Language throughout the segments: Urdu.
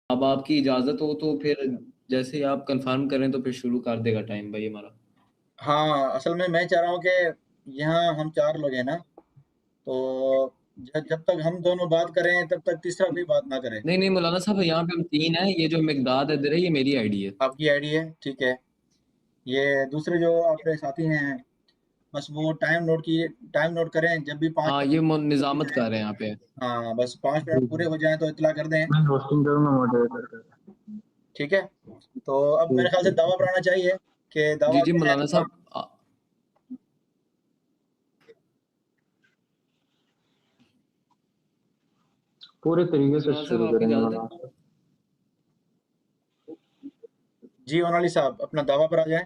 اب آپ کی اجازت ہو تو پھر جیسے ہی آپ کنفرم کریں تو پھر شروع کر دے گا ٹائم بھائی ہمارا. ہاں اصل میں چاہ رہا ہوں کہ یہاں ہم 4 لوگ ہیں نا، تو جب تک ہم دونوں بات کریں تب تک تیسرا کوئی بات نہ کرے. نہیں مولانا صاحب، یہاں پہ ہم 3 ہیں. یہ جو مقداد ادھر ہے یہ میری آئی ڈی ہے. آپ کی آئی ڈی ہے، ٹھیک ہے. یہ دوسرے جو آپ کے ساتھی ہیں بس وہ ٹائم نوٹ کریں جب بھی 5 ہاں منٹ یہ پورے ہو نظامت جائیں. کر رہے ہیں یہاں پہ. ہاں بس 5 جی منٹ جی پورے ہو جائیں تو اطلاع کر دیں، میں ہوسٹنگ کروں میں ماڈریٹر کر. ٹھیک ہے. تو اب میرے خیال سے ٹھیک دعویٰ بنانا چاہیے کہ جی دعویٰ کیا ہے مولانا آپ. صاحب پورے طریقے سے مولانا صاحب شروع آپ کی کریں گے اجازت ہے. مولانا صاحب. جی اونالی صاحب اپنا دعویٰ پر آ جائیں.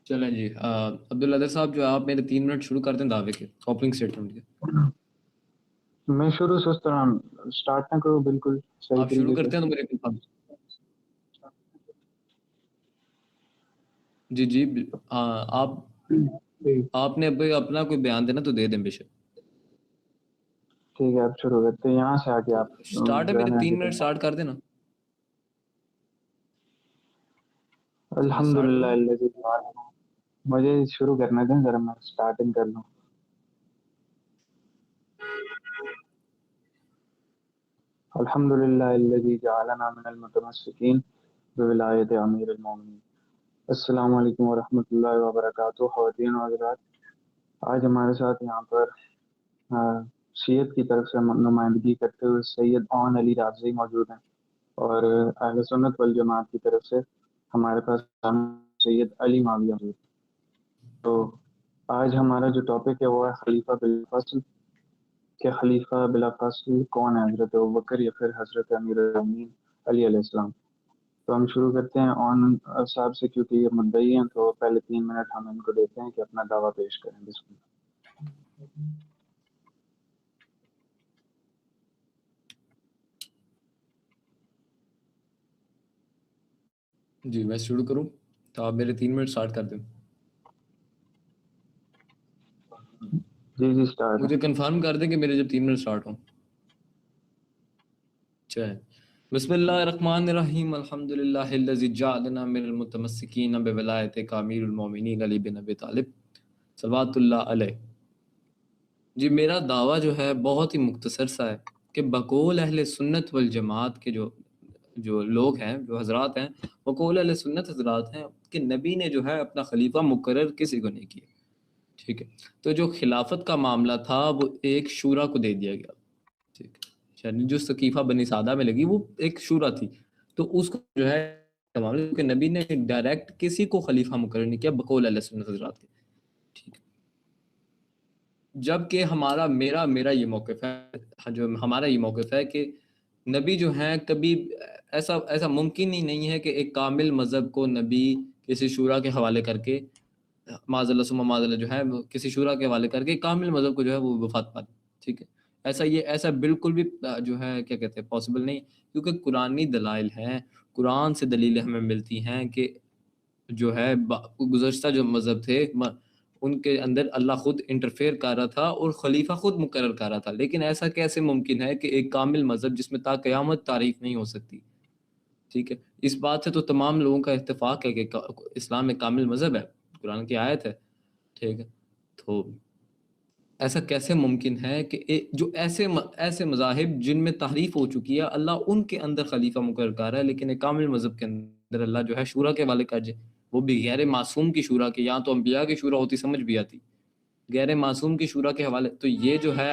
چلیں جی. عبداللہ صاحب جو آپ میرے 3 منٹ شروع کر دیں دعوے کے اوپننگ اسٹیٹمنٹ کے. میں شروع سے اس طرح سٹارٹ نہ کروں، بالکل صحیح آپ شروع طریقے سے. کرتے ہیں تو میرے کنفرم. جی ٹھیک آپ نے ابھی اپنا کوئی بیان دینا تو دے دیں بے شک. ٹھیک ہے، آپ شروع کرتے ہیں یہاں سے آ کے. آپ سٹارٹ ہے جو ہے میرے نا 3 منٹ سٹارٹ کر دینا. چلیں الحمد سٹارٹ للہ کریں. الذی جعلنا. مجھے شروع کرنا دیں ذرا، میں سٹارٹنگ کر لوں. الحمد للہ الذی جعلنا من المتمسکین بولایت امیر المومنین. السلام علیکم ورحمۃ اللہ وبرکاتہ. خواتین و حضرات، آج ہمارے ساتھ یہاں پر شیعت کی طرف سے نمائندگی کرتے ہوئے سید اون علی رازی موجود ہیں، اور اہل سنت والجماعت کی طرف سے ہمارے پاس سید علی معاویہ موجود ہیں. تو آج ہمارا جو ٹاپک ہے وہ ہے خلیفہ بالفصل، کہ خلیفہ بلا فصل کون ہے، حضرت ابوبکر یا پھر حضرت امیر المومنین علی علیہ السلام. تو ہم شروع کرتے ہیں اون صاحب سے، کیونکہ یہ مدعی ہیں تو پہلے 3 منٹ ہم ان کو دیتے ہیں کہ اپنا دعویٰ پیش کریں. بسم اللہ. جی میں شروع کروں تو آپ میرے 3 منٹ سٹارٹ کر دیں. جی سٹارٹ ہے. مجھے کنفرم کر دیں کہ میرے جب 3 منٹ سٹارٹ ہوں. چلیں. بسم اللہ الرحمن الرحیم. الحمد للہ الذی جعلنا من المتمسکین بولایت امیر المومنین علی بن ابی طالب صلوات اللہ علیہ. جی میرا دعویٰ جو ہے بہت ہی مختصر سا ہے کہ بقول اہل سنت والجماعت کے جو لوگ ہیں، جو حضرات ہیں، بقول اہل سنت حضرات ہیں کہ نبی نے جو ہے اپنا خلیفہ مقرر کسی کو نہیں کیا. ٹھیک ہے. تو جو خلافت کا معاملہ تھا وہ ایک شورا کو دے دیا گیا. ٹھیک ہے. یعنی جو سقیفہ بنی سعدہ میں لگی وہ ایک شورا تھی، تو اس کو جو ہے معاملہ کہ نبی نے ڈائریکٹ کسی کو خلیفہ مقرر نہیں کیا بقول اہل سنت حضرات کے. ٹھیک ہے. جب کہ میرا یہ موقف ہے، جو ہمارا یہ موقف ہے کہ نبی جو ہیں کبھی ایسا ممکن ہی نہیں ہے کہ ایک کامل مذہب کو نبی کسی شورا کے حوالے کر کے معاذ اللہ ثم معاذ اللہ جو ہے کسی شورا کے حوالے کر کے کامل مذہب کو جو ہے وہ وفات پا دے. ٹھیک ہے. ایسا بالکل بھی جو ہے کیا کہتے ہیں پاسبل نہیں، کیونکہ قرآنی دلائل ہیں، قرآن سے دلیلیں ہمیں ملتی ہیں کہ جو ہے گزشتہ جو مذہب تھے ان کے اندر اللہ خود انٹرفیئر کر رہا تھا اور خلیفہ خود مقرر کر رہا تھا. لیکن ایسا کیسے ممکن ہے کہ ایک کامل مذہب جس میں تا قیامت تعریف نہیں ہو سکتی. ٹھیک ہے. اس بات سے تو تمام لوگوں کا اتفاق ہے کہ اسلام ایک کامل مذہب ہے، قرآن کی آیت ہے. ٹھیک ہے. تو ایسا کیسے ممکن ہے کہ جو ایسے مذاہب جن میں تحریف ہو چکی ہے اللہ ان کے اندر خلیفہ مقرر کر رہا ہے، لیکن ایک کامل مذہب کے اندر اللہ جو ہے شورا کے حوالے کر جائے، وہ بھی غیر معصوم کی شورا کے. یہاں تو انبیاء کی شورا ہوتی سمجھ بھی آتی، غیر معصوم کی شورا کے حوالے. تو یہ جو ہے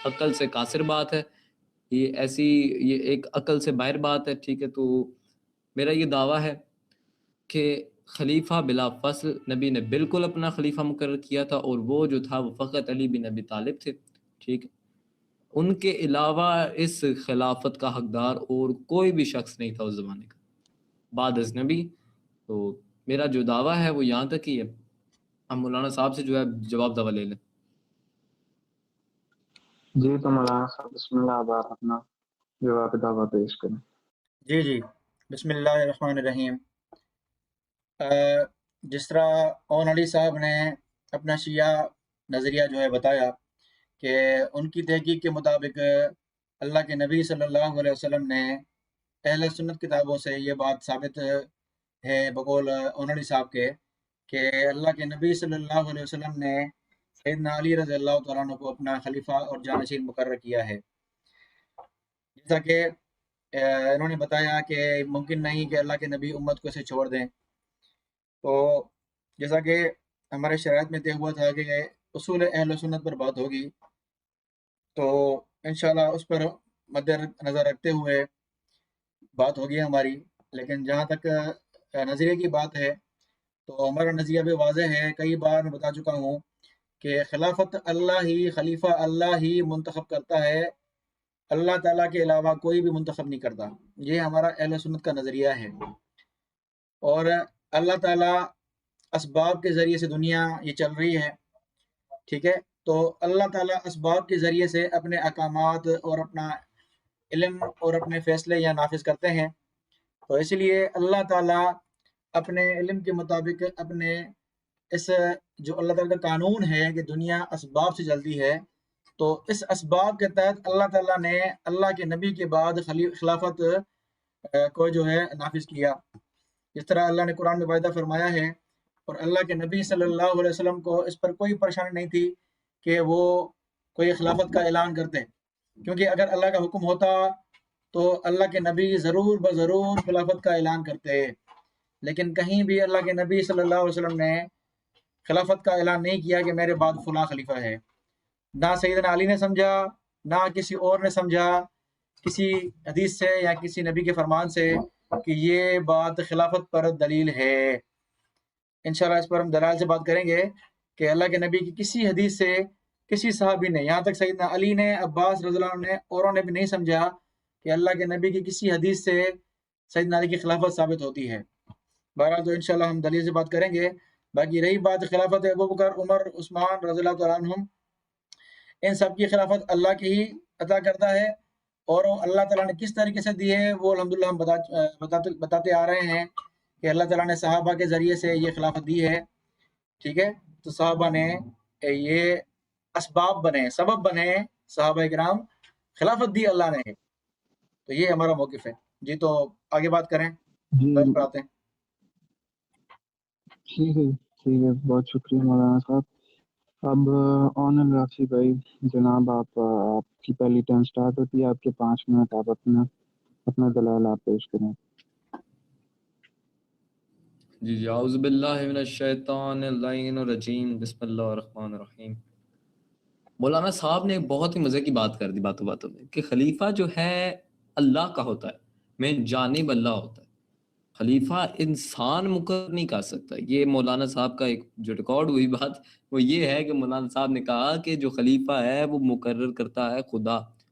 عقل سے قاصر بات ہے، یہ ایک عقل سے باہر بات ہے. ٹھیک ہے. تو میرا یہ دعویٰ ہے کہ خلیفہ بلا فصل نبی نے بالکل اپنا خلیفہ مقرر کیا تھا، اور وہ جو تھا وہ فقط علی بن ابی طالب تھے. ٹھیک ہے. ان کے علاوہ اس خلافت کا حقدار اور کوئی بھی شخص نہیں تھا اس زمانے کا بعد از نبی. تو میرا جو دعویٰ ہے وہ یہاں تک ہی ہے. ہم مولانا صاحب سے جو ہے جواب دعویٰ لے لیں. جی تو مولانا صاحب بسم اللہ، اب آپ اپنا جواب دعویٰ پیش کریں. جی بسم اللہ الرحمن الرحیم. جس طرح اون علی صاحب نے اپنا شیعہ نظریہ جو ہے بتایا کہ ان کی تحقیق کے مطابق اللہ کے نبی صلی اللہ علیہ وسلم نے اہل سنت کتابوں سے یہ بات ثابت ہے بقول اونڑی صاحب کے کہ اللہ کے نبی صلی اللہ علیہ وسلم نے سیدنا علی رضی اللہ تعالیٰ عنہ کو اپنا خلیفہ اور جانشین مقرر کیا ہے، جیسا کہ انہوں نے بتایا کہ ممکن نہیں کہ اللہ کے نبی امت کو اسے چھوڑ دیں۔ تو جیسا کہ ہمارے شرائط میں طے ہوا تھا کہ اصول اہل سنت پر بات ہوگی، تو انشاءاللہ اس پر مد نظر رکھتے ہوئے بات ہوگی ہماری۔ لیکن جہاں تک نظریے کی بات ہے تو ہمارا نظریہ بھی واضح ہے، کئی بار میں بتا چکا ہوں کہ خلافت اللہ ہی، خلیفہ اللہ ہی منتخب کرتا ہے، اللہ تعالیٰ کے علاوہ کوئی بھی منتخب نہیں کرتا۔ یہ ہمارا اہل سنت کا نظریہ ہے، اور اللہ تعالیٰ اسباب کے ذریعے سے دنیا یہ چل رہی ہے، ٹھیک ہے، تو اللہ تعالیٰ اسباب کے ذریعے سے اپنے احکامات اور اپنا علم اور اپنے فیصلے یا نافذ کرتے ہیں۔ تو اس لیے اللہ تعالیٰ اپنے علم کے مطابق اپنے اس جو اللہ تعالیٰ کا قانون ہے کہ دنیا اسباب سے چلتی ہے، تو اس اسباب کے تحت اللہ تعالیٰ نے اللہ کے نبی کے بعد خلافت کو جو ہے نافذ کیا، جس طرح اللہ نے قرآن میں وعدہ فرمایا ہے، اور اللہ کے نبی صلی اللہ علیہ وسلم کو اس پر کوئی پریشانی نہیں تھی کہ وہ کوئی خلافت کا اعلان کرتے، کیونکہ اگر اللہ کا حکم ہوتا تو اللہ کے نبی ضرور بضرور خلافت کا اعلان کرتے، لیکن کہیں بھی اللہ کے نبی صلی اللہ علیہ وسلم نے خلافت کا اعلان نہیں کیا کہ میرے بعد فلاں خلیفہ ہے۔ نہ سیدنا علی نے سمجھا، نہ کسی اور نے سمجھا کسی حدیث سے یا کسی نبی کے فرمان سے کہ یہ بات خلافت پر دلیل ہے۔ انشاءاللہ اس پر ہم دلائل سے بات کریں گے کہ اللہ کے نبی کی کسی حدیث سے کسی صحابی نے، یہاں تک سیدنا علی نے، عباس رضی اللہ عنہ نے، اوروں نے بھی نہیں سمجھا کہ اللہ کے نبی کی کسی حدیث سے سیدنا علی کی خلافت ثابت ہوتی ہے۔ بہرحال تو انشاءاللہ ہم دلیل سے بات کریں گے۔ باقی رہی بات خلافت ابوبکر، عمر، عثمان رضی اللہ تعالیٰ عنہم، ان سب کی خلافت اللہ کی ہی عطا کرتا ہے، اور اللہ تعالیٰ نے کس طریقے سے دی ہے وہ الحمدللہ ہم بتاتے آ رہے ہیں کہ اللہ تعالیٰ نے صحابہ کے ذریعے سے یہ خلافت دی ہے، ٹھیک ہے۔ تو صحابہ نے یہ اسباب بنے، سبب بنے، صحابہ کرام، خلافت دی اللہ نے، تو یہ ہمارا موقف ہے۔ جی تو آگے بات کریں، جی بات پر آتے ہیں۔ ٹھیک ہے، بہت شکریہ مولانا صاحب۔ اب اونر رافی بھائی جناب، آپ کی پہلی ٹرن سٹارٹ ہوتی ہے، آپ کے 5 منٹ، آپ اپنا دلائل آپ پیش کریں۔ جی اعوذ باللہ من الشیطان اللعین الرجیم، بسم اللہ الرحمن الرحیم۔ مولانا صاحب نے بہت ہی مزے کی بات کر دی باتوں باتوں میں کہ خلیفہ جو ہے اللہ کا ہوتا ہے، من جانب اللہ ہوتا ہے، خلیفہ انسان مقرر نہیں کر سکتا۔ یہ مولانا صاحب کا ایک جو ریکارڈ ہوئی بات وہ یہ ہے کہ مولانا صاحب نے کہا کہ جو خلیفہ ہے وہ مقرر کرتا ہے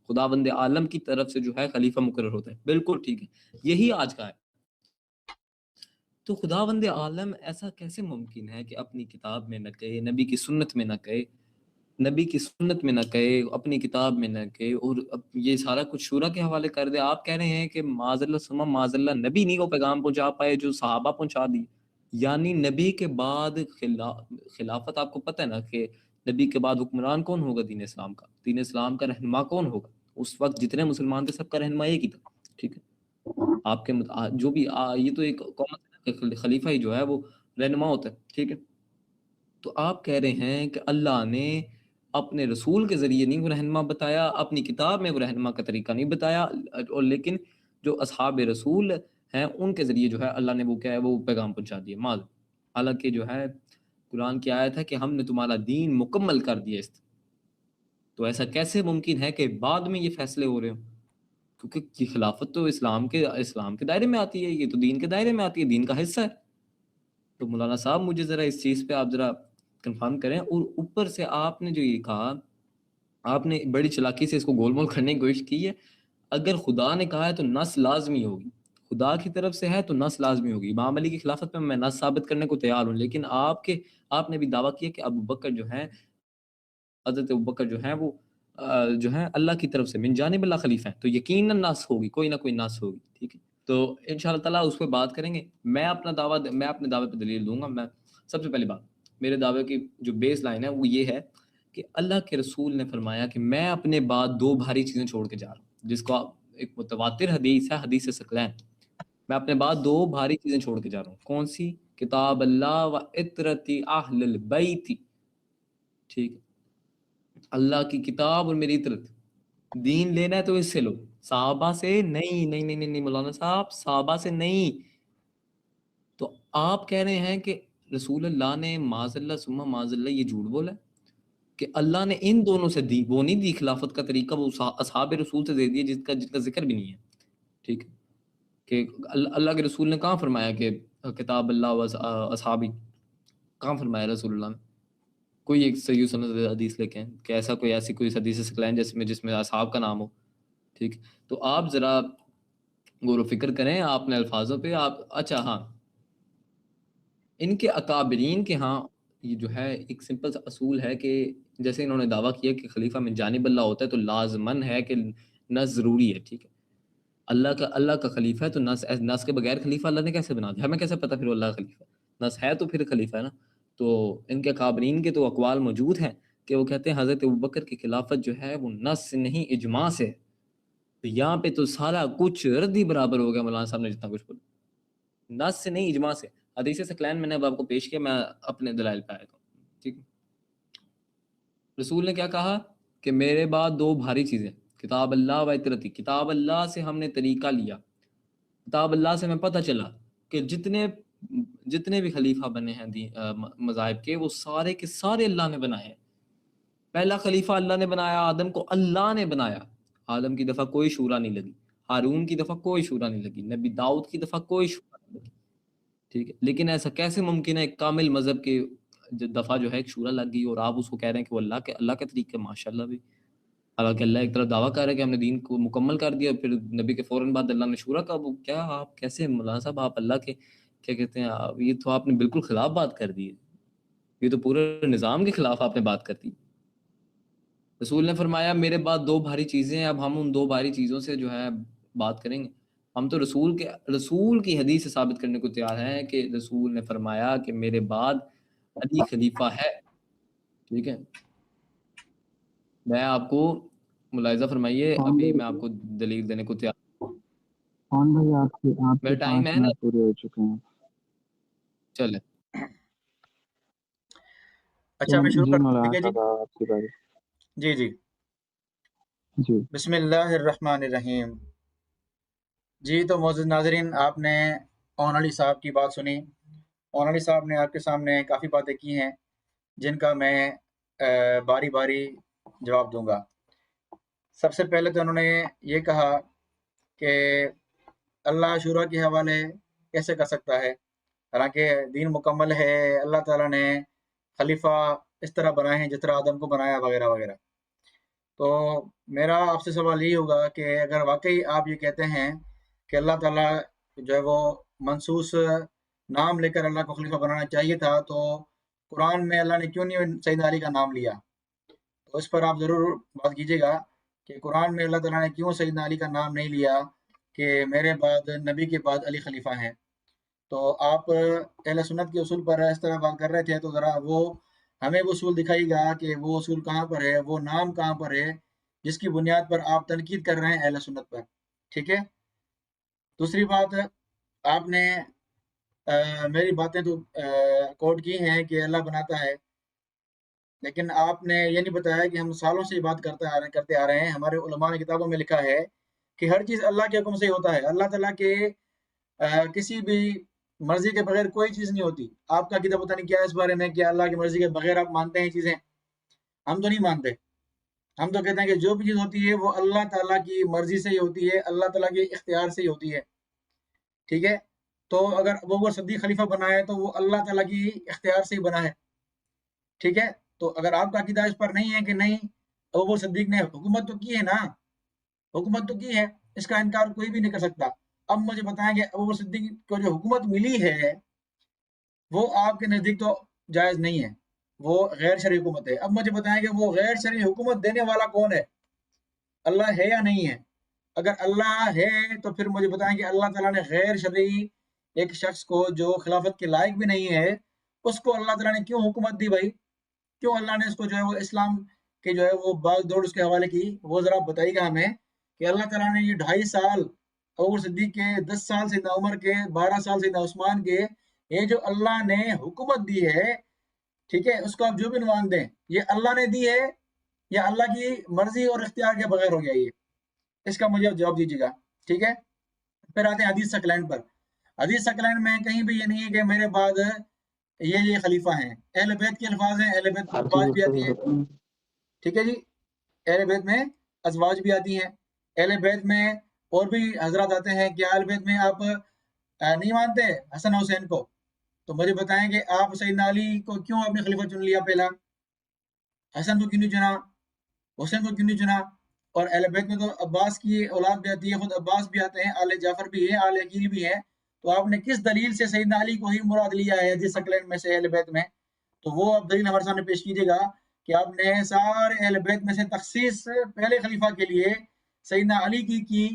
خداوند عالم کی طرف سے جو ہے خلیفہ مقرر ہوتا ہے۔ بالکل ٹھیک ہے، یہی آج کا ہے۔ تو خداوند عالم ایسا کیسے ممکن ہے کہ اپنی کتاب میں نہ کہے، نبی کی سنت میں نہ کہے، نبی کی سنت میں نہ کہے، اپنی کتاب میں نہ کہے، اور یہ سارا کچھ شورا کے حوالے کر دے۔ آپ کہہ رہے ہیں کہ معاذ اللہ ثم معاذ اللہ نبی نہیں وہ پیغام پہنچا پائے جو صحابہ پہنچا دی، یعنی نبی کے بعد خلافت، آپ کو پتہ ہے نا کہ نبی کے بعد حکمران کون ہوگا دین اسلام کا، دین اسلام کا رہنما کون ہوگا؟ اس وقت جتنے مسلمان تھے سب کا رہنما ایک ہی تھا، ٹھیک ہے۔ آپ کے جو بھی یہ تو ایک کامن خلیفہ ہی جو ہے وہ رہنما ہوتا ہے، ٹھیک ہے۔ تو آپ کہہ رہے ہیں کہ اللہ نے اپنے رسول کے ذریعے نہیں وہ رہنما بتایا، اپنی کتاب میں وہ رہنما کا طریقہ نہیں بتایا، اور لیکن جو اصحاب رسول ہیں ان کے ذریعے جو ہے اللہ نے وہ کیا ہے وہ پیغام پہنچا دیا۔ حالانکہ جو ہے قرآن کی آیت ہے کہ ہم نے تمہارا دین مکمل کر دیا۔ تو ایسا کیسے ممکن ہے کہ بعد میں یہ فیصلے ہو رہے ہوں؟ کیونکہ یہ خلافت تو اسلام کے دائرے میں آتی ہے، یہ تو دین کے دائرے میں آتی ہے، دین کا حصہ ہے۔ تو مولانا صاحب مجھے ذرا اس چیز پہ آپ ذرا کنفرم کریں۔ اور اوپر سے آپ نے جو یہ کہا، آپ نے بڑی چلاکی سے اس کو گول مول کرنے کی کوشش کی ہے۔ اگر خدا نے کہا ہے تو نص لازمی ہوگی، خدا کی طرف سے ہے تو نص لازمی ہوگی۔ امام علی کی خلافت میں نص ثابت کرنے کو تیار ہوں، لیکن آپ نے بھی دعویٰ کیا کہ ابو بکر جو ہیں، حضرت ابو بکر جو ہیں وہ جو ہیں اللہ کی طرف سے من جانب اللہ خلیفہ ہیں، تو یقیناً نص ہوگی، کوئی نہ کوئی نص ہوگی، ٹھیک ہے۔ تو انشاءاللہ تعالیٰ اس پہ بات کریں گے۔ میں اپنے دعوے پہ دلیل دوں گا۔ میں سب سے پہلی بات، میرے دعوے کی جو بیس لائن ہے وہ یہ ہے کہ اللہ کے رسول نے فرمایا کہ میں اپنے بعد 2 بھاری چیزیں چھوڑ کے جا رہا ہوں، جس کو ایک متواتر حدیث ہے، حدیث ثقلین، میں اپنے بعد 2 بھاری چیزیں چھوڑ کے جا رہا ہوں۔ کون سی؟ کتاب اللہ و عطرتی اہل البیت، ٹھیک ہے، اللہ کی کتاب اور میری عطرت۔ دین لینا ہے تو اس سے لو، صحابہ سے نہیں، نہیں نہیں نہیں مولانا صاحب، صحابہ سے نہیں۔ تو آپ کہہ رہے ہیں کہ رسول اللہ نے معاذ اللہ ثم معاذ اللہ یہ جھوٹ بولا ہے کہ اللہ نے ان دونوں سے دی، وہ نہیں دی خلافت کا طریقہ، وہ اصحاب رسول سے دے دیا جس کا ذکر بھی نہیں ہے، ٹھیک ہے، کہ اللہ کے رسول نے کہاں فرمایا کہ کتاب اللہ و اصحابی، کہاں فرمایا رسول اللہ نے؟ کوئی ایک صحیح سند حدیث لے کے ہیں کہ ایسا کوئی ایسی کوئی حدیث ثقلین جس میں اصحاب کا نام ہو، ٹھیک۔ تو آپ ذرا غور و فکر کریں آپ نے الفاظوں پہ۔ آپ اچھا ہاں، ان کے اکابرین کے ہاں یہ جو ہے ایک سمپل سا اصول ہے کہ جیسے انہوں نے دعویٰ کیا کہ خلیفہ من جانب اللہ ہوتا ہے تو لازمن ہے کہ نص ضروری ہے، ٹھیک ہے، اللہ کا خلیفہ ہے تو نص کے بغیر خلیفہ اللہ نے کیسے بنا دیا؟ ہمیں کیسے پتہ پھر وہ اللہ کا خلیفہ ہے؟ نص ہے تو پھر خلیفہ ہے نا۔ تو ان کے اکابرین کے تو اقوال موجود ہیں کہ وہ کہتے ہیں حضرت ابوبکر کی خلافت جو ہے وہ نص نہیں اجماع سے ہے۔ تو یہاں پہ تو سارا کچھ ردی برابر ہو گیا مولانا صاحب نے جتنا کچھ بولا، نص سے نہیں اجماع سے۔ حدیث ثقلین میں نے اب آپ کو پیش کیا، میں اپنے دلائل پہ آیا ہوں، ٹھیک۔ رسول نے کیا کہا کہ میرے بعد 2 بھاری چیزیں، کتاب اللہ و عطرتی، کتاب اللہ سے ہم نے طریقہ لیا، کتاب اللہ سے ہمیں پتہ چلا کہ جتنے بھی خلیفہ بنے ہیں مذاہب کے، وہ سارے کے سارے اللہ نے بنائے ہیں۔ پہلا خلیفہ اللہ نے بنایا، آدم کو اللہ نے بنایا، آدم کی دفعہ کوئی شورا نہیں لگی، ہارون کی دفعہ کوئی شورا نہیں لگی، نبی داؤد کی دفعہ کوئی شورا نہیں لگی، ٹھیک ہے۔ لیکن ایسا کیسے ممکن ہے ایک کامل مذہب کے دفعہ جو ہے ایک شورا لگ گئی اور آپ اس کو کہہ رہے ہیں کہ وہ اللہ کے طریقے، ماشاء اللہ بھی، حالانکہ اللہ ایک طرف دعویٰ کر رہا ہے کہ ہم نے دین کو مکمل کر دیا، پھر نبی کے فوراً بعد اللہ نے شورا کا، وہ کیا آپ کیسے مولانا صاحب، آپ اللہ کے کیا کہتے ہیں، یہ تو آپ نے بالکل خلاف بات کر دی ہے، یہ تو پورے نظام کے خلاف آپ نے بات کر دی۔ رسول نے فرمایا میرے بعد 2 بھاری چیزیں ہیں، اب ہم ان 2 بھاری چیزوں سے جو ہے بات کریں گے۔ ہم تو رسول کی حدیث سے ثابت کرنے کو تیار ہیں کہ رسول نے فرمایا کہ میرے بعد علی خلیفہ ہے، ٹھیک ہے۔ میں آپ کو ملاحظہ فرمائیے، ابھی میں آپ کو دلیل دینے کو تیار، بھائی آپ کے ٹائم 5 ہے نا، منٹ پورے ہو چکے ہیں۔ چلیں۔ اچھا میں شروع جی کرتا ہوں، مولانا ٹھیک ہے جی؟ صاحب آپ کی باری۔ جی جی، جی بسم اللہ الرحمن الرحیم۔ جی تو معزز ناظرین، آپ نے اون علی صاحب کی بات سنی۔ اون علی صاحب نے آپ کے سامنے کافی باتیں کی ہیں جن کا میں باری باری جواب دوں گا۔ سب سے پہلے تو انہوں نے یہ کہا کہ اللہ شورا کے حوالے کیسے کر سکتا ہے، حالانکہ دین مکمل ہے، اللہ تعالیٰ نے خلیفہ اس طرح بنائے ہیں جس طرح آدم کو بنایا وغیرہ وغیرہ۔ تو میرا آپ سے سوال یہ ہوگا کہ اگر واقعی آپ یہ کہتے ہیں کہ اللہ تعالیٰ جو ہے وہ منصوص نام لے کر اللہ کو خلیفہ بنانا چاہیے تھا، تو قرآن میں اللہ نے کیوں نہیں سیدنا علی کا نام لیا؟ تو اس پر آپ ضرور بات کیجیے گا کہ قرآن میں اللہ تعالیٰ نے کیوں سیدنا علی کا نام نہیں لیا کہ میرے بعد نبی کے بعد علی خلیفہ ہیں۔ تو آپ اہل سنت کے اصول پر اس طرح بات کر رہے تھے، تو ذرا وہ ہمیں وہ اصول دکھائیے گا کہ وہ اصول کہاں پر ہے، وہ نام کہاں پر ہے جس کی بنیاد پر آپ تنقید کر رہے ہیں اہل سنت پر، ٹھیک ہے۔ دوسری بات، آپ نے میری باتیں تو کوٹ کی ہیں کہ اللہ بناتا ہے، لیکن آپ نے یہ نہیں بتایا کہ ہم سالوں سے یہ بات کرتے آ رہے ہیں، ہمارے علماء نے کتابوں میں لکھا ہے کہ ہر چیز اللہ کے حکم سے ہی ہوتا ہے، اللہ تعالیٰ کے کسی بھی مرضی کے بغیر کوئی چیز نہیں ہوتی۔ آپ کا عقیدہ پتہ نہیں کیا ہے اس بارے میں کہ اللہ کی مرضی کے بغیر آپ مانتے ہیں چیزیں، ہم تو نہیں مانتے۔ ہم تو کہتے ہیں کہ جو بھی چیز ہوتی ہے وہ اللہ تعالیٰ کی مرضی سے ہی ہوتی ہے، اللہ تعالیٰ کے اختیار سے ہی ہوتی ہے، ٹھیک ہے۔ تو اگر ابوبکر صدیق خلیفہ بنا ہے تو وہ اللہ تعالیٰ کی اختیار سے ہی بنا ہے، ٹھیک ہے۔ تو اگر آپ کا عقیدہ اس پر نہیں ہے کہ نہیں ابوبکر صدیق نے حکومت تو کی ہے نا، حکومت تو کی ہے، اس کا انکار کوئی بھی نہیں کر سکتا۔ اب مجھے بتائیں کہ ابوبکر صدیق کو جو حکومت ملی ہے وہ آپ کے نزدیک تو جائز نہیں ہے، وہ غیر شرعی حکومت ہے۔ اب مجھے بتائیں کہ وہ غیر شرعی حکومت دینے والا کون ہے، اللہ ہے یا نہیں ہے؟ اگر اللہ ہے تو پھر مجھے بتائیں کہ اللہ تعالیٰ نے غیر شرعی ایک شخص کو جو خلافت کے لائق بھی نہیں ہے، اس کو اللہ تعالیٰ نے کیوں حکومت دی بھائی؟ کیوں اللہ نے اس کو جو ہے وہ اسلام کے جو ہے وہ باغ دوڑ اس کے حوالے کی، وہ ذرا بتائیے گا ہمیں کہ اللہ تعالیٰ نے یہ 2.5 سال ابو صدیق کے، 10 سال سیدنا عمر کے، 12 سال سیدنا عثمان کے، یہ جو اللہ نے حکومت دی ہے، ٹھیک ہے، اس کو آپ جو بھی عنوان دیں، یہ اللہ نے دی ہے یا اللہ کی مرضی اور اختیار کے بغیر ہو گیا؟ یہ اس کا مجھے جواب دیجیے گا، ٹھیک ہے۔ پھر آتے ہیں حدیث ثقلین پر۔ حدیث ثقلین میں کہیں بھی یہ نہیں ہے کہ میرے بعد یہ خلیفہ ہیں، اہل بیت کے الفاظ ہیں، اہل بیت آپ ازواج چیز بھی آتی ہیں، بتائیں. ٹھیک ہے جی، اہل بیت میں ازواج بھی آتی ہیں، اہل بیت میں اور بھی حضرات آتے ہیں کہ اہل بیت میں آپ نہیں مانتے حسن حسین کو، تو مجھے بتائیں کہ آپ سیدنا علی کو کیوں آپ نے خلیفہ چن لیا پہلا، حسن کو کیوں نہیں چنا، حسین کو کیوں نہیں چنا؟ اور اہل بیت میں تو عباس کی اولاد بھی آتی ہے، خود عباس بھی آتے ہیں، آل جعفر بھی ہے، آل عقیل بھی ہے، تو آپ نے کس دلیل سے سیدنا علی کو ہی مراد لیا ہے حدیث ثقلین میں سے اہل بیت میں؟ تو وہ آپ دلیل ہمارے سامنے پیش کیجیے گا کہ آپ نے سارے اہل بیت میں سے تخصیص پہلے خلیفہ کے لیے سیدنا علی کی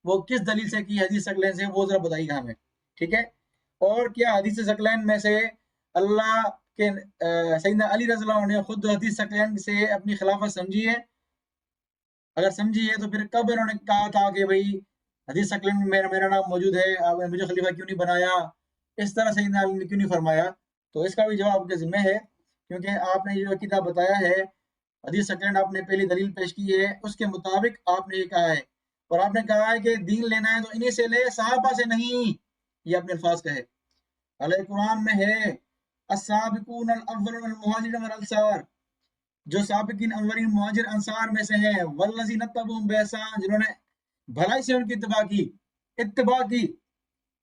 وہ کس دلیل سے کی حدیث ثقلین سے، وہ ذرا بتائیے گا ہمیں، ٹھیک ہے۔ اور کیا حدیث ثقلین میں سے اللہ کے سیدنا علی رضی اللہ عنہ نے خود حدیث ثقلین سے اپنی خلافت سمجھی ہے؟ اگر سمجھی ہے تو پھر کب انہوں نے کہا تھا کہ بھئی حدیث ثقلین میں میرا نام موجود ہے، آپ نے مجھے خلیفہ کیوں نہیں بنایا، اس طرح سیدنا علی نے کیوں نہیں فرمایا؟ تو اس کا بھی جواب آپ کے ذمہ ہے، کیونکہ آپ نے جو کتاب بتایا ہے حدیث ثقلین، آپ نے پہلی دلیل پیش کی ہے، اس کے مطابق آپ نے یہ کہا ہے، اور آپ نے کہا ہے کہ دین لینا ہے تو انہی سے لے، صحابہ سے نہیں، یہ اپنے الفاظ کہے۔ علیہ قرآن میں ہے السابقون الاولون المہاجرون والانصار، جو سابقین اولین مہاجر انصار میں سے ہیں، والذین اتبعوہم بإحسان، جنہوں نے بھلائی سے ان کی اتباع کی،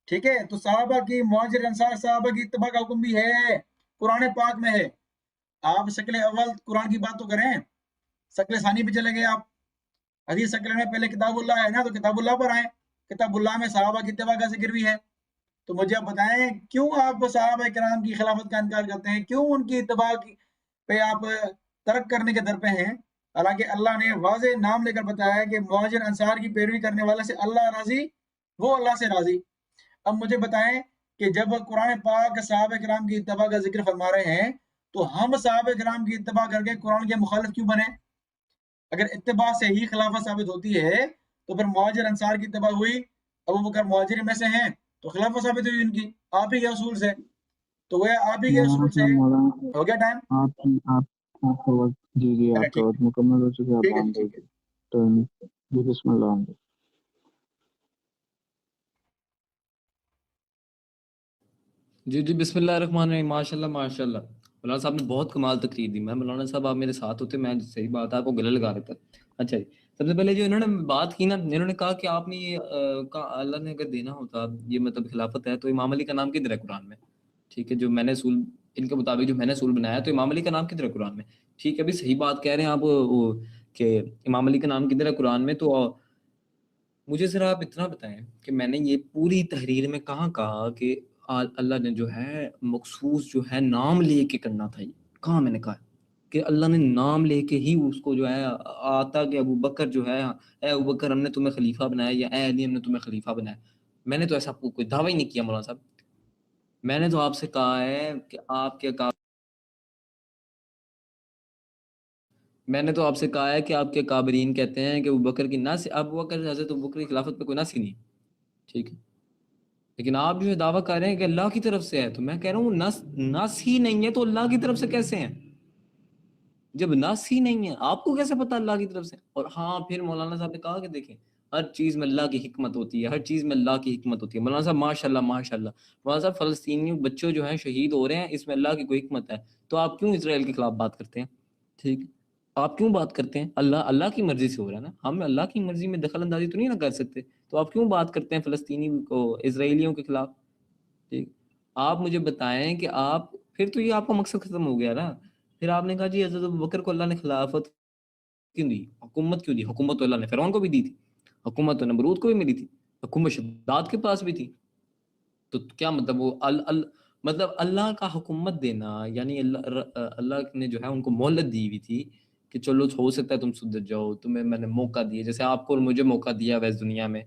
ٹھیک ہے۔ تو صحابہ کی، مہاجر انصار صحابہ کی اتباع کا حکم بھی ہے، قرآن پاک میں ہے۔ آپ شکل اول قرآن کی بات تو کریں، شکل ثانی پہ چلے گئے آپ، حدیث شکل میں پہلے کتاب اللہ ہے نا، تو کتاب اللہ پر آئیں، کتاب اللہ میں صحابہ کی اتباع کا ذکر بھی ہے۔ تو مجھے آپ بتائیں کیوں آپ صحابہ کرام کی خلافت کا انکار کرتے ہیں، کیوں ان کی اتباع پہ آپ ترک کرنے کے در پہ ہیں، حالانکہ اللہ نے واضح نام لے کر بتایا ہے کہ مہاجر انصار کی پیروی کرنے والے سے اللہ راضی، وہ اللہ سے راضی۔ اب مجھے بتائیں کہ جب قرآن پاک صحابہ کرام کی اتباع کا ذکر فرما رہے ہیں تو ہم صحابہ کرام کی اتباع کر کے قرآن کے مخالف کیوں بنے؟ اگر اتباع سے ہی خلافت ثابت ہوتی ہے تو پھر مہاجر انصار کی اتباع ہوئی، ابو بکر مہاجر میں سے ہیں تو خلافت ثابت ہوئی ان کی آپ ہی کے اصول سے، تو وہ آپ ہی کے مولانا اصول سے صاحب، مولانا ہو گیا ٹائم؟ آپ کا وقت، جی چلے آپ کا ٹھیک وقت مکمل ہو چکا ہے، آپ ٹھیک ہے جی، آن ٹھیک ہے۔ دیجیے تو جی بسم اللہ آن دیجیے. جی بسم اللہ الرحمن الرحیم، ماشاء اللہ ماشاء اللہ، مولانا صاحب نے بہت کمال تقریر دی۔ میں مولانا صاحب آپ میرے ساتھ ہوتے، میں صحیح بات ہے آپ کو گلے لگا رہتا۔ اچھا جی، سب سے پہلے جو انہوں نے بات کی نا، انہوں نے کہا کہ آپ نے یہ اللہ نے اگر دینا ہوتا یہ مطلب خلافت ہے تو امام علی کا نام کدھر ہے قرآن میں؟ ٹھیک ہے، جو میں نے اصول ان کے مطابق جو میں نے اصول بنایا تو امام علی کا نام کدھر ہے قرآن میں؟ ٹھیک ہے، ابھی صحیح بات کہہ رہے ہیں آپ کہ امام علی کا نام کدھر ہے قرآن میں۔ تو مجھے ذرا آپ اتنا بتائیں کہ میں نے یہ پوری تحریر میں کہاں کہا کہ اللہ نے جو ہے مخصوص جو ہے نام لے کے کرنا تھا؟ یہ کہاں میں نے کہا کہ اللہ نے نام لے کے ہی اس کو جو ہے آتا کہ ابو بکر جو ہے، اے ابو بکر ہم نے تمہیں خلیفہ بنایا، یا اے علی ہم نے تمہیں خلیفہ بنایا؟ میں نے تو ایسا کوئی دعویٰ ہی نہیں کیا مولانا صاحب۔ میں نے تو آپ سے کہا ہے کہ میں نے تو آپ سے کہا ہے کہ آپ کے کابرین کہتے ہیں کہ ابو بکر کی نس، ابو بکر حضرت ابو بکر کی خلافت پہ کوئی نس ہی نہیں، ٹھیک ہے، لیکن آپ جو دعویٰ کر رہے ہیں کہ اللہ کی طرف سے ہے، تو میں کہہ رہا ہوں نس ہی نہیں ہے تو اللہ کی طرف سے کیسے ہیں؟ جب نس ہی نہیں ہے آپ کو کیسے پتہ اللہ کی طرف سے؟ اور ہاں پھر مولانا صاحب نے کہا کہ دیکھیں ہر چیز میں اللہ کی حکمت ہوتی ہے، ہر چیز میں اللہ کی حکمت ہوتی ہے۔ مولانا صاحب ماشاء اللہ ماشاء اللہ، مولانا صاحب فلسطینی بچوں جو ہیں شہید ہو رہے ہیں، اس میں اللہ کی کوئی حکمت ہے، تو آپ کیوں اسرائیل کے خلاف بات کرتے ہیں؟ ٹھیک ہے، آپ کیوں بات کرتے ہیں؟ اللہ کی مرضی سے ہو رہا ہے نا، ہم اللہ کی مرضی میں دخل اندازی تو نہیں نہ کر سکتے، تو آپ کیوں بات کرتے ہیں فلسطینی کو، اسرائیلیوں کے خلاف؟ ٹھیک، آپ مجھے بتائیں کہ آپ پھر تو یہ آپ کا مقصد ختم ہو گیا نا۔ پھر آپ نے کہا جی حضرت ابوبکر کو اللہ نے خلافت کیوں دی، حکومت کیوں دی؟ حکومت تو اللہ نے فرعون کو بھی دی تھی، حکومت تو نمرود کو بھی ملی تھی، حکومت شداد کے پاس بھی تھی، تو کیا مطلب وہ مطلب اللہ کا حکومت دینا یعنی اللہ نے جو ہے ان کو مہلت دی ہوئی تھی کہ چلو ہو سکتا ہے تم سدھر جاؤ، تمہیں میں نے موقع دیا، جیسے آپ کو اور مجھے موقع دیا ویس دنیا میں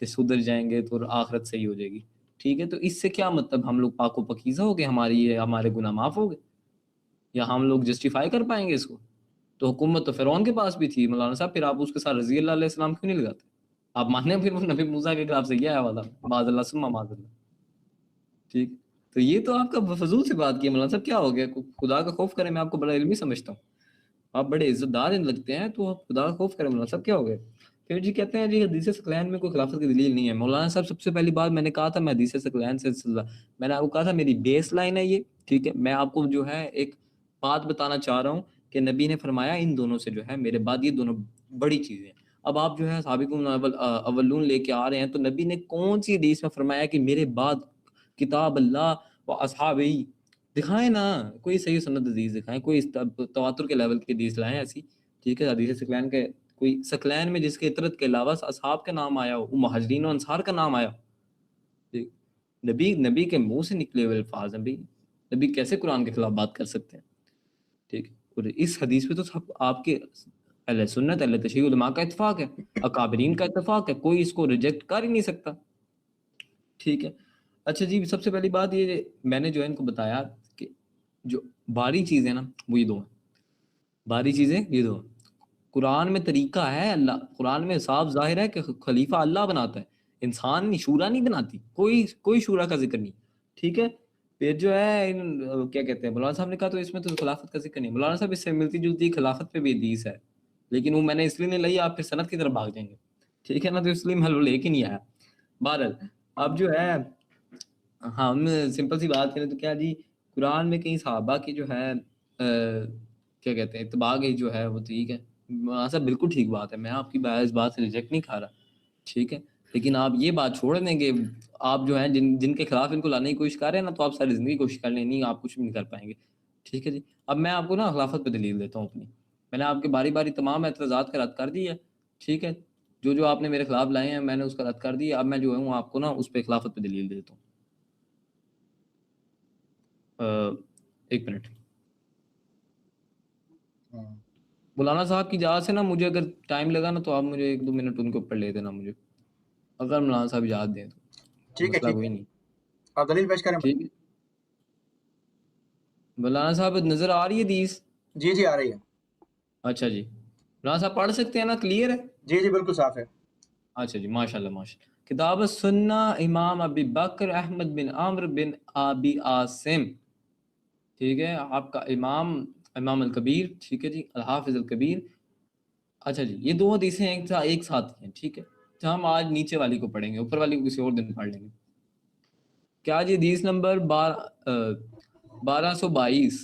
کہ سدھر جائیں گے تو آخرت صحیح ہو جائے گی، ٹھیک ہے، تو اس سے کیا مطلب ہم لوگ پاک و پکیزہ ہو گئے، ہمارے گناہ معاف ہو گئے؟ یا ہم لوگ جسٹیفائی کر پائیں گے اس کو؟ تو حکومت تو فرعون کے پاس بھی تھی مولانا صاحب، پھر آپ اس کے ساتھ رضی اللہ علیہ السلام کیوں نہیں لگاتے؟ آپ ماننے پھر وہ نبی موسیٰ کے خلاف سے یہ آیا والا معاذ اللہ ثم معاذ اللہ. ٹھیک، تو یہ تو آپ کا فضول سے بات کی مولانا صاحب. کیا ہو گیا؟ خدا کا خوف کریں، میں آپ کو بڑا علمی سمجھتا ہوں، آپ بڑے عزت دار لگتے ہیں، تو آپ خدا کا خوف کریں مولانا صاحب. کیا ہو گیا؟ پھر جی کہتے ہیں جی حدیث ثقلین میں کوئی خلافت کی دلیل نہیں ہے. مولانا صاحب سب سے پہلی بات میں نے کہا تھا، میں حدیث ثقلین سے میں نے آپ کو کہا تھا میری بیس لائن ہے یہ. ٹھیک ہے، میں آپ کو جو ہے ایک بات بتانا چاہ رہا ہوں کہ نبی نے فرمایا ان دونوں سے جو ہے میرے بعد یہ دونوں بڑی چیزیں ہیں. اب آپ جو ہے سابقون اولون لے کے آ رہے ہیں، تو نبی نے کون سی حدیث میں فرمایا کہ میرے بعد کتاب اللہ و اصحابی؟ دکھائیں نا کوئی صحیح سند حدیث دکھائیں، کوئی تواتر کے لیول کی حدیث لائیں ایسی. ٹھیک ہے، حدیث ثقلین کے کوئی ثقلین میں جس کے عطرت کے علاوہ اصحاب کا نام آیا ہو، مہاجرین و انصار کا نام آیا. نبی کے منہ سے نکلے ہوئے الفاظ ہیں بھائی، نبی کیسے قرآن کے خلاف بات کر سکتے ہیں؟ ٹھیک ہے، اور اس حدیث پہ تو سب آپ کے اہل سنت اہل تشیع علماء کا اتفاق ہے، اکابرین کا اتفاق ہے، کوئی اس کو ریجیکٹ کر ہی نہیں سکتا. ٹھیک ہے. اچھا جی، سب سے پہلی بات یہ میں نے جو ہے ان کو بتایا کہ جو باری چیزیں نا وہ یہ دو ہیں. باری چیزیں یہ دو ہیں. قرآن میں طریقہ ہے، اللہ قرآن میں صاف ظاہر ہے کہ خلیفہ اللہ بناتا ہے، انسان شورا نہیں بناتی، کوئی شورا کا ذکر نہیں. ٹھیک ہے. پھر جو ہے کیا کہتے ہیں مولانا صاحب نے کہا تو اس میں تو خلافت کا ذکر نہیں. مولانا صاحب اس سے ملتی جلتی خلافت پہ بھی حدیث ہے، لیکن وہ میں نے اس لیے نہیں لائی، آپ پھر سند کی طرف بھاگ جائیں گے. ٹھیک ہے نا، تو اس لیے میں لے کے نہیں آیا. بہرحال اب جو ہے ہم سمپل سی بات کریں تو کیا جی، قرآن میں کئی صحابہ کی جو ہے کیا کہتے ہیں اتباع کی جو ہے وہ ٹھیک ہے، ایسا بالکل ٹھیک بات ہے، میں آپ کی اس بات سے ریجیکٹ نہیں کھا رہا. ٹھیک ہے، لیکن آپ یہ بات چھوڑ دیں کہ آپ جو ہیں جن کے خلاف ان کو لانے کی کوشش کر رہے ہیں نا، تو آپ ساری زندگی کوشش کر لیں، نہیں آپ کچھ بھی نہیں کر پائیں گے. ٹھیک ہے جی. اب میں آپ کو نا خلافت پہ دلیل دیتا ہوں اپنی. میں نے آپ کے باری باری تمام اعتراضات کا رد کر دی ہے. ٹھیک ہے، جو آپ نے میرے خلاف لائے ہیں میں نے اس کا رد کر دیا. اب میں جو ہوں آپ کو نا اس پہ خلافت پہ دلیل دیتا ہوں. ایک منٹ. مولانا صاحب کی اجازت سے نا مجھے اگر ٹائم لگا نا تو آپ مجھے 1-2 منٹ ان کے اوپر لے دینا مجھے، اگر مولانا صاحب اجازت دیں تو. ٹھیک ہے، مسئلہ کوئی نہیں. آپ دلیل پیش کریں. ٹھیک ہے مولانا صاحب نظر آ رہی ہے حدیث؟ جی آ رہی ہے. اچھا جی، مولانا صاحب پڑھ سکتے ہیں نا؟ کلیئر ہے؟ جی بالکل صاف ہے. اچھا جی، ماشاء اللہ ماشاء اللہ. کتاب السنہ امام ابی بکر احمد بن عمرو بن ابی عاصم. ٹھیک ہے، آپ کا امام الکبیر. ٹھیک ہے جی، الحافظ الکبیر. اچھا جی، یہ دو حدیثیں ایک ساتھ ہیں. ٹھیک ہے، تو ہم آج نیچے والی کو پڑھیں گے، اوپر والی کو کسی اور دن پڑھ لیں گے. کیا جی؟ حدیث نمبر 1222.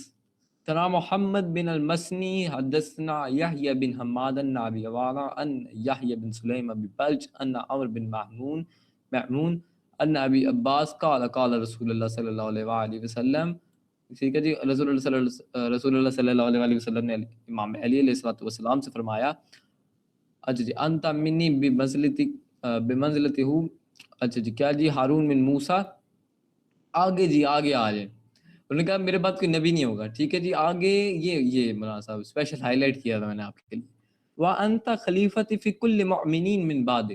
ترى محمد بن المسني حدثنا يحيى بن حماد عن ابي عوانة عن يحيى بن سليم بن بلج ان عمرو بن مأمون ان ابي عباس قال قال رسول الله صلى الله عليه وآله وسلم. ٹھیک ہے جی، رسول اللہ صلی اللہ علیہ وسلم نے امام علی علیہ الصلوۃ والسلام سے فرمایا، اچھا جی، انت منی بمنزلتہ. اچھا جی، کیا جی؟ ہارون بن موسیٰ. آگے جی آگے آ جائیں. انہوں نے کہا میرے بعد کوئی نبی نہیں ہوگا. ٹھیک ہے جی، آگے یہ مولانا صاحب اسپیشل ہائی لائٹ کیا تھا میں نے آپ کے لیے. وَأَنْتَ خَلِيفَتِ فِي كُلِّ مُؤْمِنِينَ مِن بَعْدِ.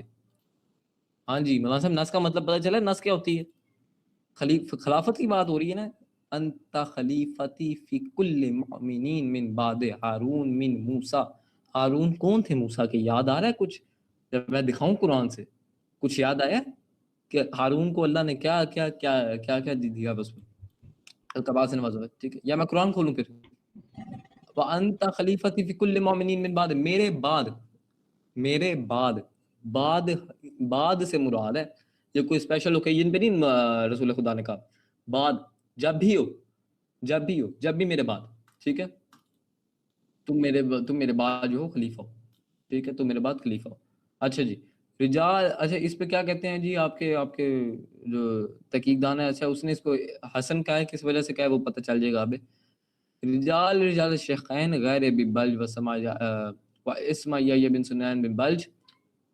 ہاں جی مولانا صاحب، نس کا مطلب پتہ چلا؟ نس کیا ہوتی ہے؟ خلافت کی بات ہو رہی ہے نا. انت خلیفتی فی کل مؤمنین من بعد ہارون من موسیٰ. ہارون کون تھے موسیٰ کے؟ یاد آ رہا ہے کچھ؟ جب میں دکھاؤں قرآن سے کچھ یاد آیا کہ ہارون کو اللہ نے کیا کیا کیا کیا کیا دیا بس میں القباس نواز. ٹھیک ہے، یا میں قرآن کھولوں پھر. وانت خلیفتی فی کل مؤمنین من بعد، میرے بعد سے مراد ہے یہ کوئی اسپیشل اوکیجن پہ نہیں رسول خدا نے کہا بعد، جب بھی میرے بعد. ٹھیک ہے، تم میرے بعد جو ہو خلیفہ ہو. ٹھیک ہے، تم میرے بعد خلیفہ ہو. اچھا جی، رجال. اچھا اس پہ کیا کہتے ہیں جی آپ کے جو تحقیق دان ہے؟ اچھا اس نے اس کو حسن کہا ہے، کس وجہ سے کہا ہے وہ پتہ چل جائے گا. اب رجال الشیخین غیر ابی بلج و اسماعیل بن سنان بن بلج.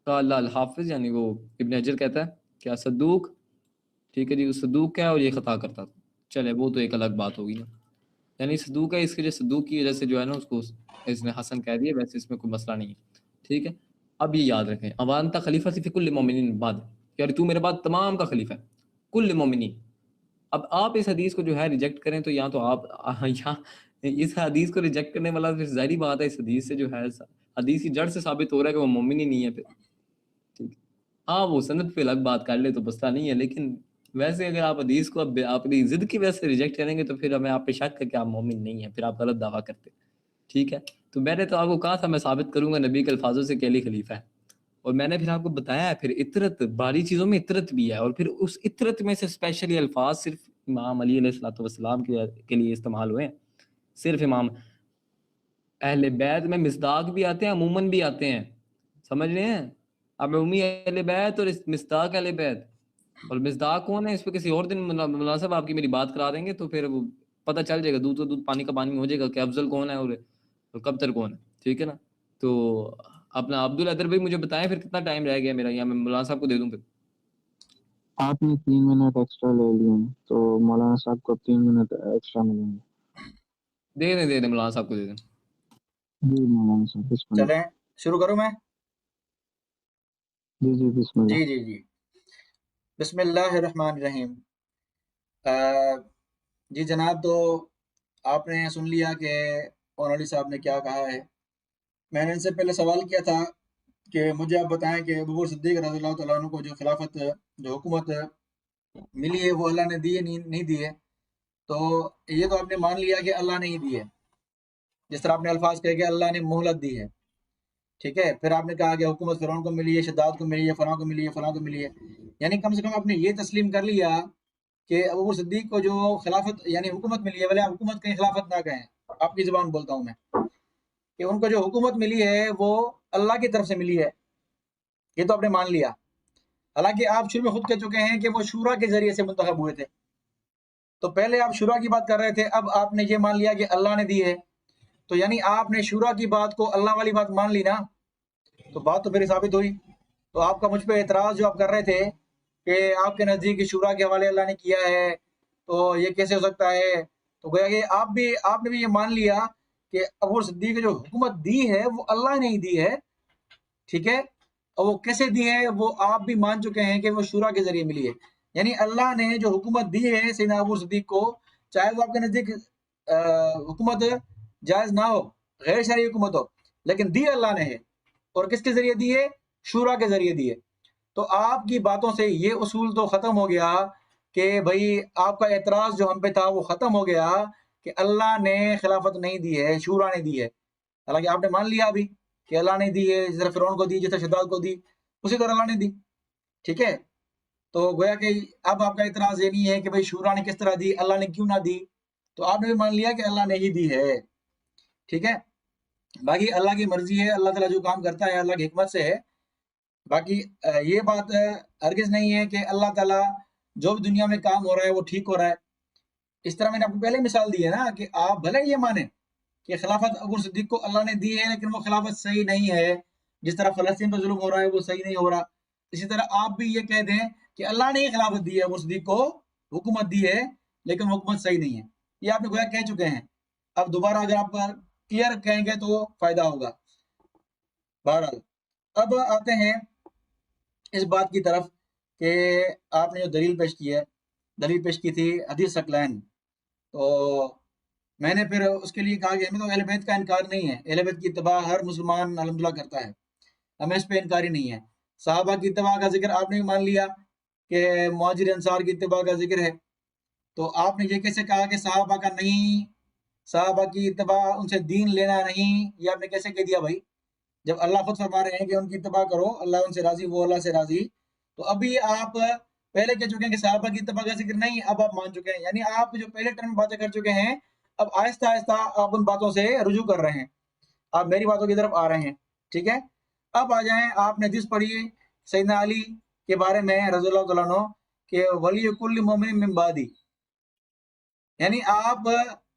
قال الحافظ، یعنی وہ ابن حجر کہتا ہے کیا صدوق. ٹھیک ہے جی، وہ صدوق کیا ہے اور یہ خطا کرتا تھا. چلے وہ تو ایک الگ بات ہوگی نا، یعنی صدوق ہے، اس کے جو صدوق کی وجہ سے جو ہے نا اس کو اس نے حسن کہہ دیا، ویسے اس میں کوئی مسئلہ نہیں ہے. ٹھیک ہے، اب یہ یاد رکھیں، اوانتا خلیفہ فی کل مومنین بعد، یعنی تو میرے بعد تمام کا خلیفہ ہے، کل مومنین. اب آپ اس حدیث کو جو ہے ریجیکٹ کریں تو یا تو آپ اس حدیث کو ریجیکٹ کرنے والا پھر ظاہری بات ہے اس حدیث سے جو ہے حدیث کی جڑ سے ثابت ہو رہا ہے کہ وہ مومن ہی نہیں ہے پھر. ٹھیک ہے، ہاں وہ سند پہ الگ بات کر لے تو مسئلہ نہیں ہے، لیکن ویسے اگر آپ حدیث کو اپنی ضد کی وجہ سے ریجیکٹ کریں گے تو پھر ہمیں آپ پہ شک ہے کہ آپ مومن نہیں ہیں، پھر آپ غلط دعویٰ کرتے. ٹھیک ہے، تو میں نے تو آپ کو کہا تھا میں ثابت کروں گا نبی کے الفاظوں سے کہ علی خلیفہ ہے، اور میں نے پھر آپ کو بتایا ہے پھر اطرت، باری چیزوں میں اطرت بھی ہے، اور پھر اس اطرت میں سے اسپیشلی الفاظ صرف امام علی علیہ الصلوۃ والسلام کے لیے استعمال ہوئے ہیں، صرف امام. اہل بیت میں مصداق بھی آتے ہیں، عموماً بھی آتے ہیں، سمجھ رہے ہیں؟ اب عمومی اہل بیت اور مصداق اہل بیت، اور مصداق کون ہے اس پہ کسی اور دن مناسب آپ کی میری بات کرا دیں گے تو پھر وہ پتہ چل جائے گا، دودھ تو دودھ پانی کا پانی ہو جائے گا کہ افضل کون ہے اور کب تر کون ہے. ٹھیک ہے نا؟ تو اپنا عبدالحیدر بھائی مجھے بتائیں پھر کتنا ٹائم رہ گیا میرا، یا میں مولانا صاحب کو دے دوں پھر؟ آپ نے 3 منٹ ایکسٹرا لے لیے ہیں تو مولانا صاحب کو 3 منٹ ایکسٹرا ملیں گے. دے دیں مولانا صاحب کو دے دیں. جی مولانا صاحب بسم اللہ. چلیں شروع کروں میں؟ جی بسم اللہ. جی بسم اللہ الرحمن الرحیم. جی جناب، تو آپ نے سن لیا کہ اونلی صاحب نے کیا کہا ہے. میں نے ان سے پہلے سوال کیا تھا کہ مجھے آپ بتائیں کہ ابو بکر صدیق رضی اللہ تعالیٰ عنہ کو جو خلافت، جو حکومت ملی ہے وہ اللہ نے دی ہے نہیں دی ہے. تو یہ تو آپ نے مان لیا کہ اللہ نے ہی دی ہے، جس طرح آپ نے الفاظ کہے کہ اللہ نے مہلت دی ہے. ٹھیک ہے، پھر آپ نے کہا کہ حکومت فرعون کو ملی ہے، شداد کو ملی ہے، فلاں کو ملی ہے، فلاں کو ملی ہے. یعنی کم سے کم آپ نے یہ تسلیم کر لیا کہ ابو بکر صدیق کو جو خلافت یعنی حکومت ملی ہے، بھلے آپ حکومت کہیں خلافت نہ کہیں، آپ کی زبان بولتا ہوں میں، کہ ان کو جو حکومت ملی ہے وہ اللہ کی طرف سے ملی ہے. یہ تو آپ نے مان لیا. حالانکہ آپ شروع میں خود کہہ چکے ہیں کہ وہ شورا کے ذریعے سے منتخب ہوئے تھے. تو پہلے آپ شورا کی بات کر رہے تھے، اب آپ نے یہ مان لیا کہ اللہ نے دی ہے. تو یعنی آپ نے شورا کی بات کو اللہ والی بات مان لی نا، تو بات تو پھر ثابت ہوئی. تو آپ کا مجھ پہ اعتراض جو آپ کر رہے تھے کہ آپ کے نزدیک شورا کے حوالے اللہ نے کیا ہے تو یہ کیسے ہو سکتا ہے، تو گویا کہ آپ نے بھی یہ مان لیا کہ ابو بکر صدیق جو حکومت دی ہے وہ اللہ نے ہی دی ہے. ٹھیک ہے، اور وہ کیسے دی ہے وہ آپ بھی مان چکے ہیں کہ وہ شورا کے ذریعے ملی ہے. یعنی اللہ نے جو حکومت دی ہے سیدنا ابو بکر صدیق کو، چاہے وہ آپ کے نزدیک حکومت جائز نہ ہو، غیر شرعی حکومت ہو، لیکن دی اللہ نے ہے. اور کس کے ذریعے دی ہے؟ شورا کے ذریعے دی ہے. تو آپ کی باتوں سے یہ اصول تو ختم ہو گیا کہ بھائی آپ کا اعتراض جو ہم پہ تھا وہ ختم ہو گیا کہ اللہ نے خلافت نہیں دی ہے، شورا نے دی ہے. حالانکہ آپ نے مان لیا ابھی کہ اللہ نے دی ہے، جس طرح فرعون کو دی، جس طرح شداد کو دی، اسی طرح اللہ نے دی. ٹھیک ہے، تو گویا کہ اب آپ کا اعتراض یہ نہیں ہے کہ بھائی شورا نے کس طرح دی، اللہ نے کیوں نہ دی. تو آپ نے بھی مان لیا کہ اللہ نے ہی دی ہے. ٹھیک ہے، باقی اللہ کی مرضی ہے، اللہ تعالیٰ جو کام کرتا ہے اللہ کی حکمت سے ہے. باقی یہ بات ہرگز نہیں ہے کہ اللہ تعالیٰ جو بھی دنیا میں کام ہو رہا ہے وہ ٹھیک ہو رہا ہے. اس طرح میں نے آپ کو پہلے مثال دی ہے نا کہ آپ بھلے یہ مانیں کہ خلافت ابو صدیق کو اللہ نے دی ہے لیکن وہ خلافت صحیح نہیں ہے. جس طرح فلسطین پر ظلم ہو رہا ہے وہ صحیح نہیں ہو رہا، اسی طرح آپ بھی یہ کہہ دیں کہ اللہ نے ہی خلافت دی ہے، ابو صدیق کو حکومت دی ہے لیکن حکومت صحیح نہیں ہے. یہ آپ نے گویا کہہ چکے ہیں. اب دوبارہ اگر آپ کلیئر کہیں گے تو فائدہ ہوگا. بہرحال اب آتے ہیں اس بات کی طرف کہ آپ نے جو دلیل پیش کی تھی حدیث ثقلین. تو میں نے پھر اس کے لیے کہا کہ ہمیں تو اہل بیت کا انکار نہیں ہے، اہل بیت کی اتباع ہر مسلمان الحمدللہ کرتا ہے، ہمیں اس پہ انکاری نہیں ہے. صحابہ کی اتباع کا ذکر آپ نے بھی مان لیا کہ مہاجر انصار کی اتباع کا ذکر ہے. تو آپ نے یہ کیسے کہا کہ صحابہ کا نہیں، صحابہ کی اتباع ان سے دین لینا نہیں، یہ آپ نے کیسے کہہ دیا بھائی، جب اللہ خود فرما رہے ہیں کہ ان کی اتباع کرو، اللہ ان سے راضی، وہ اللہ سے راضی. تو ابھی آپ پہلے کہہ چکے ہیں کہ صحابہ کی اتباع کا ذکر نہیں، اب آپ مان چکے ہیں. یعنی آپ جو پہلے ٹرم میں باتیں کر چکے ہیں اب آہستہ آہستہ آپ ان باتوں سے رجوع کر رہے ہیں، آپ میری باتوں کی طرف آ رہے ہیں. ٹھیک ہے، اب آ جائیں. آپ نے حدیث پڑھی سیدنا علی کے بارے میں رضی اللہ تعالیٰ عنہ کہ ولی کل مومن من بعدی، یعنی آپ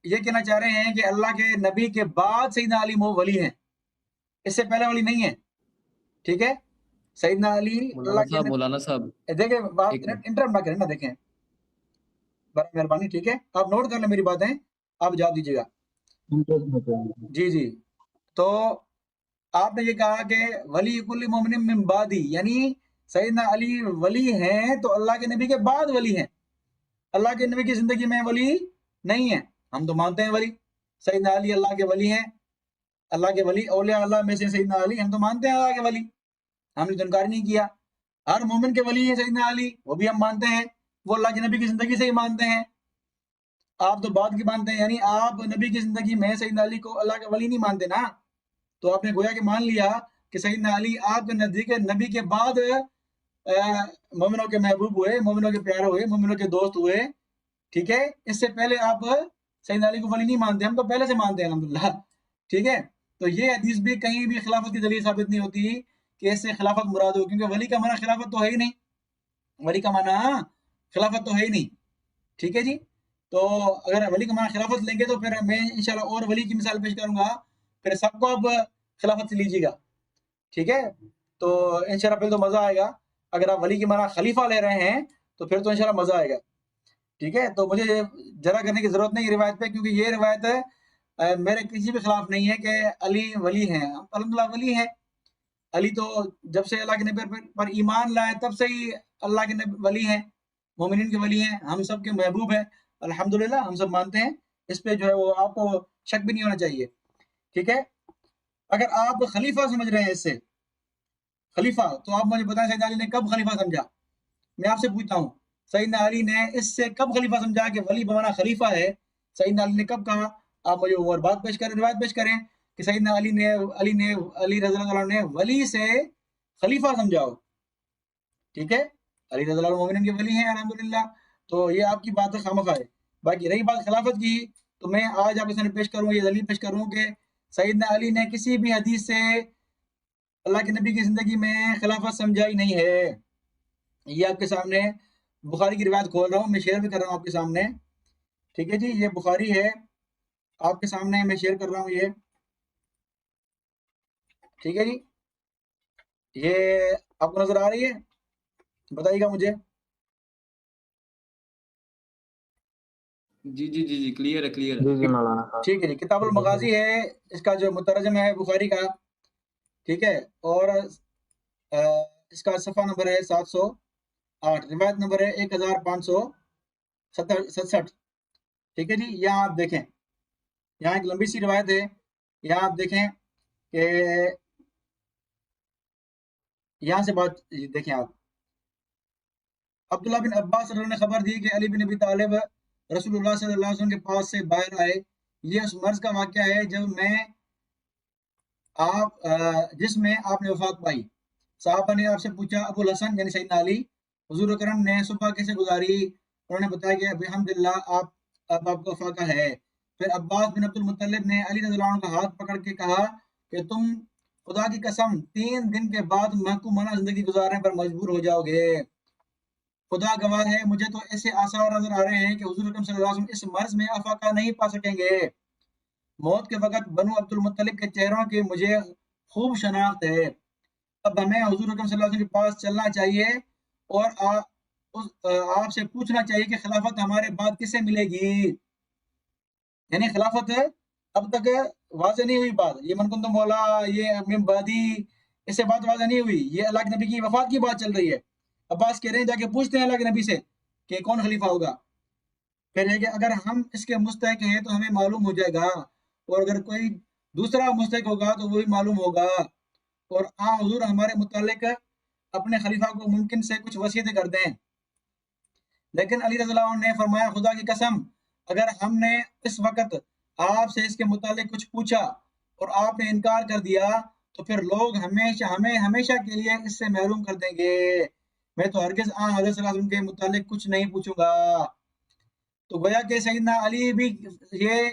یہ کہنا چاہ رہے ہیں کہ اللہ کے نبی کے بعد سیدنا علی ولی ہیں، اس سے پہلے ولی نہیں ہے. ٹھیک ہے، سیدنا علی اللہ کے مولانا صاحب دیکھیں بات ایک منٹ. انٹرپٹ نہ کریں نا، دیکھیں برائے مہربانی. ٹھیک ہے، آپ نوٹ کر لیں میری باتیں، آپ جواب دیجیے گا. جی تو آپ نے یہ کہا کہ ولی کل مومن من بعدی، یعنی سیدنا علی ولی ہیں تو اللہ کے نبی کے بعد ولی ہیں، اللہ کے نبی کی زندگی میں ولی نہیں ہے. ہم تو مانتے ہیں ولی، سیدنا علی اللہ کے ولی ہیں، اللہ کے ولی اولیاء اللہ میں سے سیدنا علی، ہم تو مانتے ہیں اللہ کے ولی، ہم نے تو انکار نہیں کیا۔ ہر مومن کے ولی ہیں سیدنا علی، وہ بھی ہم مانتے ہیں، وہ اللہ کے نبی کی زندگی سے ہی مانتے ہیں۔ آپ تو بعد کی مانتے ہیں، یعنی آپ نبی کی زندگی میں سیدنا علی کو اللہ کا ولی نہیں مانتے نا، تو آپ نے گویا کہ مان لیا کہ سیدنا علی آپ کے نزدیک نبی کے بعد مومنوں کے محبوب ہوئے، مومنوں کے پیارے ہوئے، مومنوں کے دوست ہوئے، ٹھیک ہے۔ اس سے پہلے آپ سیدنا علی کو ولی نہیں مانتے، ہم تو پہلے سے مانتے ہیں الحمدللہ، ٹھیک ہے۔ تو یہ حدیث بھی کہیں بھی خلافت کی دلیل ثابت نہیں ہوتی کہ اس سے خلافت مراد ہو، کیونکہ ولی کا معنی خلافت تو ہے ہی نہیں، ولی کا معنی خلافت تو ہے ہی نہیں، ٹھیک ہے جی۔ تو اگر ولی کا معنی خلافت لیں گے تو پھر میں انشاءاللہ اور ولی کی مثال پیش کروں گا، پھر سب کو اب خلافت سے لیجیے گا، ٹھیک ہے۔ تو انشاءاللہ پھر تو مزہ آئے گا، اگر آپ ولی کی معنی خلیفہ لے رہے ہیں تو پھر تو انشاءاللہ مزہ آئے گا، ٹھیک ہے۔ تو مجھے جرا کرنے کی ضرورت نہیں روایت پہ، کیونکہ یہ روایت میرے کسی بھی خلاف نہیں ہے کہ علی ولی ہیں، الحمدللہ ولی ہیں۔ علی تو جب سے اللہ کے نبی پر ایمان لائے تب سے ہی اللہ کے نبی ولی ہیں، مومنین کے ولی ہیں، ہم سب کے محبوب ہیں، الحمدللہ ہم سب مانتے ہیں، اس پہ جو ہے وہ آپ کو شک بھی نہیں ہونا چاہیے، ٹھیک ہے۔ اگر آپ خلیفہ سمجھ رہے ہیں اس سے خلیفہ، تو آپ مجھے بتائیں سیدنا علی نے کب خلیفہ سمجھا؟ میں آپ سے پوچھتا ہوں، سیدنا علی نے اس سے کب خلیفہ سمجھا کہ ولی بمانا خلیفہ ہے؟ سیدنا علی نے کب کہا؟ آپ مجھے وہ بات پیش کریں، روایت پیش کریں کہ سیدنا علی رضی اللہ عنہ نے ولی سے خلیفہ سمجھاؤ، ٹھیک ہے۔ علی رضی اللہ عنہ مومنین کے ولی ہیں الحمدللہ، تو یہ آپ کی بات خامخواہ ہے۔ باقی رہی بات خلافت کی، تو میں آج آپ کے سامنے پیش کروں، یہ دلیل پیش کروں کہ سیدنا علی نے کسی بھی حدیث سے اللہ کے نبی کی زندگی میں خلافت سمجھائی نہیں ہے۔ یہ آپ کے سامنے بخاری کی روایت کھول رہا ہوں، میں شیئر بھی کر رہا ہوں آپ کے سامنے، ٹھیک ہے جی۔ یہ بخاری ہے، آپ کے سامنے میں شیئر کر رہا ہوں، یہ ٹھیک ہے جی۔ یہ آپ کو نظر آ رہی ہے؟ بتائیے گا مجھے۔ جی جی جی جی کلیئر ہے، کلیئر ہے۔ جی جی مولانا صاحب، ٹھیک ہے جی، کتاب المغازی ہے اس کا جو مترجم ہے بخاری کا، ٹھیک ہے، اور اس کا صفحہ نمبر ہے 708، روایت نمبر ہے 1567، ٹھیک ہے جی۔ یہاں آپ دیکھیں، یہاں ایک لمبی سی روایت ہے، یہاں آپ دیکھیں کہ یہاں سے بات دیکھیں آپ، عبداللہ بن عباس رضی اللہ عنہ نے خبر دی کہ علی بن ابی طالب رسول اللہ صلی اللہ علیہ وسلم کے پاس سے باہر آئے، یہ اس مرض کا واقعہ ہے جس میں آپ نے وفات پائی۔ صحابہ نے آپ سے پوچھا، ابو الحسن یعنی سیدنا علی، حضور اکرم نے صبح کیسے گزاری؟ انہوں نے بتایا کہ الحمدللہ آپ کو فاقہ ہے۔ پھر عباس بن عبد المطلب نے علی رضی اللہ عنہ کا ہاتھ پکڑ کے کہا کہ تم خدا کی قسم 3 دن کے بعد محکومانہ زندگی گزارنے پر مجبور ہو جاؤ گے۔ خدا گواہ ہے، مجھے تو ایسے آثار نظر آ رہے ہیں کہ حضور اکرم صلی اللہ علیہ وسلم اس مرض میں افاقہ نہیں پا سکیں گے۔ موت کے وقت بنو عبد المطلب کے چہروں کی مجھے خوب شناخت ہے۔ اب ہمیں حضور اکرم صلی اللہ علیہ وسلم کے پاس چلنا چاہیے اور آپ سے پوچھنا چاہیے کہ خلافت ہمارے بعد کسے ملے گی؟ یعنی خلافت اب تک واضح نہیں ہوئی بات، یہ من کنتم مولا، یہ من بعدی، اس سے بات واضح نہیں ہوئی، یہ اللہ کے نبی کی وفات کی بات چل رہی ہے۔ عباس کہہ رہے ہیں جا کے پوچھتے ہیں اللہ کے نبی سے کہ کون خلیفہ ہوگا، پھر ہے کہ اگر ہم اس کے مستحق ہیں تو ہمیں معلوم ہو جائے گا، اور اگر کوئی دوسرا مستحق ہوگا تو وہی معلوم ہوگا، اور حضور ہمارے متعلق اپنے خلیفہ کو ممکن سے کچھ وصیتیں کر دیں۔ لیکن علی رضی اللہ عنہ نے فرمایا، خدا کی قسم اگر ہم نے اس وقت آپ سے اس کے متعلق کچھ پوچھا اور آپ نے انکار کر دیا تو پھر لوگ ہمیں ہمیشہ کے لیے اس سے محروم کر دیں گے، میں تو ہرگز حضرت صلی اللہ علیہ وسلم کے متعلق کچھ نہیں پوچھوں گا۔ تو گویا کہ سیدنا علی بھی یہ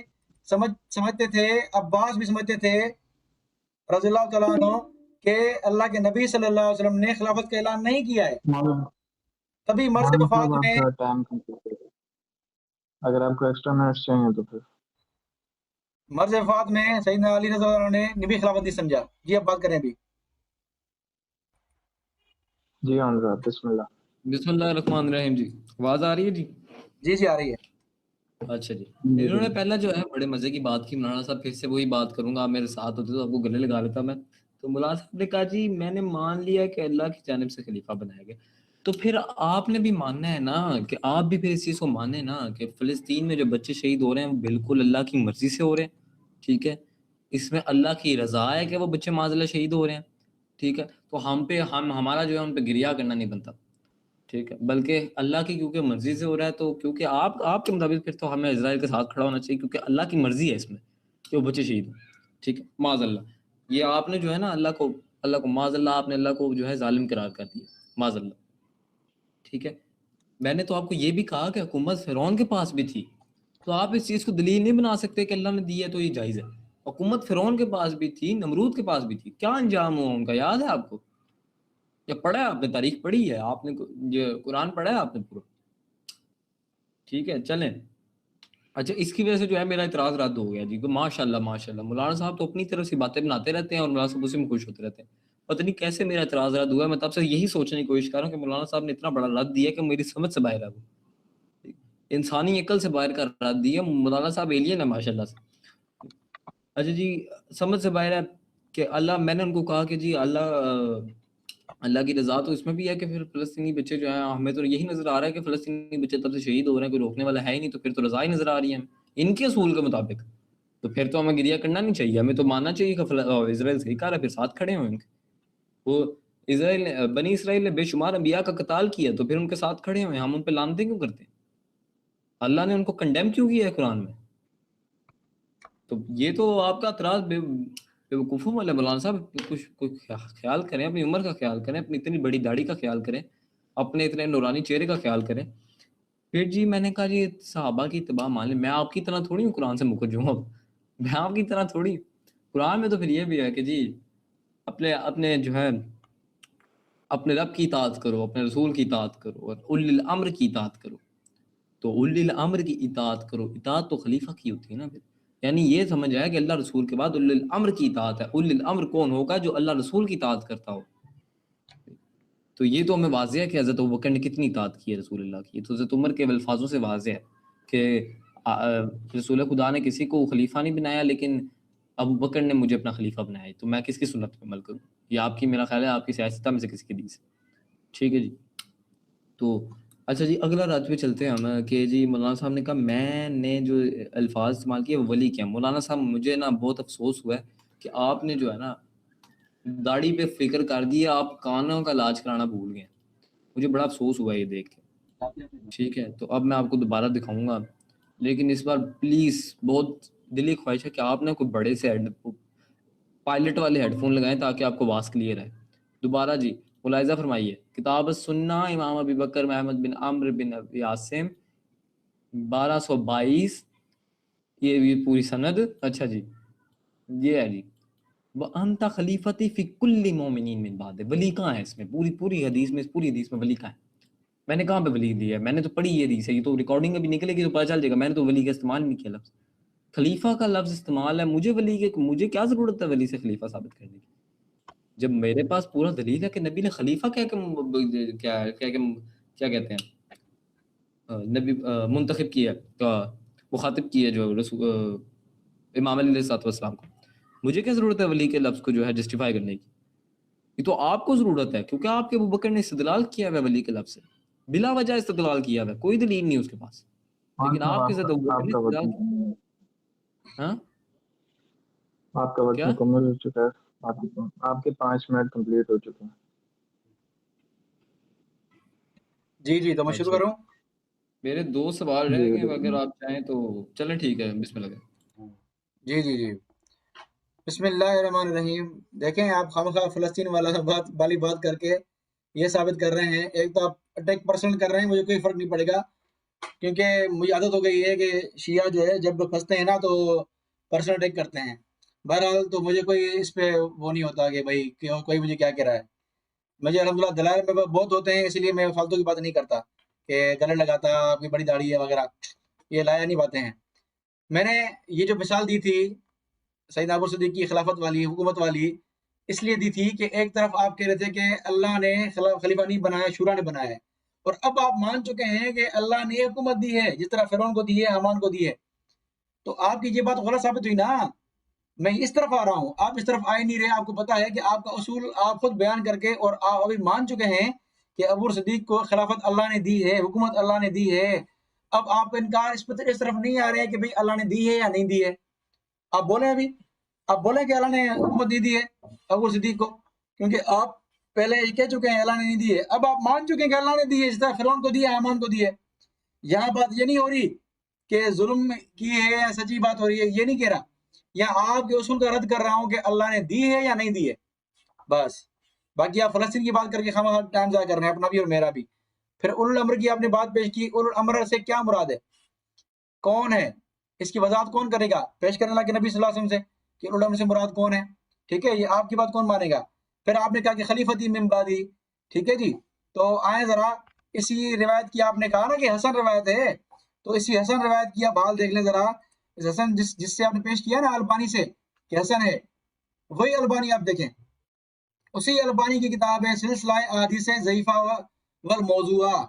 سمجھتے تھے، عباس بھی سمجھتے تھے رضی اللہ تعالیٰ عنہ کہ اللہ کے نبی صلی اللہ علیہ وسلم نے خلافت کا اعلان نہیں کیا ہے، تبھی مرض مولانا وفات صاحب آپ میں کا ٹائم کمپلیٹ ہے، اگر آپ کو ایکسٹرا منٹس چاہیے تو پھر سیدنا علی رضی اللہ عنہ نے نبی خلافت نہیں سمجھا۔ جی اب بات کریں ابھی۔ جی حضرت بسم اللہ۔ بسم اللہ الرحمن الرحیم۔ جی آواز آ رہی ہے؟ جی جی آ رہی ہے۔ اچھا جی، انہوں نے پہلا جو ہے بڑے مزے کی بات کی مولانا صاحب، پھر سے وہی بات کروں گا، آپ میرے ساتھ ہوتے تو آپ کو گلے لگا لیتا میں۔ تو مولانا صاحب نے کہا جی میں نے مان لیا کہ اللہ کی جانب سے خلیفہ بنایا گیا، تو پھر آپ نے بھی ماننا ہے نا کہ آپ بھی پھر اس چیز کو مانیں نا کہ فلسطین میں جو بچے شہید ہو رہے ہیں وہ بالکل اللہ کی مرضی سے ہو رہے ہیں۔ ٹھیک ہے، اس میں اللہ کی رضا ہے کہ وہ بچے معاذ اللہ شہید ہو رہے ہیں، ٹھیک ہے، تو ہمارا جو ہے ان پہ گریہ کرنا نہیں بنتا، ٹھیک ہے، بلکہ اللہ کی کیونکہ مرضی سے ہو رہا ہے، تو کیونکہ آپ کے مطابق پھر تو ہمیں اسرائیل کے ساتھ کھڑا ہونا چاہیے، کیونکہ اللہ کی مرضی ہے اس میں کہ وہ بچے شہید ہوں، ٹھیک ہے، معاذ اللہ یہ آپ نے جو ہے نا اللہ کو معاذ اللہ آپ نے اللہ کو جو ہے ظالم قرار کر دیا، معاذ اللہ، ٹھیک ہے۔ میں نے تو آپ کو یہ بھی کہا کہ حکومت فرعون کے پاس بھی تھی، تو آپ اس چیز کو دلیل نہیں بنا سکتے کہ اللہ نے دی ہے تو یہ جائز ہے۔ حکومت فرعون کے پاس بھی تھی، نمرود کے پاس بھی تھی، کیا انجام ہوا ان کا یاد ہے آپ کو؟ یا پڑھا ہے آپ نے؟ تاریخ پڑھی ہے آپ نے؟ یہ قرآن پڑھا ہے آپ نے پورا؟ ٹھیک ہے، چلیں۔ اچھا، اس کی وجہ سے جو ہے میرا اعتراض رد ہو گیا جی، ماشاء اللہ ماشاء اللہ، مولانا صاحب تو اپنی طرف سے باتیں بناتے رہتے ہیں اور مولانا صاحب اسی میں خوش ہوتے رہتے ہیں، پتہ نہیں کیسے میرا اعتراض رد ہوا ہے۔ میں تب سے یہی سوچنے کی کوشش کر رہا ہوں کہ مولانا صاحب نے اتنا بڑا رد دیا کہ میری سمجھ سے باہر ہے، وہ انسانی عقل سے باہر کا رد دیا۔ مولانا صاحب ایلین ہے ماشاء اللہ سے۔ اچھا جی، سمجھ سے باہر ہے کہ اللہ، میں نے ان کو کہا کہ جی اللہ کی رضا تو اس میں بھی ہے کہ پھر فلسطینی بچے جو ہیں، ہمیں تو یہی نظر آ رہا ہے کہ فلسطینی بچے تب سے شہید ہو رہے ہیں، کوئی روکنے والا ہے ہی نہیں، تو پھر تو رضا ہی نظر آ رہی ہے ہمیں ان کے اصول کے مطابق، تو پھر تو ہمیں گریہ کرنا نہیں چاہیے، ہمیں تو ماننا چاہیے کہ اسرائیل صحیح کہہ رہا ہے، پھر ساتھ کھڑے ہوئے ان کے۔ وہ بنی اسرائیل نے بے شمار انبیاء کا قتال کیا، تو پھر ان کے ساتھ کھڑے ہوئے، ہم ان پہ لعنتیں کیوں کرتے ہیں؟ اللہ نے ان کو کنڈیم کیوں کیا ہے قرآن میں؟ تو یہ تو آپ کا اعتراض بے وقوفوں والے مولانا صاحب، کچھ خیال کریں، اپنی عمر کا خیال کریں، اپنی اتنی بڑی داڑھی کا خیال کریں، اپنے اتنے نورانی چہرے کا خیال کریں۔ پھر جی میں نے کہا جی صحابہ کی اتباع مان لیں، میں آپ کی طرح تھوڑی ہوں قرآن سے مکر جاؤں، اب میں آپ کی طرح تھوڑی، قرآن میں تو پھر یہ بھی ہے کہ جی اپنے جو ہے اپنے رب کی اطاعت کرو، اپنے رسول کی اطاعت کرو، اور اولی الامر کی اطاعت کرو۔ تو اولی الامر کی اطاعت کرو، اطاعت تو خلیفہ کی ہوتی ہے نا، پھر یعنی یہ سمجھ آیا کہ اللہ رسول کے بعد اولی الامر کی اطاعت ہے۔ اولی الامر کون ہوگا؟ جو اللہ رسول کی اطاعت کرتا ہو۔ تو یہ تو ہمیں واضح ہے کہ حضرت ابوبکر نے کتنی اطاعت کی ہے رسول اللہ کی، تو حضرت عمر کے الفاظوں سے واضح ہے کہ رسول خدا نے کسی کو خلیفہ نہیں بنایا، لیکن ابوبکر نے مجھے اپنا خلیفہ بنایا، تو میں کس کی سنت پہ عمل کروں؟ یہ آپ کی، میرا خیال ہے آپ کی سیاستہ میں سے کسی کی حدیث ہے، ٹھیک ہے جی۔ تو اچھا جی، اگلا رات پہ چلتے ہیں ہم کہ جی مولانا صاحب نے کہا میں نے جو الفاظ استعمال کیے وہ ولی کیا۔ مولانا صاحب مجھے نا بہت افسوس ہوا ہے کہ آپ نے جو ہے نا داڑھی پہ فکر کر دیا، آپ کانوں کا علاج کرانا بھول گئے، مجھے بڑا افسوس ہوا یہ دیکھ کے، ٹھیک ہے۔ تو اب میں آپ کو دوبارہ دکھاؤں گا، لیکن اس بار پلیز بہت دلی خواہش ہے کہ آپ نے کوئی بڑے سے پائلٹ والے ہیڈ فون لگائیں تاکہ آپ کو آواز کلیئر ہے۔ دوبارہ جی ملاحظہ فرمائیے، کتاب السنہ امام ابی بکر محمد بن عمرو بن ابی عاصم 1222، یہ بھی پوری سند۔ اچھا جی، یہ ہے جی وَأَنْتَ خلیفتی فی کل مومنین من بعد، ولی کہاں ہے اس میں؟ پوری حدیث میں ولی کہاں ہے؟ میں نے کہاں پہ ولی دی ہے؟ میں نے تو پڑھی یہ حدیث ہے، یہ تو ریکارڈنگ ابھی نکلے گی تو پتہ چل جائے گا، میں نے تو ولی کا استعمال نہیں کیا لفظ، خلیفہ کا لفظ استعمال ہے۔ مجھے کیا ضرورت ہے ولی سے خلیفہ ثابت کرنے کی، جب میرے پاس پورا دلیل ہے کہ نبی نے خلیفہ کیا کہتے ہیں نبی منتخب کیا، مخاطب کیا جو امام علیہ السلام کو، مجھے کیا ضرورت ہے ولی کے لفظ کو جو ہے جسٹیفائی کرنے کی؟ یہ تو آپ کو ضرورت ہے، کیونکہ آپ کے ابوبکر نے استدلال کیا ہے ولی کے لفظ سے، بلا وجہ استدلال کیا ہے، کوئی دلیل نہیں اس کے پاس، لیکن آپ کے ساتھ ابوبکر نے آپ کا وقت استدلال کیا۔ ہاں آپ کا وقت کیا؟ مکمل ہو چکا ہے، آپ کے 5 منٹ کمپلیٹ ہو چکے ہیں۔ جی تو میں شروع اچھا کروں؟ میرے 2 سوال رہ جی گئے، اگر آپ چاہیں تو چلیں ٹھیک ہے، بسم اللہ کریں۔ جی بسم اللہ الرحمن الرحیم۔ دیکھیں آپ خامخواہ فلسطین والی بات کر کے یہ ثابت کر رہے ہیں، ایک تو آپ اٹیک پرسنل کر رہے ہیں، مجھے کوئی فرق نہیں پڑے گا، کیونکہ مجھے عادت ہو گئی ہے کہ شیعہ جو ہے جب پھنستے ہیں نا تو پرسنل اٹیک کرتے ہیں۔ بہرحال تو مجھے کوئی اس پہ وہ نہیں ہوتا کہ بھائی کوئی مجھے کیا کہہ رہا ہے، مجھے الحمدللہ دلائل میں بہت ہوتے ہیں، اس لیے میں فالتو کی بات نہیں کرتا کہ گلے لگاتا آپ کی بڑی داڑھی ہے وغیرہ، یہ لایا نہیں باتیں ہیں۔ میں نے یہ جو مثال دی تھی سیدنا ابو صدیق کی خلافت والی، حکومت والی، اس لیے دی تھی کہ ایک طرف آپ کہہ رہے تھے کہ اللہ نے خلیفہ نہیں بنایا، شورا نے بنایا ہے، اور اب آپ مان چکے ہیں کہ اللہ نے حکومت دی ہے جس طرح فرعون کو دی ہے، حامان کو دی ہے، تو آپ کی یہ بات غلط ثابت ہوئی نا۔ میں اس طرف آ رہا ہوں، آپ اس طرف آئے نہیں رہے۔ آپ کو پتا ہے کہ آپ کا اصول آپ خود بیان کر کے، اور آپ ابھی مان چکے ہیں کہ ابو صدیق کو خلافت اللہ نے دی ہے، حکومت اللہ نے دی ہے۔ اب آپ کا انکار اس طرف نہیں آ رہے ہیں کہ بھئی اللہ نے دی ہے یا نہیں دی ہے۔ آپ بولیں ابھی، آپ بولیں کہ اللہ نے حکومت نہیں دی ہے ابو صدیق کو، کیونکہ آپ پہلے یہ کہہ چکے ہیں اللہ نے نہیں دی ہے، اب آپ مان چکے ہیں کہ اللہ نے دی ہے، جس طرح فرعون کو دی ہے، حامان کو دی ہے۔ یہاں بات یہ نہیں ہو رہی کہ ظلم کی ہے یا سچی بات ہو رہی ہے، یہ نہیں کہہ رہا، یہاں آپ کے اصول کا رد کر رہا ہوں کہ اللہ نے دی ہے یا نہیں دی ہے، بس۔ باقی آپ فلسطین کی بات کر کے خواہ ٹائم ضائع کر رہے ہیں اپنا بھی اور میرا بھی۔ پھر اولو الامر کی آپ نے بات پیش کی، اولو الامر سے کیا مراد ہے، کون ہے، اس کی وضاحت کون کرے گا، پیش کرنے لگا کہ نبی صلی اللہ علیہ وسلم سے کہ اولو الامر سے مراد کون ہے، ٹھیک ہے، یہ آپ کی بات کون مانے گا۔ پھر آپ نے کہا کہ خلیفتی من بعدی، ٹھیک ہے جی، تو آئیں ذرا اسی روایت کی، آپ نے کہا نا کہ حسن روایت ہے، تو اسی حسن روایت کی آپ حال دیکھ لیں ذرا، اس حسن جس سے آپ نے پیش کیا نا البانی سے کہ حسن ہے، وہی البانی آپ دیکھیں، اسی البانی کی کتاب ہے سلسلہ احادیث ضعیفہ والموضوعہ،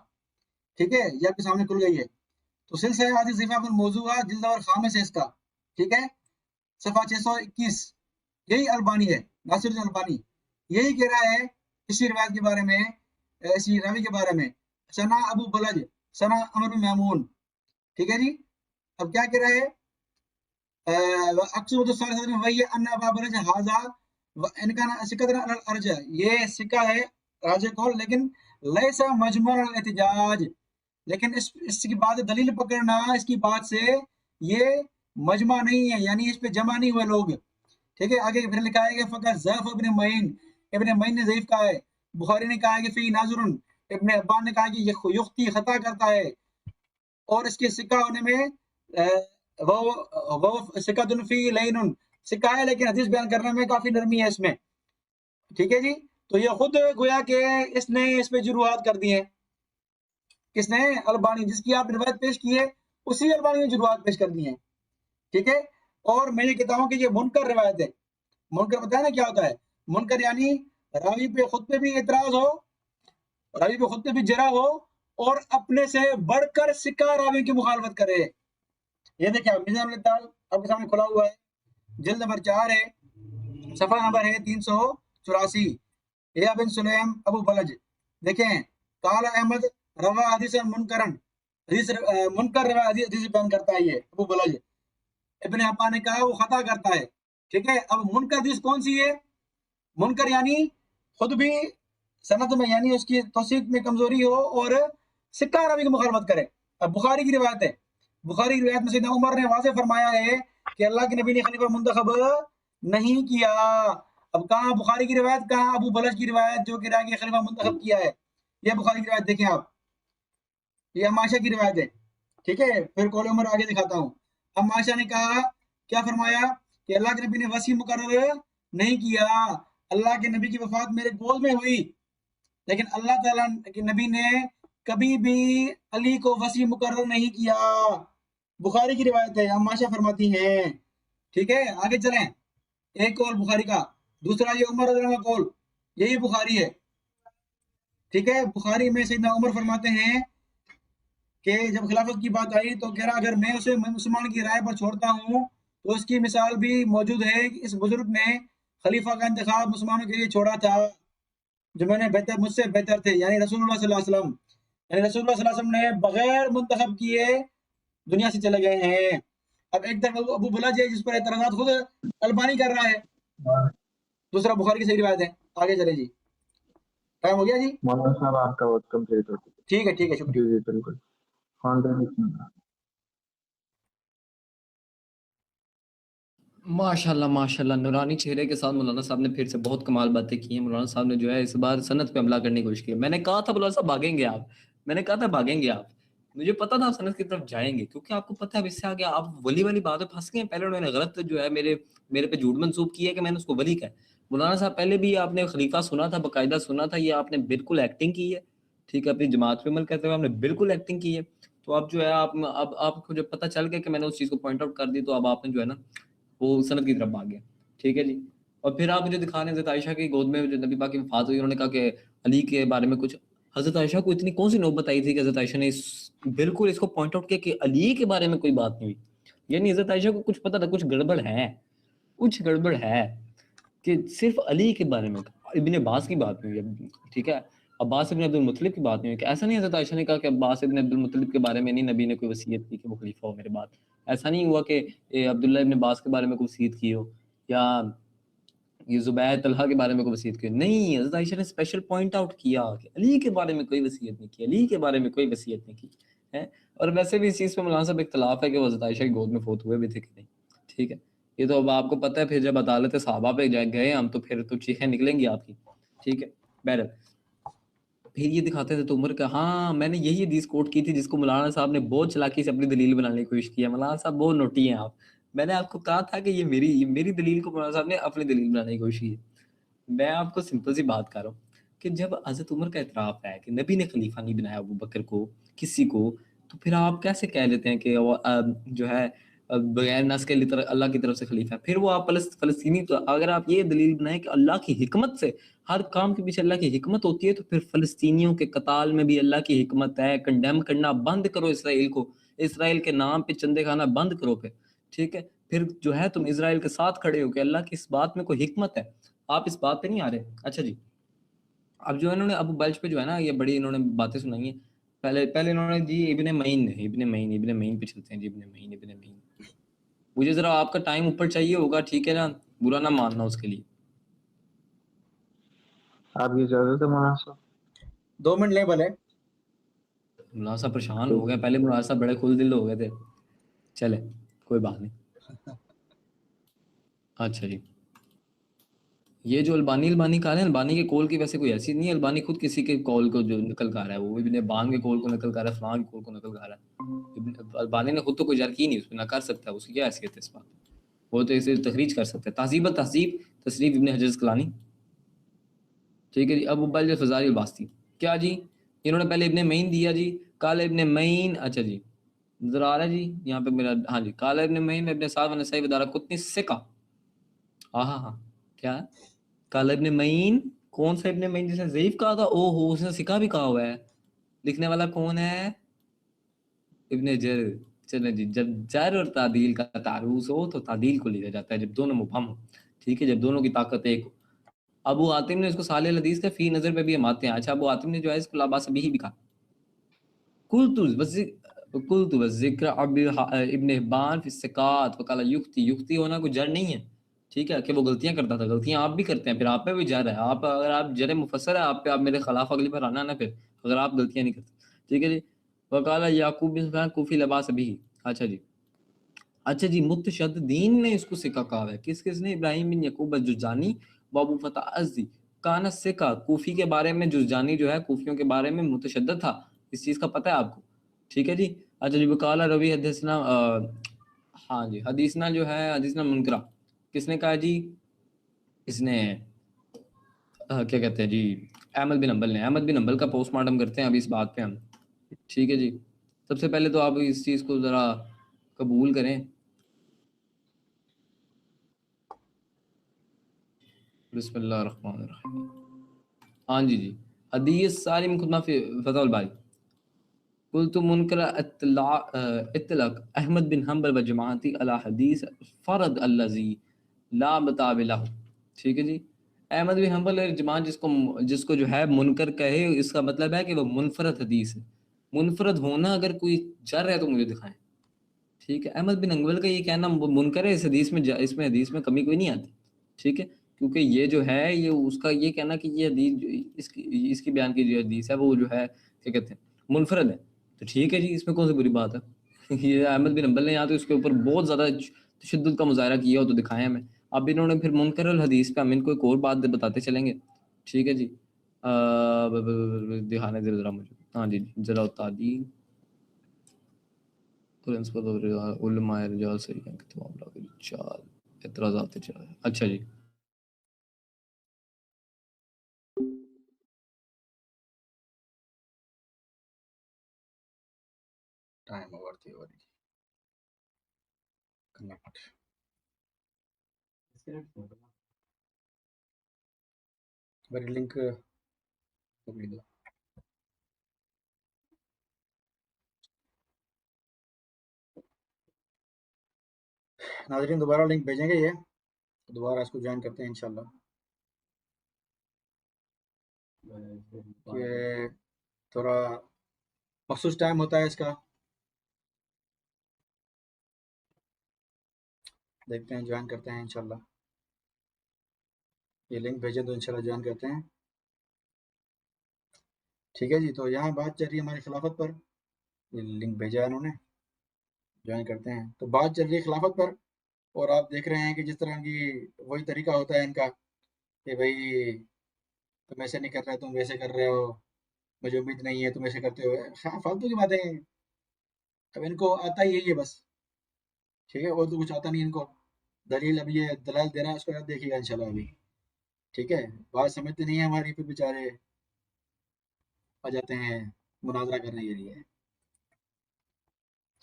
ٹھیک ہے، یہ آپ کے سامنے کھل گئی ہے، تو سلسلہ احادیث ضعیفہ والموضوعہ جلد نمبر خامس ہے اس کا، ٹھیک ہے، صفحہ 621، یہی البانی ہے، ناصر الدین البانی، یہی کہہ رہا ہے اسی روایت کے بارے میں، اسی راوی کے بارے میں، ثنا ابو بلج ثنا عمر بن میمون، ٹھیک ہے جی۔ اب کیا کہہ رہا ہے، اکثر الصالحین وہی ان ابا بلج ھذا ان کا سکتنا الارج، یہ سکہ ہے راجہ قول، لیکن لیس مجموع الاحتجاج، لیکن اس کی بات دلیل پکڑنا اس کی بات سے یہ مجمع نہیں ہے، یعنی اس پہ جمع نہیں ہوئے لوگ، ٹھیک ہے۔ آگے پھر لکھا ہے کہ فقط ضعف ابن معین، ابن معین نے ضعیف کہا ہے، بخاری نے کہا ہے کہ فی ناظر، ابن حبان نے کہا کہ یہ یختی خطا کرتا ہے، اور اس کے سکہ ہونے میں وہ سکہ فی لین، سکہ ہے لیکن حدیث بیان کرنے میں کافی نرمی ہے اس میں، ٹھیک ہے جی۔ تو یہ خود گویا کہ اس نے اس پہ جروحات کر دی ہیں، کس نے، البانی، جس کی آپ روایت پیش کی ہے اسی البانی نے جروحات پیش کر دی ہیں، ٹھیک ہے۔ اور میں یہ کہتا ہوں کہ یہ منکر روایت ہے، منکر پتہ ہے نا کیا ہوتا ہے، منکر یعنی راوی پہ خود پہ بھی اعتراض ہو، راوی پہ خود پہ بھی جرح ہو، اور اپنے سے بڑھ کر سکہ راوی کی مخالفت کرے۔ یہ دیکھیں آپ میزان الاتحاد آپ کے سامنے کھلا ہوا ہے، جلد نمبر 4 ہے، صفحہ نمبر ہے 384، یا بن سلیم ابو بلج، دیکھیں، قال احمد روا حدیث منکرن، حدیث منکر روا حدیث بیان کرتا ہے یہ ابو بلج، ابن حبان نے کہا وہ خطا کرتا ہے، ٹھیک ہے۔ اب منکر حدیث کون سی ہے، منکر یعنی خود بھی سند میں یعنی اس کی توثیق میں کمزوری ہو اور سکہ راوی کی مخالفت کرے۔ اب بخاری کی روایت ہے، بخاری کی روایت میں سیدنا عمر نے واضح فرمایا ہے کہ اللہ کے نبی نے خلیفہ منتخب نہیں کیا، اب کہاں بخاری کی روایت، کہاں ابو بلج کی روایت جو کہ رہا کہ خلیفہ منتخب کیا ہے، یہ بخاری کی روایت دیکھیں آپ، یہ عائشہ کی روایت ہے، ٹھیک ہے۔ پھر قول عمر آگے دکھاتا ہوں، ام عائشہ نے کہا، کیا فرمایا کہ اللہ کے نبی نے وصی مقرر نہیں کیا، اللہ کے نبی کی وفات میرے گود میں ہوئی، لیکن اللہ تعالیٰ کے نبی نے کبھی بھی علی کو وصی مقرر نہیں کیا، بخاری کی روایت ہے، ام عائشہ فرماتی ہیں، ٹھیک ہے۔ آگے چلیں، ایک قول بخاری کا، دوسرا یہ عمر رضی اللہ عنہ کا قول، یہی بخاری ہے، ٹھیک ہے۔ بخاری میں سیدنا عمر فرماتے ہیں کہ جب خلافت کی بات آئی تو کہہ رہا اگر میں اسے مسلمان کی رائے پر چھوڑتا ہوں تو اس کی مثال بھی موجود ہے کہ اس بزرگ نے خلیفہ کا انتخاب مسلمانوں کے لیے چھوڑا تھا جو میں نے بہتر، مجھ سے بہتر تھے، یعنی رسول اللہ صلی اللہ علیہ وسلم، یعنی رسول اللہ صلی اللہ علیہ وسلم نے بغیر منتخب کیے دنیا سے چلے گئے ہیں۔ اب ایک طرف ابو بلج ہے جس پر اعتراضات خود البانی کر رہا ہے، دوسرا بخاری کی صحیح روایت ہے۔ آگے چلے جی، ٹائم ہو گیا جی، مولانا صاحب آپ کا وقت کمپلیٹ ہو چکا ٹھیک ہے ٹھیک ہے، ہے، شکریہ۔ جی جی بالکل، کانٹینیو۔ ماشاءاللہ نورانی چہرے کے ساتھ مولانا صاحب نے پھر سے بہت کمال باتیں کی ہیں۔ مولانا صاحب نے جو ہے اس بار سند پہ حملہ کرنے کی کوشش کی، میں نے کہا تھا مولانا صاحب بھاگیں گے آپ، میں نے کہا تھا بھاگیں گے آپ، مجھے پتا تھا آپ سند کی طرف جائیں گے، کیونکہ آپ کو پتا ہے اب اس سے آگے آپ ولی والی باتیں پھنس گئے ہیں۔ پہلے انہوں نے غلط جو ہے میرے پہ جھوٹ منسوب کیا ہے کہ میں نے اس کو ولی کہا۔ مولانا صاحب پہلے بھی آپ نے خلیفہ سنا تھا، باقاعدہ سنا تھا، یہ آپ نے بالکل ایکٹنگ کی ہے، ٹھیک ہے، اپنی جماعت پہ عمل کرتے ہوئے آپ نے بالکل ایکٹنگ کی ہے۔ تو اب جو ہے اب آپ کو جب پتہ چل گیا کہ میں نے اس چیز کو پوائنٹ آؤٹ کر دی، تو اب آپ نے جو ہے نا وہ سند کی طرف بھاگ گیا، ٹھیک ہے جی۔ اور پھر آپ مجھے دکھانے حضرت عائشہ کی گود میں جو نبی پاک کی وفات ہوئی، انہوں نے کہا کہ علی کے بارے میں کچھ، حضرت عائشہ کو اتنی کون سی نوبت آئی تھی کہ حضرت عائشہ نے بالکل اس کو پوائنٹ آؤٹ کیا کہ علی کے بارے میں کوئی بات نہیں ہوئی، یعنی حضرت عائشہ کو کچھ پتا تھا کچھ گڑبڑ ہے کہ صرف علی کے بارے میں ابن عباس کی بات نہیں ہوئی، ٹھیک ہے، عباس ابن عبد المطلب کی بات نہیں ہوئی، کہ ایسا نہیں حضرت عائشہ نے کہا کہ عباس ابن عبد المطلب کے بارے میں نہیں نبی نے کوئی وصیت کی کہ وہ خلیفہ ہو میرے بعد، ایسا نہیں ہوا کہ عبداللہ ابن عباس کے بارے میں کوئی وصیت کی ہو یا یہ زبیر طلحہ کے بارے میں کوئی وصیت کی. نہیں، حضرت عائشہ نے اسپیشل پوائنٹ آؤٹ کیا کہ علی کے بارے میں کوئی وصیت نہیں کی، علی کے بارے میں کوئی وصیت نہیں کی ہے. اور ویسے بھی اس چیز پہ مولانا صاحب اختلاف ہے کہ وہ حضرت عائشہ کی گود میں فوت ہوئے بھی تھے کہ نہیں. ٹھیک ہے، یہ تو اب آپ کو پتہ ہے، پھر جب عدالت صحابہ پہ گئے ہم تو پھر تو چیخیں نکلیں گی آپ کی. ٹھیک ہے، بہرحال پھر یہ دکھاتے تھے تو عمر کا. ہاں، میں نے یہی حدیث کوٹ کی تھی جس کو مولانا صاحب نے بہت چلاکی سے اپنی دلیل بنانے کی کوشش کی ہے. مولانا صاحب بہت نوٹی ہیں آپ. میں نے آپ کو کہا تھا کہ یہ میری دلیل کو مولانا صاحب نے اپنی دلیل بنانے کی کوشش کی ہے. میں آپ کو سمپل سی بات کر رہا ہوں کہ جب حضرت عمر کا اعتراف ہے کہ نبی نے خلیفہ نہیں بنایا ابو بکر کو کسی کو، تو پھر آپ کیسے کہہ لیتے ہیں کہ وہ جو ہے بغیر نص کے اللہ کی طرف سے خلیفہ ہے؟ پھر وہ آپ فلسطینی. تو اگر آپ یہ دلیل بنائیں کہ اللہ کی حکمت سے ہر کام کے پیچھے اللہ کی حکمت ہوتی ہے، تو پھر فلسطینیوں کے قتال میں بھی اللہ کی حکمت ہے. کنڈیم کرنا بند کرو اسرائیل کو، اسرائیل کے نام پہ چندے کھانا بند کرو پھر. ٹھیک ہے، پھر جو ہے تم اسرائیل کے ساتھ کھڑے ہو کہ اللہ کی اس بات میں کوئی حکمت ہے. آپ اس بات پہ نہیں آ رہے. اچھا جی، اب جو انہوں نے ابو بلج پہ جو ہے نا یہ بڑی انہوں نے باتیں سنائی ہیں. پہلے انہوں نے جی ابن معین پہ چلتے ہیں. جی ابن معین مجھے ذرا آپ کا ٹائم اوپر چاہیے ہوگا، ٹھیک ہے نا، برا نہ ماننا اس کے لیے. آپ کی اجازت ہے مولانا صاحب؟ 2 منٹ لیں بھلے. مولانا صاحب پریشان ہو گئے، پہلے مولانا صاحب بڑے کھل دل ہو گئے تھے. چلے کوئی بات نہیں. اچھا جی، یہ جو البانی کہا ہے، البانی کے کول کی ویسے کوئی ایسی نہیں ہے. البانی خود کسی کے کول کو جو نقل کر رہا ہے، وہ ابن بان کے کول کو نقل کر رہا ہے، فلاں کے کول کو نقل کر رہا ہے. البانی نے خود تو کوئی جر کی نہیں، اس پہ نہ کر سکتا ہے، اس کی کیا حیثیت ہے اس بات. وہ تو اسے تخریج کر سکتا ہے. تہذیب التہذیب تصریف ابن حجر اسقلانی. ٹھیک ہے جی. ابو بلج فضائل الباسطی کیا جی، انہوں نے پہلے ابن معین دیا جی، قال ابن معین. اچھا جی نظر آ رہا ہے جی یہاں پہ میرا. ہاں جی، قال ابن معین ابن سعد و نسائی و دارقطنی ثقہ. ہاں کیا قال ابن معین؟ کون سا ابن معین جس نے ضعیف کہا تھا؟ او ہو، اس نے ثقہ بھی کہا ہوا ہے. لکھنے والا کون ہے؟ ابن جر. چلیں جی، جب جر اور تعدیل کا تعارض ہو تو تعدیل کو لیا جاتا ہے جب دونوں مبہم ہو. ٹھیک ہے، جب دونوں کی طاقت ایک ہو. ابو عاطم نے اس کو صالح الحدیث کا فی نظر پہ بھی ہم آتے ہیں. اچھا، ابو عاطم نے جو ہے اس کو لا باس بھی بھی کہا. قلت والذکر ابن حبان فی الثقات وقال یختی ہونا کوئی جر نہیں ہے. ٹھیک ہے، کہ وہ غلطیاں کرتا تھا، غلطیاں آپ بھی کرتے ہیں، پھر آپ پہ بھی جر ہے. آپ اگر آپ جر مفسر ہے آپ پہ، آپ میرے خلاف اگلی بار آنا نا پھر، اگر آپ غلطیاں نہیں کرتے. ٹھیک ہے جی. وقال یعقوب بن سفیان کوفی لباس بھی. اچھا جی متشددین نے اس کو سکہ کہا ہے. کس نے؟ ابراہیم بن یعقوب الجرجانی و ابو فتح ازدی. کان سکہ کوفی کے بارے میں، جرجانی جو ہے کوفیوں کے بارے میں متشدد تھا، اس چیز کا پتہ ہے آپ کو. ٹھیک ہے جی. اچھا جی، وقال روی حدیثنا. ہاں جی، حدیثنا جو ہے حدیثنا منکرہ کس نے کہا جی؟ اس نے کیا کہتے ہیں جی، احمد بن حنبل نے. احمد بن حنبل کا پوسٹ مارٹم کرتے ہیں ابھی اس بات پہ ہم. ٹھیک ہے جی، سب سے پہلے تو آپ اس چیز کو ذرا قبول کریں. بسم اللہ الرحمن الرحیم. ہاں جی حدیث ساری مقدمہ فی فتح الباری. قلت منکر اطلاق احمد بن حنبل و جماعتی علی حدیث فرد الذی لا متابع له. ٹھیک ہے جی، احمد بن حنبل اور جماعت جس کو جو ہے منکر کہے، اس کا مطلب ہے کہ وہ منفرد حدیث ہے. منفرد ہونا اگر کوئی جر ہے تو مجھے دکھائیں. ٹھیک ہے، احمد بن حنبل کا یہ کہنا منکر ہے، اس حدیث میں کمی کوئی نہیں آتی. ٹھیک ہے، کیونکہ یہ جو ہے یہ اس کا یہ کہنا کہ یہ حدیث اس کی بیان کی جو حدیث ہے وہ جو ہے کیا کہتے ہیں منفرد ہے. تو ٹھیک ہے جی، اس میں کون سی بری بات ہے؟ یہ احمد بن حنبل نے یہاں تو اس کے اوپر بہت زیادہ تشدد کا مظاہرہ کیا ہو تو دکھائیں ہمیں. اب انہوں نے پھر منکر الحدیث پہ ہم ان کو ایک اور بات بتاتے چلیں گے. ٹھیک ہے جی، دکھانے دے ذرا مجھے. ہاں جی ذرا تعدیل علماء رجال صحیح ہیں کہ تمام لاغ چال اعتراضات چال. اچھا جی، ٹائم اوور تھی کنیکٹ. میری لنک پکڑ دو. ناظرین دوبارہ لنک بھیجیں گے، یہ دوبارہ اس کو جوائن کرتے ہیں انشاءاللہ. کہ تھوڑا مخصوص ٹائم ہوتا ہے اس کا. دیکھتے ہیں جوائن کرتے ہیں انشاءاللہ. یہ لنک بھیجیں تو انشاءاللہ جوائن کرتے ہیں. ٹھیک ہے جی. تو یہاں بات چل رہی ہے ہماری خلافت پر. یہ لنک بھیجا ہے انہوں نے, جوائن کرتے ہیں. تو بات چل رہی ہے خلافت پر, اور آپ دیکھ رہے ہیں کہ جس طرح کی وہی طریقہ ہوتا ہے ان کا کہ بھائی تم ایسے نہیں کر رہے, تم ویسے کر رہے ہو, مجھے امید نہیں ہے تم ایسے کرتے ہو. فالتو کی باتیں ہیں. اب ان کو آتا ہی یہی ہے بس. ٹھیک ہے, اور تو کچھ آتا نہیں ان کو. دلیل اب یہ دلال دے رہا ہے, اس کو یاد دیکھیے گا انشاءاللہ ابھی. ٹھیک ہے, بات سمجھتے نہیں ہیں ہماری, پھر بیچارے آ جاتے ہیں مناظرہ کرنے کے لیے.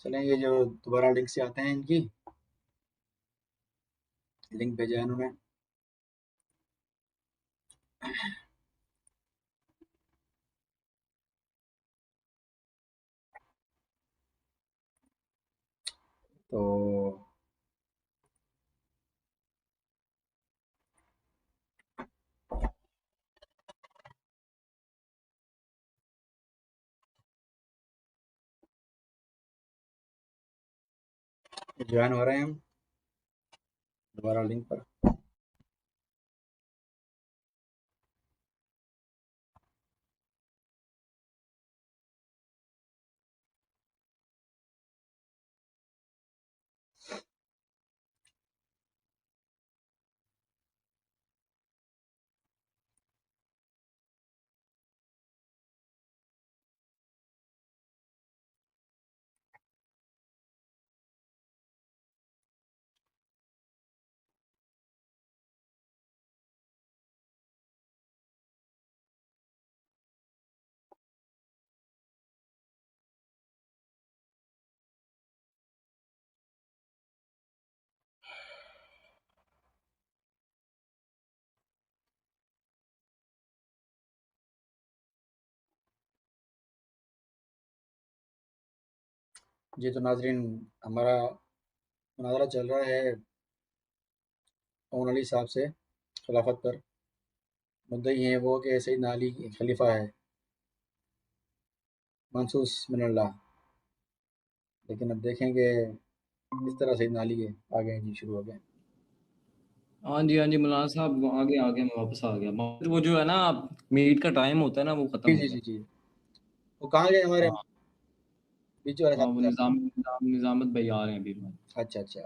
چلیں, یہ جو دوبارہ لنک سے آتے ہیں, ان کی لنک بھیجا ہے انہوں نے. تو جوائن ہو رہے ہیں ہم دوبارہ لنک پر. جی تو ناظرین, ہمارا مناظرہ چل رہا ہے اون علی صاحب سے خلافت پر. مدعی ہیں وہ کہ سیدنا علی خلیفہ ہے منصوص من اللہ. لیکن اب دیکھیں کہ اس طرح سیدنا علی کے آگے جی شروع ہو گئے. ہاں جی مولانا صاحب, آگے میں واپس آ گیا. وہ جو ہے نا میٹ کا ٹائم ہوتا ہے نا, وہ ختم جی ہو جی گیا. جی جی وہ کہاں گئے ہمارے ہاں بیچ والے ہاں, وہ صاحب؟ نظامت بھائی آ رہے ہیں ابھی. اچھا اچھا,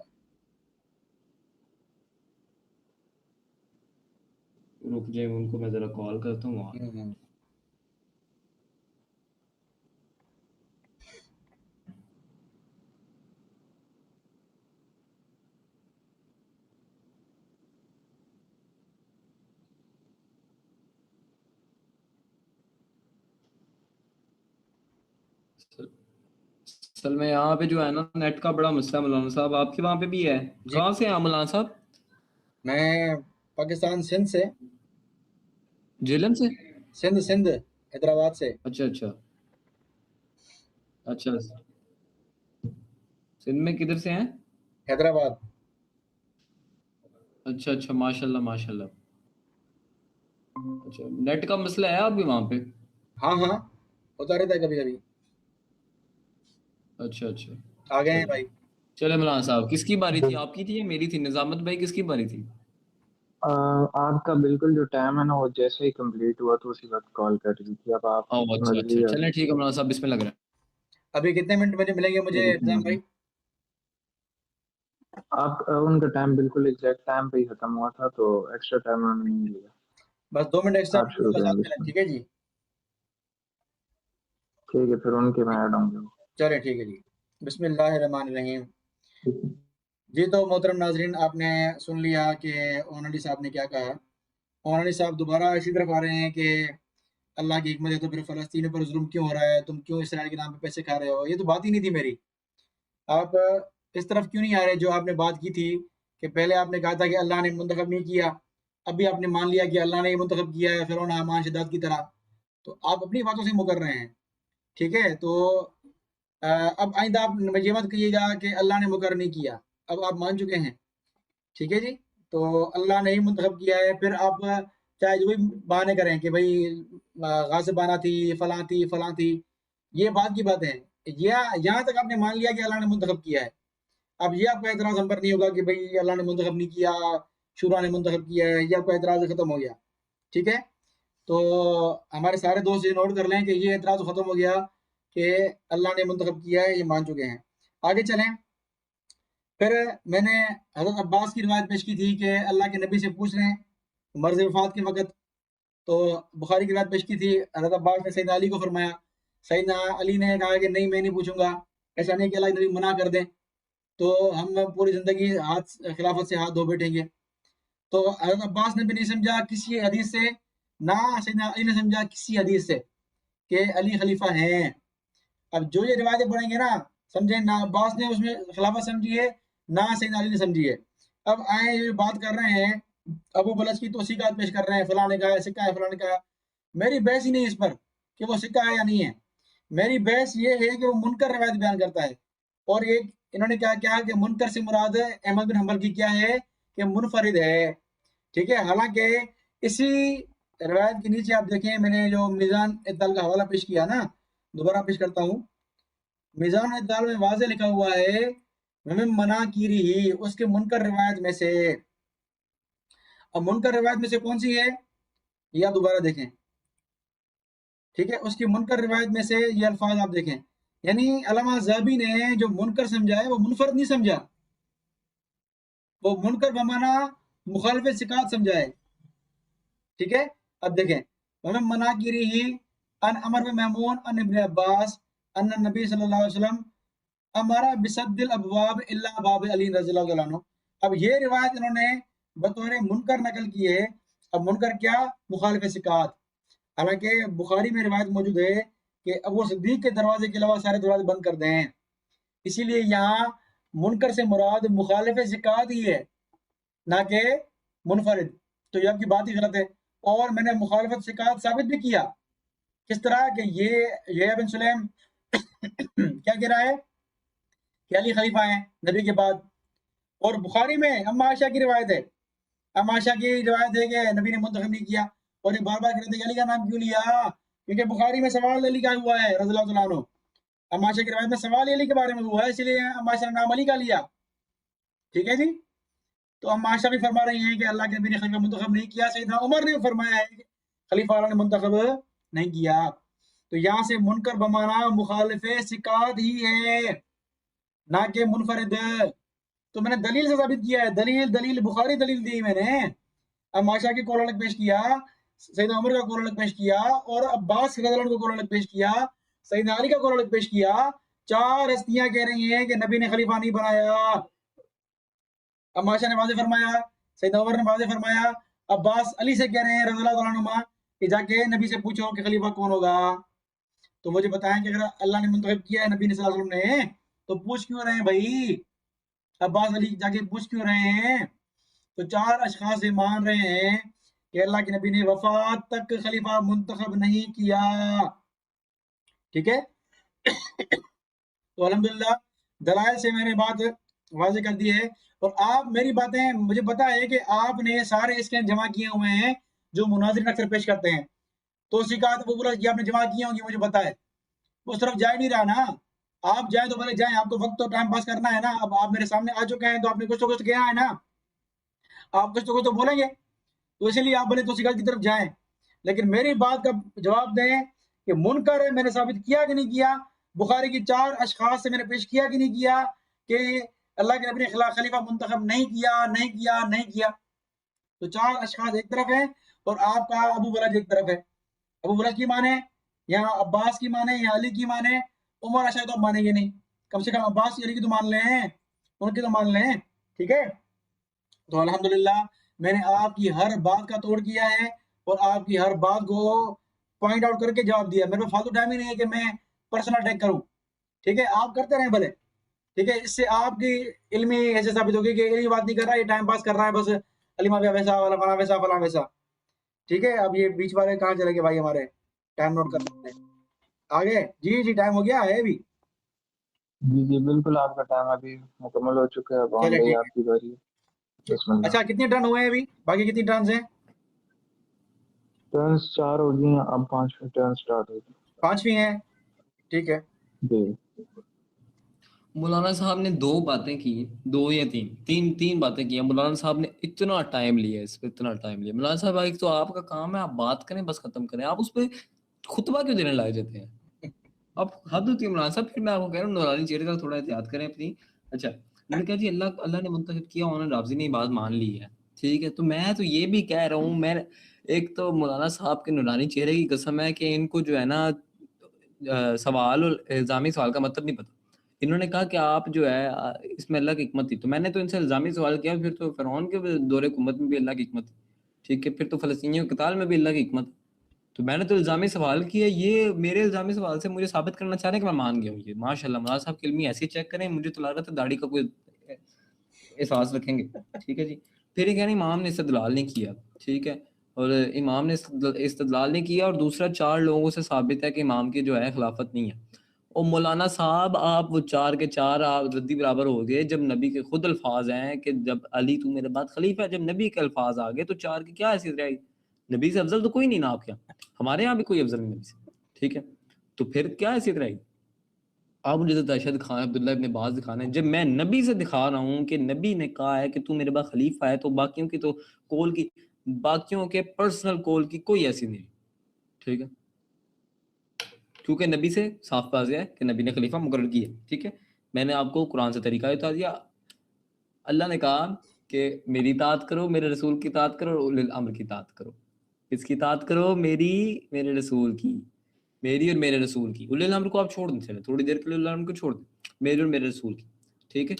رک جائیں, ان کو میں ذرا کال کرتا ہوں. ہوں. اصل میں یہاں پہ جو ہے نا نیٹ کا بڑا مسئلہ ہے مولانا صاحب. آپ کے وہاں پہ بھی ہے؟ جی کہاں سے ہیں مولانا صاحب؟ میں پاکستان سندھ سے. جیلم سے؟ سندھ حیدرآباد سے. اچھا سندھ میں کدھر سے ہیں؟ حیدرآباد. اچھا ماشاء اللہ. اچھا, نیٹ کا مسئلہ ہے آپ بھی وہاں پہ؟ ہاں ہوتا رہتا ہے کبھی کبھی. اچھا آ گئے ہیں بھائی. چلے مولانا صاحب, کس کی باری تھی, آپ کی تھی یا میری تھی؟ نظامت بھائی کس کی باری تھی؟ آپ کا بالکل جو ٹائم ہے نا, وہ جیسے ہی کمپلیٹ ہوا تو اسی وقت کال کر رہی تھی. اب آپ اچھا, چلیں ٹھیک ہے مولانا صاحب, بسم اللہ کریں. ابھی کتنے منٹ مجھے ملیں گے مجھے نظام بھائی؟ آپ ان کا ٹائم بالکل ایگزیکٹ ٹائم پہ ہی ختم ہوا تھا, تو ایکسٹرا ٹائم انہوں نے نہیں لیا. بس 2 منٹ ایکسٹرا آپ شروع کریں. ٹھیک ہے جی. ٹھیک ہے, پھر ان کے میں ایڈ ہوں گے. چلیں ٹھیک ہے جی. بسم اللہ الرحمن الرحیم. جی تو محترم ناظرین, آپ نے سن لیا کہ اون علی صاحب نے کیا کہا. اون علی صاحب دوبارہ اسی طرف آ رہے ہیں کہ اللہ کی حکمت ہے تو پھر فلسطینیوں پر ظلم کیوں ہو رہا ہے, تم کیوں اسرائیل کے نام پہ پیسے کھا رہے ہو. یہ تو بات ہی نہیں تھی میری. آپ اس طرف کیوں نہیں آ رہے جو آپ نے بات کی تھی کہ پہلے آپ نے کہا تھا کہ اللہ نے منتخب نہیں کیا, ابھی آپ نے مان لیا کہ اللہ نے یہ منتخب کیا ہے فرعون حامان شداد کی طرح. تو آپ اپنی باتوں سے مکر رہے ہیں. ٹھیک ہے, تو اب آئندہ آپ یہ مت کہیے گا کہ اللہ نے مقرر نہیں کیا. اب آپ مان چکے ہیں. ٹھیک ہے جی, تو اللہ نے ہی منتخب کیا ہے. پھر آپ چاہے جو بھی بہانے کریں کہ بھائی غاصبانہ تھی, فلاں تھی, یہ بات کی بات ہے. یہاں تک آپ نے مان لیا کہ اللہ نے منتخب کیا ہے. اب یہ آپ کا اعتراض ہم پر نہیں ہوگا کہ بھئی اللہ نے منتخب نہیں کیا، شورا نے منتخب کیا ہے، یہ آپ کا اعتراض ختم ہو گیا، ٹھیک ہے؟ تو ہمارے سارے دوست یہ نوٹ کر لیں کہ یہ اعتراض ختم ہو گیا کہ اللہ نے منتخب کیا ہے، یہ مان چکے ہیں۔ آگے چلیں، پھر میں نے حضرت عباس کی روایت پیش کی تھی کہ اللہ کے نبی سے پوچھ رہے ہیں مرض وفات کے وقت، تو بخاری کی روایت پیش کی تھی، حضرت عباس نے سیدنا علی کو فرمایا، سیدنا علی نے کہا کہ نہیں میں نہیں پوچھوں گا، ایسا نہیں کہ اللہ کے نبی منع کر دیں تو ہم پوری زندگی خلافت سے ہاتھ دھو بیٹھیں گے۔ تو حضرت عباس نے بھی نہیں سمجھا کسی حدیث سے، نہ سیدنا علی نے سمجھا کسی حدیث سے کہ علی خلیفہ ہیں۔ اب جو یہ روایتیں پڑھیں گے نا، سمجھیں نہ عباس نے اس میں خلافت سمجھی ہے، نہ سیدنا علی نے سمجھی ہے۔ اب آئیں یہ بات کر رہے ہیں، ابو بلج کی توثیقات پیش کر رہے ہیں، فلاں نے کہا ہے سکہ ہے، فلاں نے کہا، میری بحث ہی نہیں اس پر کہ وہ سکہ ہے یا نہیں ہے، میری بحث یہ ہے کہ وہ منکر روایت بیان کرتا ہے، اور ایک انہوں نے کیا کیا کہ منکر سے مراد احمد بن حنبل کی کیا ہے کہ منفرد ہے، ٹھیک ہے؟ حالانکہ اسی روایت کے نیچے آپ دیکھیں، میں نے جو میزان اعتدال کا حوالہ پیش کیا نا، دوبارہ پیش کرتا ہوں، میزان اعتدال میں واضح لکھا ہوا ہے ومن مناکیرہ، اس کے منکر روایت میں سے۔ اب منکر روایت میں سے کون سی ہے یہ آپ دوبارہ دیکھیں، ٹھیک ہے؟ اس کی منکر روایت میں سے یہ الفاظ آپ دیکھیں، یعنی علامہ ذہبی نے جو منکر سمجھا ہے وہ منفرد نہیں سمجھا، وہ منکر بمانا مخالف ثقات سمجھا ہے، ٹھیک ہے؟ اب دیکھیں، ومن مناکیرہ ان عمر بن میمون ان ابن عباس ان النبی صلی اللہ علیہ وسلم امارا بسد الابواب الا باب علی رضی اللہ عنہ۔ اب یہ روایت انہوں نے بطور منکر نقل کی ہے۔ اب منکر کیا؟ مخالف ثقات، حالانکہ بخاری میں روایت موجود ہے کہ ابو صدیق کے دروازے کے علاوہ سارے دروازے بند کر دیں، اسی لیے یہاں منکر سے مراد مخالف ثقات ہی ہے، نہ کہ منفرد، تو یہ آپ کی بات ہی غلط ہے۔ اور میں نے مخالفت ثقات ثابت بھی کیا، کس طرح کہ یہ بن سلیم کیا کہہ رہا ہے کہ علی خلیفہ ہیں نبی کے بعد، اور بخاری میں ام عائشہ کی روایت ہے، ام عائشہ کی روایت ہے کہ نبی نے منتخب نہیں کیا، اور یہ بار بار کہتے ہیں علی کا نام کیوں لیا، کیونکہ بخاری میں سوال علی کا ہوا ہے رضی اللہ عنہ، ام عائشہ کی روایت میں سوال علی کے بارے میں ہوا ہے، اس لیے ام عائشہ نے نام علی کا لیا، ٹھیک ہے جی؟ تو ام عائشہ بھی فرما رہی ہیں کہ اللہ کے نبی نے خلیفہ منتخب نہیں کیا، سیدنا عمر نے فرمایا ہے کہ خلیفہ اللہ نے منتخب نہیں کیا۔ تو یہاں سے منکر بمانا مخالف ثقات ہی ہے، نہ کہ منفرد۔ تو میں نے دلیل سے ثابت کیا ہے، دلیل بخاری دلیل دی میں نے، ام عائشہ کی قول الگ پیش کیا، سیدنا عمر کا قول الگ پیش کیا، اور عباس رضی اللہ عنہ کا قول الگ پیش کیا، سیدنا علی کا قول الگ پیش کیا، چار ہستیاں کہہ رہی ہیں کہ نبی نے خلیفہ نہیں بنایا، ام عائشہ نے واضح فرمایا، سیدنا عمر نے واضح فرمایا، عباس علی سے کہہ رہے ہیں رضی اللہ عنہ کہ جا کے نبی سے پوچھو کہ خلیفہ کون ہوگا۔ تو مجھے بتائیں کہ اگر اللہ نے منتخب کیا ہے نبی صلی اللہ علیہ وسلم نے، تو پوچھ کیوں رہے ہیں بھائی؟ عباس علی جا کے پوچھ کیوں رہے ہیں؟ تو چار اشخاص یہ مان رہے ہیں کہ اللہ کے نبی نے وفات تک خلیفہ منتخب نہیں کیا، ٹھیک ہے؟ تو الحمدللہ دلائل سے میں نے بات واضح کر دی ہے، اور آپ میری باتیں، مجھے پتا ہے کہ آپ نے سارے اسکین جمع کیے ہوئے ہیں جو مناظرین اکثر پیش کرتے ہیں، تو توثیقات ابو بلج کی آپ نے جمع کی ہوں گی، مجھے پتا ہے، اس طرف جا نہیں رہا نا، آپ جائیں تو پہلے جائیں، آپ کو وقت تو ٹائم پاس کرنا ہے نا، اب آپ میرے سامنے آ چکے ہیں تو آپ نے کچھ تو کچھ کیا ہے نا، آپ کچھ تو بولیں گے، تو اسی لیے آپ بولے توثیقات کی طرف جائیں، لیکن میری بات کا جواب دیں کہ منکر ہے، میں نے ثابت کیا کہ نہیں کیا؟ بخاری کی چار اشخاص سے میں نے پیش کیا کہ نہیں کیا کہ اللہ کے نبی نے خلیفہ منتخب نہیں کیا؟ تو چار اشخاص ایک طرف ہیں اور آپ کا ابو بلج ایک طرف ہے، ابو بلج کی مانے یا عباس کی مانے یا علی کی مانے، عمر عائشہ تو مانیں گے نہیں، کم سے کم عباس علی کی تو مان لیں، ان کی تو مان لیں، ٹھیک ہے؟ تو الحمدللہ میں نے آپ کی ہر بات کا توڑ کیا ہے اور آپ کی ہر بات کو پوائنٹ آؤٹ کر کے جواب دیا، میرے پاس فالتو ٹائم ہی نہیں ہے کہ میں پرسنل اٹیک کروں، ٹھیک ہے؟ آپ کرتے رہیں بھلے، ٹھیک ہے؟ اس سے آپ کی علمی ایسے ثابت ہوگی کہ علمی بات نہیں کر رہا، یہ ٹائم پاس کر رہا ہے بس، علی مافیا ویسا والا فلاں ویسا فلاں ویسا، ٹھیک ہے؟ اب یہ بیچ والے کہاں چلے گئے بھائی ہمارے؟ ٹائم نوٹ کر لیتے ہیں آگے، جی ٹائم ہو گیا ہے ابھی، جی بالکل، آپ کا ٹائم ابھی مکمل ہو چکا ہے، اب آن چلے بھائی ٹھیک آپ کی باری ہے، بسم ہے۔ اللہ۔ اچھا کتنے ٹرن ہوئے ہیں ابھی؟ باقی کتنی ٹرنز ہیں؟ ٹرنس 4 ہو گئی ہیں، اب 5 ٹرن سٹارٹ ہوگی۔ 5ویں ہیں، ٹھیک ہے۔ جی مولانا صاحب نے دو باتیں کی، دو یا تین باتیں کی ہیں مولانا صاحب نے، اتنا ٹائم لیا اس پہ، اتنا ٹائم لیا مولانا صاحب. ایک تو آپ کا کام ہے آپ بات کریں بس ختم کریں، آپ اس پہ خطبہ کیوں دینے لگ جاتے ہیں؟ اب حد ہوتی ہے مولانا صاحب. پھر میں آپ کو کہہ رہا ہوں نورانی چہرے کا تھوڑا احتیاط کریں اپنی. اچھا انہوں نے کہا جی اللہ نے منتخب کیا، انہوں نے رافضی نے یہ بات مان لی ہے، ٹھیک ہے. تو میں تو یہ بھی کہہ رہا ہوں، میں ایک تو مولانا صاحب کے نورانی چہرے کی قسم ہے کہ ان کو جو ہے نا سوال اور الزامی سوال کا مطلب نہیں پتا. انہوں نے کہا کہ آپ جو ہے اس میں اللہ کی حکمت تھی، تو میں نے تو ان سے الزامی سوال کیا، پھر تو فرعون کے دور حکومت میں بھی اللہ کی حکمت تھی، ٹھیک ہے. پھر تو فلسطینیوں کے قتال میں بھی اللہ کی حکمت. تو میں نے تو الزامی سوال کیا، یہ میرے الزامی سوال سے مجھے ثابت کرنا چاہ رہے ہیں کہ میں مان گیا ہوں. یہ ماشاء اللہ مولانا صاحب کی علمی ایسی چیک کریں، مجھے تو لگ رہا تھا داڑھی کا کوئی احساس رکھیں گے، ٹھیک ہے جی. پھر یہ کہنے امام نے استدلال نہیں کیا، ٹھیک ہے، اور امام نے استدلال نہیں کیا، اور دوسرا 4 لوگوں سے ثابت ہے کہ امام کی جو ہے خلافت نہیں ہے. اور مولانا صاحب آپ وہ 4 کے 4 آپ ردی برابر ہو گئے جب نبی کے خود الفاظ ہیں کہ جب علی تو میرے بعد خلیفہ ہے. جب نبی کے الفاظ آ گئے تو 4 کی کیا حیثیت رہے گی؟ نبی سے افضل تو کوئی نہیں نا آپ کے یہاں، ہمارے یہاں بھی کوئی افضل نہیں نبی سے، ٹھیک ہے. تو پھر کیا حیثیت رہے گی؟ آپ مجھے تو عائشہ دکھائیں، عبداللہ ابن عباس دکھانا ہے. جب میں نبی سے دکھا رہا ہوں کہ نبی نے کہا ہے کہ تو میرے بعد خلیفہ ہے، تو باقیوں کی تو کول کی، باقیوں کے پرسنل کول کی کوئی ایسی نہیں، ٹھیک ہے. کیونکہ نبی سے صاف واضح ہے کہ نبی نے خلیفہ مقرر کیا، ٹھیک ہے. میں نے آپ کو قرآن سے طریقہ بتا دیا. اللہ نے کہا کہ میری اطاعت کرو، میرے رسول کی اطاعت کرو، اور اولی الامر کی اطاعت کرو. کس کی اطاعت کرو؟ میری، میرے رسول کی، میری اور میرے رسول کی. اولی الامر کو آپ چھوڑ دیں، چلیں تھوڑی دیر کے لیے اولی الامر کو چھوڑ دیں، میرے اور میرے رسول کی، ٹھیک ہے.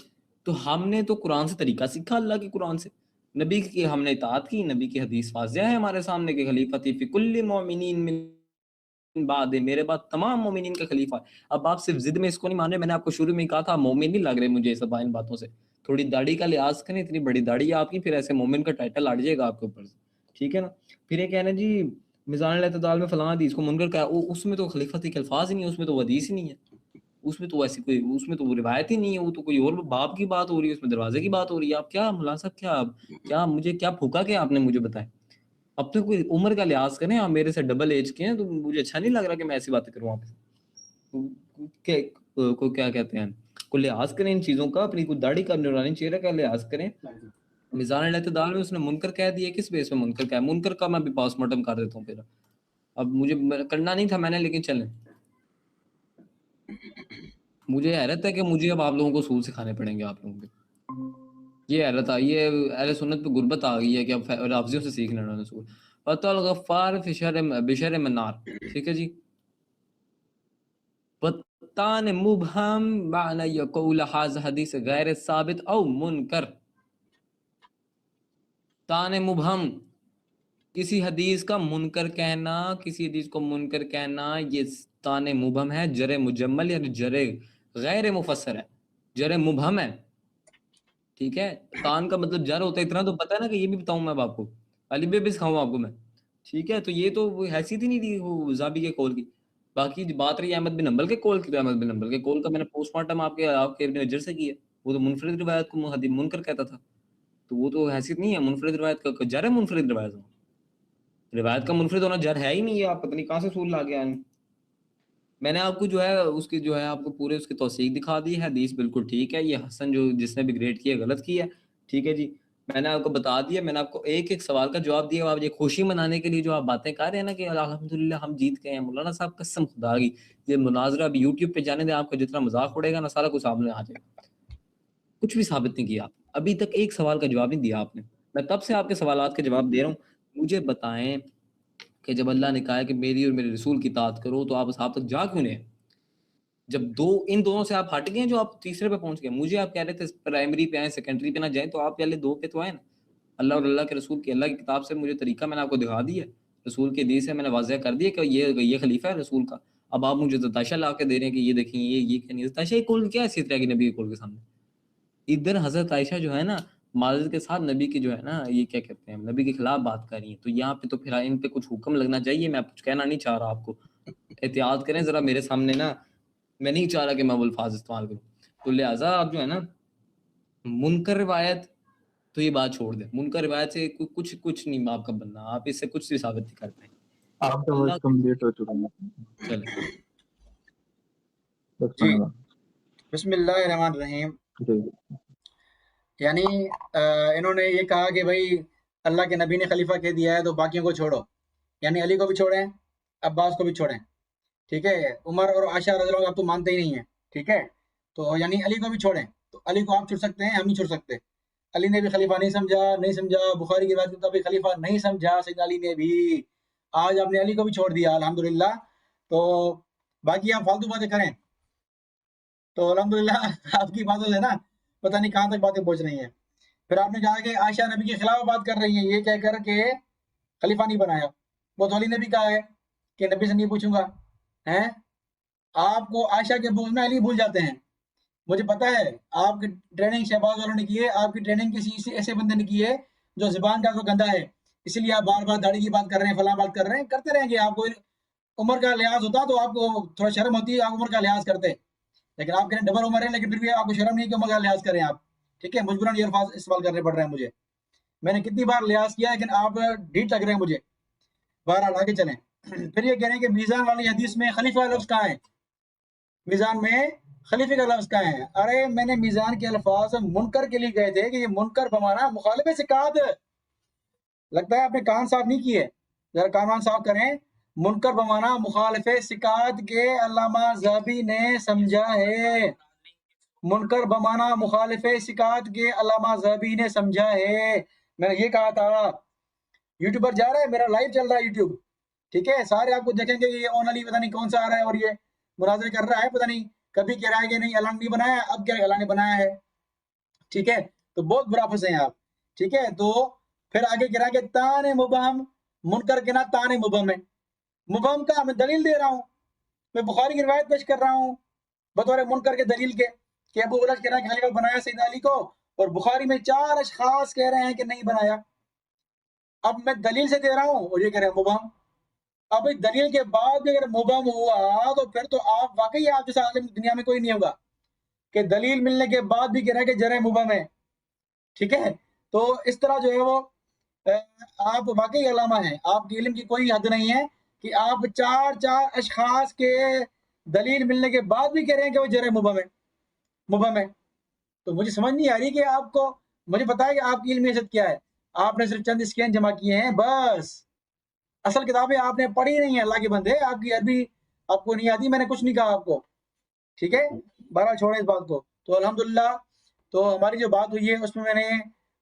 تو ہم نے تو قرآن سے طریقہ سیکھا، اللہ کے قرآن سے. نبی کی ہم نے اطاعت کی، نبی کی حدیث واضح ہے ہمارے سامنے کہ خلیفتی فی کل مومنین من بعد، میرے بعد تمام مومنین کا خلیفہ ہے. اب آپ صرف ضد میں اس کو نہیں مان رہے، میں نے آپ کو شروع میں ہی کہا تھا مومن نہیں لگ رہے مجھے سب ان باتوں سے. تھوڑی داڑھی کا لحاظ کریں، اتنی بڑی داڑھی ہے آپ کی، پھر ایسے مومن کا ٹائٹل اڑ جائے گا آپ کے اوپر سے، ٹھیک ہے نا. پھر یہ کہنا جی میزان الاعتدال میں فلاں حدیث کو منکر کا، اس میں تو خلیفتی کے الفاظ ہی نہیں ہے، اس میں تو وہ حدیث ہی نہیں ہے، اس میں تو ایسی کوئی، اس میں تو وہ روایت ہی نہیں ہے، وہ تو کوئی اور باب کی بات ہو رہی ہے، اس میں دروازے کی بات ہو رہی ہے. آپ کیا مولانا صاحب، کیا مجھے کیا پھوکا کہ آپ نے مجھے بتایا؟ اب تو کوئی عمر کا لحاظ کریں، آپ میرے سے ڈبل ایج کے ہیں، تو مجھے اچھا نہیں لگ رہا کہ میں ایسی باتیں کروں. آپ کو کیا کہتے ہیں، کو لحاظ کریں ان چیزوں کا، اپنی کوئی داڑھی کا، نورانی چہرے کا لحاظ کریں. میزان الاعتدال میں اس نے منکر کہہ دیا، کس بیس میں منکر کہا؟ منکر کا میں بھی پاسٹ مارٹم کر دیتا ہوں. پھر اب مجھے کرنا نہیں تھا میں نے، لیکن چلیں. مجھے حیرت ہے کہ مجھے اب آپ لوگوں کو اصول سکھانے پڑیں گے آپ لوگوں کے. یہ حیرت آئی ہے، اہل سنت پہ غربت آ گئی ہے کہ اب رافضیوں سے سیکھنا انہوں نے اصول. فتح الغفار بشر منار، ٹھیک ہے جی. تان مبہم معنی یقول حاض حدیث غیر ثابت او منکر. تان مبہم، کسی حدیث کا منکر کہنا، کسی حدیث کو منکر کہنا، یہ تان مبہم ہے. جر مجمل یعنی جر غیر مفسر ہے، جر مبہم ہے، ٹھیک ہے. تان کا مطلب جر ہوتا ہے، اتنا تو پتہ ہے نا کہ یہ بھی بتاؤں میں آپ کو، علی بے بھی سکھاؤں آپ کو میں، ٹھیک ہے. تو یہ تو حیثیت ہی نہیں تھی وہ زابی کے قول کی. باقی بات رہی احمد بن حنبل کے قول کی، تو احمد بن حنبل کے قول کا میں نے پوسٹ مارٹم آپ کے ابن حجر سے کیا. وہ تو منفرد روایت کو منکر کہتا تھا، تو وہ تو حیثیت نہیں ہے منفرد روایت کا. جر ہے منفرد روایت، روایت کا منفرد ہونا جر ہے ہی نہیں ہے. آپ پتہ نہیں کہاں سے اصول لا کے آئے. میں نے آپ کو جو ہے اس کی جو ہے آپ کو پورے اس کی توثیق دکھا دی ہے، حدیث بالکل ٹھیک ہے. یہ حسن جو جس نے بھی گریڈ کیا غلط کیا، ٹھیک ہے جی. میں نے آپ کو بتا دیا، میں نے آپ کو ایک ایک سوال کا جواب دیا. آپ یہ خوشی منانے کے لیے جو آپ باتیں کر رہے ہیں نا کہ الحمدللہ ہم جیت گئے ہیں، مولانا صاحب قسم خدا کی یہ مناظرہ اب یوٹیوب پہ جانے دیں، آپ کا جتنا مذاق اڑے گا نا سارا کچھ سامنے آ جائے گا. کچھ بھی ثابت نہیں کیا آپ ابھی تک، ایک سوال کا جواب نہیں دیا آپ نے. میں تب سے آپ کے سوالات کے جواب دے رہا ہوں. مجھے بتائیں کہ جب اللہ نے کہا ہے کہ میری اور میرے رسول کی اطاعت کرو، تو آپ اصحاب تک جا کیوں نہیں؟ جب ان دونوں سے آپ ہٹ گئے جو آپ تیسرے پہ پہنچ گئے. مجھے آپ کہہ رہے تھے پرائمری پہ آئیں، سیکنڈری پہ نہ جائیں، تو آپ پہلے 2 پہ تو آئے نا. اللہ اور اللہ کے رسول کی، اللہ کی کتاب سے مجھے طریقہ میں نے آپ کو دکھا دیا، رسول کے حدیث سے میں نے واضح کر دیا کہ یہ خلیفہ ہے رسول کا. اب آپ مجھے تاشا لا کے دے رہے ہیں کہ یہ دیکھیں یہ کہ نہیں. تاشا کول کیا حیثیت رہے گی نبی کے کول کے سامنے؟ ادھر حضرت عائشہ جو ہے نا معذرت کے ساتھ نبی کی جو ہے نا یہ کیا کہتے ہیں نبی کے خلاف بات کر رہی ہیں. تو یہاں پہ تو پھر ان پہ کچھ حکم لگنا چاہیے. میں کچھ کہنا نہیں چاہ رہا آپ کو، احتیاط کریں ذرا میرے سامنے نا. میں نہیں چاہ رہا کہ میں وہ الفاظ استعمال کروں. تو لہٰذا آپ جو ہے نا منکر روایت، تو یہ بات چھوڑ دیں. منکر روایت سے کچھ نہیں آپ کا بننا، آپ اس سے کچھ بھی ثابت نہیں کر پائیں. آپ کا اللہ وقت کمپلیٹ ہو چکا ہے. چلے بس جی بنا بسم اللہ الرحمن الرحیم. جی یعنی انہوں نے یہ کہا کہ بھائی اللہ کے نبی نے خلیفہ کہہ دیا ہے تو باقیوں کو چھوڑو، یعنی علی کو بھی چھوڑیں، عباس کو بھی چھوڑیں، ٹھیک ہے، عمر اور عائشہ رضی اللہ عنہ آپ تو مانتے ہی نہیں ہیں، ٹھیک ہے، تو یعنی علی کو بھی چھوڑیں. تو علی کو آپ چھوڑ سکتے ہیں، ہم نہیں چھوڑ سکتے. علی نے بھی خلیفہ نہیں سمجھا، بخاری کی روایت کے مطابق خلیفہ نہیں سمجھا سیدنا علی نے بھی. آج آپ نے علی کو بھی چھوڑ دیا الحمدللہ. تو باقی آپ فالتو باتیں کریں تو الحمدللہ آپ کی باتوں سے نا پتہ نہیں کہاں تک باتیں پہنچ رہی ہیں. پھر آپ نے کہا کہ عائشہ نبی کے خلاف بات کر رہی ہیں یہ کہہ کر کہ خلیفہ نہیں بنایا. وہ تو علی نے بھی کہا ہے کہ نبی سے نہیں پوچھوں گا. ہیں آپ کو عائشہ کے بغض میں علی بھول جاتے ہیں. مجھے پتا ہے آپ کی ٹریننگ شہباز والوں نے کی ہے، آپ کی ٹریننگ کسی ایسے بندے نے کی ہے جو زبان کا تو گندا ہے، اسی لیے آپ بار بار داڑھی کی بات کر رہے ہیں، فلاں بات کر رہے ہیں. کرتے رہیں گے. آپ کو عمر کا لحاظ ہوتا تو آپ کو تھوڑا شرم ہوتی ہے، آپ عمر کا لحاظ کرتے، لیکن آپ کہنے ڈبل عمر ہے لیکن پھر بھی آپ کو شرم نہیں کہ عمر کا لحاظ کریں آپ. ٹھیک ہے، مجبوراً یہ الفاظ استعمال کرنے پڑ رہے ہیں مجھے. میں نے کتنی بار لحاظ کیا لیکن آپ ڈھیٹ لگ رہے ہیں مجھے. بہرحال آگے چلیں. پھر یہ کہہ رہے ہیں کہ میزان والی حدیث میں خلیفہ لفظ کہاں ہے؟ میزان میں خلیفے کا لفظ کہاں ہے؟ ارے میں نے میزان کے الفاظ منکر کے لیے گئے تھے کہ یہ منکر بمانا مخالف سکات. لگتا ہے آپ نے کان صاف نہیں کیے، ذرا کان صاف کریں. منکر بمانا مخالف سکات کے علامہ ذہبی نے سمجھا ہے. منکر بمانا مخالف سکات کے علامہ ذہبی نے سمجھا ہے. میں نے یہ کہا تھا. یوٹیوبر جا رہا ہے، میرا لائیو چل رہا ہے یوٹیوب، ٹھیک ہے، سارے آپ کو دیکھیں گے. یہ اون علی پتہ نہیں کون سا آ رہا ہے اور یہ مناظرے کر رہا ہے، پتہ نہیں کبھی کہہ رہا ہے کہ نہیں اللہ نے نہیں بنایا، اب کہہ رہا ہے اللہ نے بنایا ہے. ٹھیک ہے، تو بہت برا پھنسے ہیں آپ. ٹھیک ہے، تو پھر آگے کہہ رہا ہے کہ تان مبہم، منکر کے نا تان مبہم ہے. مبہم کا میں دلیل دے رہا ہوں، میں بخاری کی روایت پیش کر رہا ہوں بطور منکر کے دلیل کے کہ ابو ہریرہ کہہ رہا ہے کہ خلیفہ بنایا سیدنا علی کو، اور بخاری میں 4 اشخاص کہہ رہے ہیں کہ نہیں بنایا. اب میں دلیل سے دے رہا ہوں اور یہ کہہ رہے ہیں مبہم. اب دلیل کے بعد بھی اگر مبہم ہوا تو پھر تو آپ واقعی آپ جیسا عالم دنیا میں کوئی نہیں ہوگا کہ دلیل ملنے کے بعد بھی کہہ رہا ہے کہ جرح مبہم ہے. ٹھیک ہے، تو اس طرح جو ہے وہ آپ واقعی علامہ ہیں. آپ کے علم کی کوئی حد نہیں ہے کہ آپ 4 اشخاص کے دلیل ملنے کے بعد بھی کہہ رہے ہیں کہ وہ جرح مبہم ہے. تو مجھے سمجھ نہیں آ رہی کہ آپ کو، مجھے پتا ہے کہ آپ کی علمی حیثیت کیا ہے. آپ نے صرف چند اسکین جمع کیے ہیں بس. اصل کتابیں آپ نے پڑھی نہیں ہیں. اللہ کے بندے، آپ کی عربی آپ کو نہیں آتی. میں نے کچھ نہیں کہا آپ کو، ٹھیک ہے، بہرحال چھوڑیں اس بات کو. تو الحمدللہ تو ہماری جو بات ہوئی ہے اس میں نے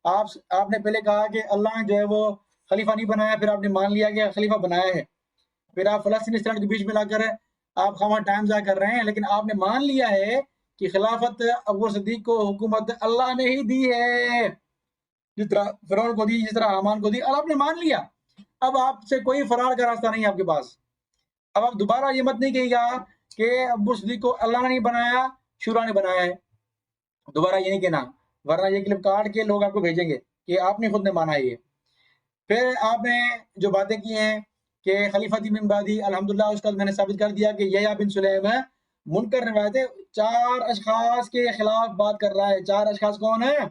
آپ نے پہلے کہا کہ اللہ نے جو ہے وہ خلیفہ نہیں بنایا، پھر آپ نے مان لیا کہ خلیفہ بنایا ہے. پھر آپ فلسطین اسٹینڈ کے بیچ میں لا کر آپ خواہ ٹائم ضائع کر رہے ہیں، لیکن آپ نے مان لیا ہے کہ خلافت ابو صدیق کو حکومت اللہ نے ہی دی ہے، جس طرح فرعون کو دی، جس طرح حامان کو دی. اب آپ نے مان لیا، اب آپ سے کوئی فرار کا راستہ نہیں ہے آپ کے پاس. اب آپ دوبارہ یہ مت نہیں کہے گا کہ ابو صدیق کو اللہ نے نہیں بنایا، شورا نے بنایا ہے. دوبارہ یہ نہیں کہنا، ورنہ یہ کلپ کاٹ کے لوگ آپ کو بھیجیں گے کہ آپ نے خود نے مانا ہے یہ. پھر آپ نے جو باتیں کی ہیں کہ خلیفتی من بعدی، الحمدللہ اس کا میں نے ثابت کر دیا کہ یحییٰ بن سلیم ہے. منکر روایتیں 4 اشخاص کے خلاف بات کر رہا ہے. 4 اشخاص کون ہیں؟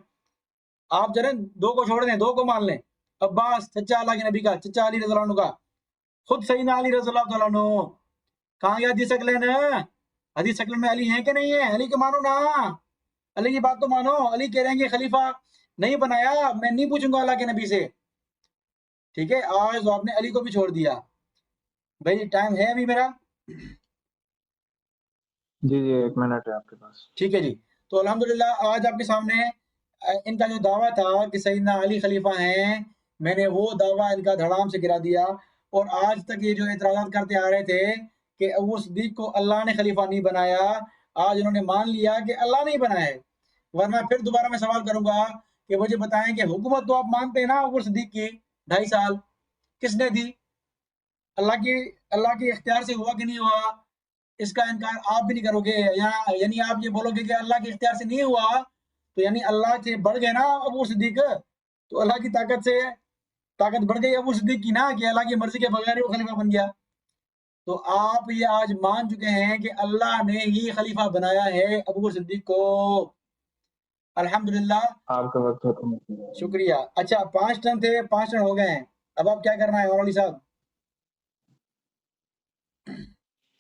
آپ جو ہے 2 کو چھوڑ دیں، 2 کو مان لیں. عباس چچا اللہ کے نبی کا، چچا علی رضی اللہ عنہ کا، خود سیدنا علی رضی اللہ تعالیٰ عنہ. کہاں گیا حدیث شکلین؟ حدیث شکل میں علی ہیں کہ نہیں ہیں؟ علی کو مانو نا، علی کی بات تو مانو. علی کہہ رہے ہیں کہ خلیفہ نہیں بنایا، میں نہیں پوچھوں گا اللہ کے نبی سے. ٹھیک ہے، آج تو آپ نے علی کو بھی چھوڑ دیا. بھائی ٹائم ہے ابھی میرا؟ جی 1 منٹ ہے آپ کے پاس. ٹھیک ہے جی. تو الحمدللہ آج آپ کے سامنے ان کا جو دعویٰ تھا کہ سیدنا علی خلیفہ ہیں، میں نے وہ دعویٰ ان کا دھڑام سے گرا دیا. اور آج تک یہ جو اعتراضات کرتے آ رہے تھے کہ ابو صدیق کو اللہ نے خلیفہ نہیں بنایا، آج انہوں نے مان لیا کہ اللہ نہیں بنایا ہے. ورنہ پھر دوبارہ میں سوال کروں گا کہ مجھے بتائیں کہ حکومت تو آپ مانتے ہیں نا ابو صدیق کی 2.5 سال کس نے دی؟ اللہ کے اختیار سے ہوا کہ نہیں ہوا؟ اس کا انکار آپ بھی نہیں کرو گے. یعنی آپ یہ بولو گے کہ اللہ کے اختیار سے نہیں ہوا تو یعنی اللہ سے بڑھ گئے نا ابو صدیق. تو اللہ کی طاقت بڑھ گئی ابو صدیق کی نا، کہ اللہ کی مرضی کے بغیر وہ خلیفہ بن گیا. تو آپ یہ آج مان چکے ہیں کہ اللہ نے ہی خلیفہ بنایا ہے ابو صدیق کو. الحمدللہ. آپ کا وقت ختم ہو گیا. شکریہ. اچھا 5 ٹرن تھے، 5 ٹرن ہو گئے ہیں. اب آپ کیا کرنا ہے مولانا صاحب؟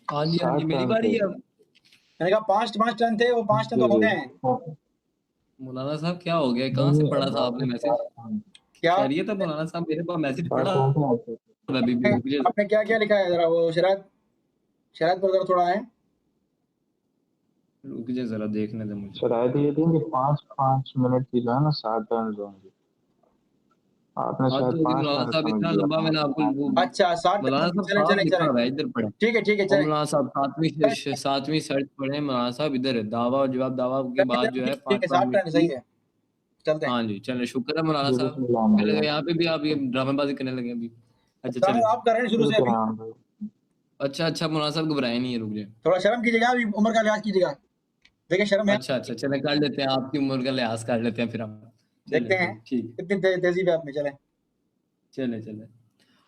ہاں جی میری باری ہے اب. میں نے کہا 5 ٹن تھے، وہ 5 ٹن جی تو ہو جی گئے ہیں. مولانا صاحب کیا ہو گیا؟ کہاں سے پڑھا تھا آپ نے میسج؟ کیا خیریت ہے مولانا صاحب؟ میرے پاس میسج پڑھا ابھی بھی، رک جائے آپ نے کیا کیا لکھا ہے ذرا وہ شرائط پر ذرا تھوڑا ہے. رک جائے ذرا دیکھنے دیں مجھے. شرائط یہ تھی کہ 5 کی جو ہے نا 7 ٹرنز ہوں گی. آپ نے بات تو شاید ہوگی 5 مولانا ٹرنز صاحب، سمجھ اتنا لیا. لمبا میں نے آپ کو اچھا 60 مولانا ٹن. صاحب چلیں صاحب چلیں لکھا چلیں ہوا ہے، ادھر پڑھیں. ٹھیک ہے ٹھیک ہے اور چلیں مولانا صاحب ساتویں سرچ پڑھیں مولانا صاحب، ادھر ہے دعویٰ اور جواب. دعویٰ کے بعد جو ہے ٹھیک ہے 5 60 منٹ ٹن کی. صحیح ہے. چلتے ہیں. ہاں جی چلیں، شکر ہے مولانا جی صاحب. بسم اللہ پھر الرحمن یہاں پہ بھی آپ یہ ڈرامے بازی کرنے لگے ابھی. اچھا چلیں. آپ کر رہے ہیں شروع سے ابھی. الرحیم. اچھا مولانا صاحب گھبرائے نہیں ہے، رک جائیں. تھوڑا شرم کیجیے گا، ابھی عمر کا لحاظ کیجیے گا. دیکھیں شرم ہے. اچھا چلیں کر لیتے ہیں، آپ کی عمر کا لحاظ کر لیتے ہیں پھر ہم. دیکھتے ہیں ٹھیک کتنی تہذیب ہے آپ میں. چلیں چلیں.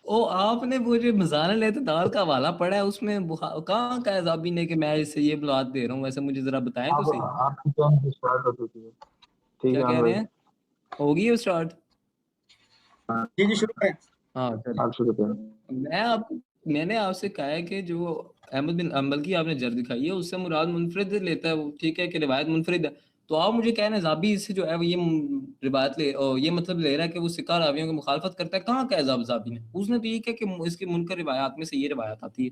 او آپ نے وہ جو مزان الاعتدال کا حوالہ پڑھا ہے، اس میں کہاں کا ہے زابی نے کہ میں اس سے یہ بلاد دے رہا ہوں؟ ویسے مجھے ذرا بتائیں تو صحیح. آپ کی ٹرن سے اسٹارٹ ہو چکی ہے. ٹھیک کیا ہے کہہ رہے بھائی. ہیں؟ ہوگی ہے اسٹارٹ؟ جی شروع کریں. ہاں چلیں. آپ شروع کریں. میں نے آپ سے کہا ہے کہ جو احمد بن حنبل کی آپ نے جر دکھائی ہے، اس سے مراد منفرد لیتا ہے وہ، ٹھیک ہے کہ روایت منفرد ہے. تو آپ مجھے کہہ رہے ہیں زابی اس سے جو ہے وہ یہ روایت یہ مطلب لے رہا ہے کہ وہ ثقہ راویوں کی مخالفت کرتا ہے. کہاں کہا ہے زابی نے؟ اس نے تو یہ کہا کہ اس کی منکر روایات میں سے یہ روایت آتی ہے،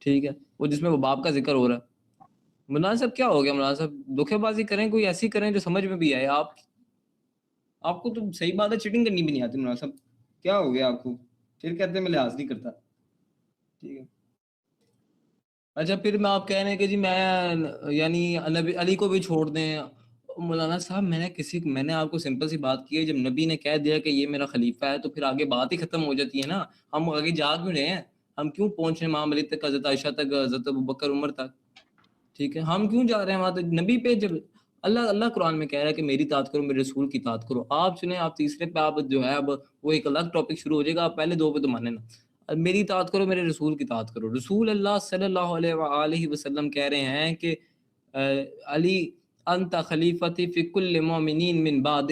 ٹھیک ہے، وہ جس میں وہ باپ کا ذکر ہو رہا ہے. مولانا صاحب کیا ہو گیا؟ مولانا صاحب دھوکے بازی کریں، کوئی ایسی کریں جو سمجھ میں بھی آئے. آپ کو تو صحیح بات ہے، چیٹنگ کرنی بھی نہیں آتی. مولانا صاحب کیا ہو گیا آپ کو؟ پھر کہتے ہیں میں لحاظ نہیں کرتا. ٹھیک ہے. اچھا پھر میں آپ کہہ رہے ہیں کہ جی میں یعنی نبی علی کو بھی چھوڑ دیں. مولانا صاحب میں نے آپ کو سمپل سی بات کی ہے، جب نبی نے کہہ دیا کہ یہ میرا خلیفہ ہے تو پھر آگے بات ہی ختم ہو جاتی ہے نا. ہم آگے جا کیوں رہے ہیں؟ ہم کیوں پہنچے امام علی تک، حضرت عائشہ تک، حضرت ابوبکر عمر تک؟ ٹھیک ہے، ہم کیوں جا رہے ہیں وہاں تک؟ نبی پہ جب اللہ قرآن میں کہہ رہا ہے کہ میری اطاعت کرو، میرے رسول کی اطاعت کرو. آپ سنیں، آپ تیسرے پہ آپ جو ہے اب وہ ایک الگ ٹاپک شروع ہو جائے گا. آپ پہلے دو پہ تو مانے نا. میری اطاعت کرو، میرے رسول کی اطاعت کرو. رسول اللہ صلی اللہ علیہ وآلہ وسلم کہہ رہے ہیں کہ علی انت خلیفتی فی کل مومنین من بعد.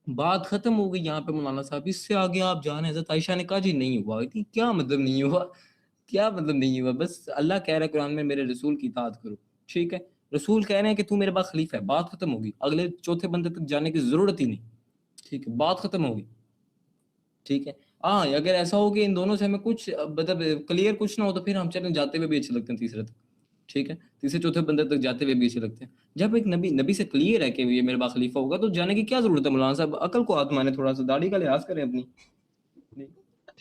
بات ختم ہو گئی یہاں پہ مولانا صاحب. اس سے آگے آپ جانے. حضرت عائشہ نے کہا جی نہیں ہوا. کیا مطلب نہیں ہوا؟ کیا مطلب نہیں ہوا؟ بس اللہ کہہ رہا ہے قرآن میں میرے رسول کی اطاعت کرو، ٹھیک ہے. رسول کہہ رہے ہیں کہ تو میرے پاس خلیفہ ہے. بات ختم ہوگی، اگلے چوتھے بندے تک جانے کی ضرورت ہی نہیں. ٹھیک ہے، بات ختم ہوگی. ٹھیک ہے. ہاں اگر ایسا ہو کہ ان دونوں سے ہمیں کچھ مطلب کلیئر کچھ نہ ہو تو پھر ہم چلیں جاتے ہوئے بھی اچھے لگتے ہیں تیسرے تک. ٹھیک ہے، تیسرے چوتھے بندے تک جاتے ہوئے بھی اچھے لگتے ہیں. جب ایک نبی سے کلیئر ہے کہ یہ میرے باپ خلیفہ ہوگا تو جانے کی کیا ضرورت ہے؟ مولانا صاحب عقل کو ہاتھ مانے، تھوڑا سا داڑھی کا لحاظ کریں اپنی.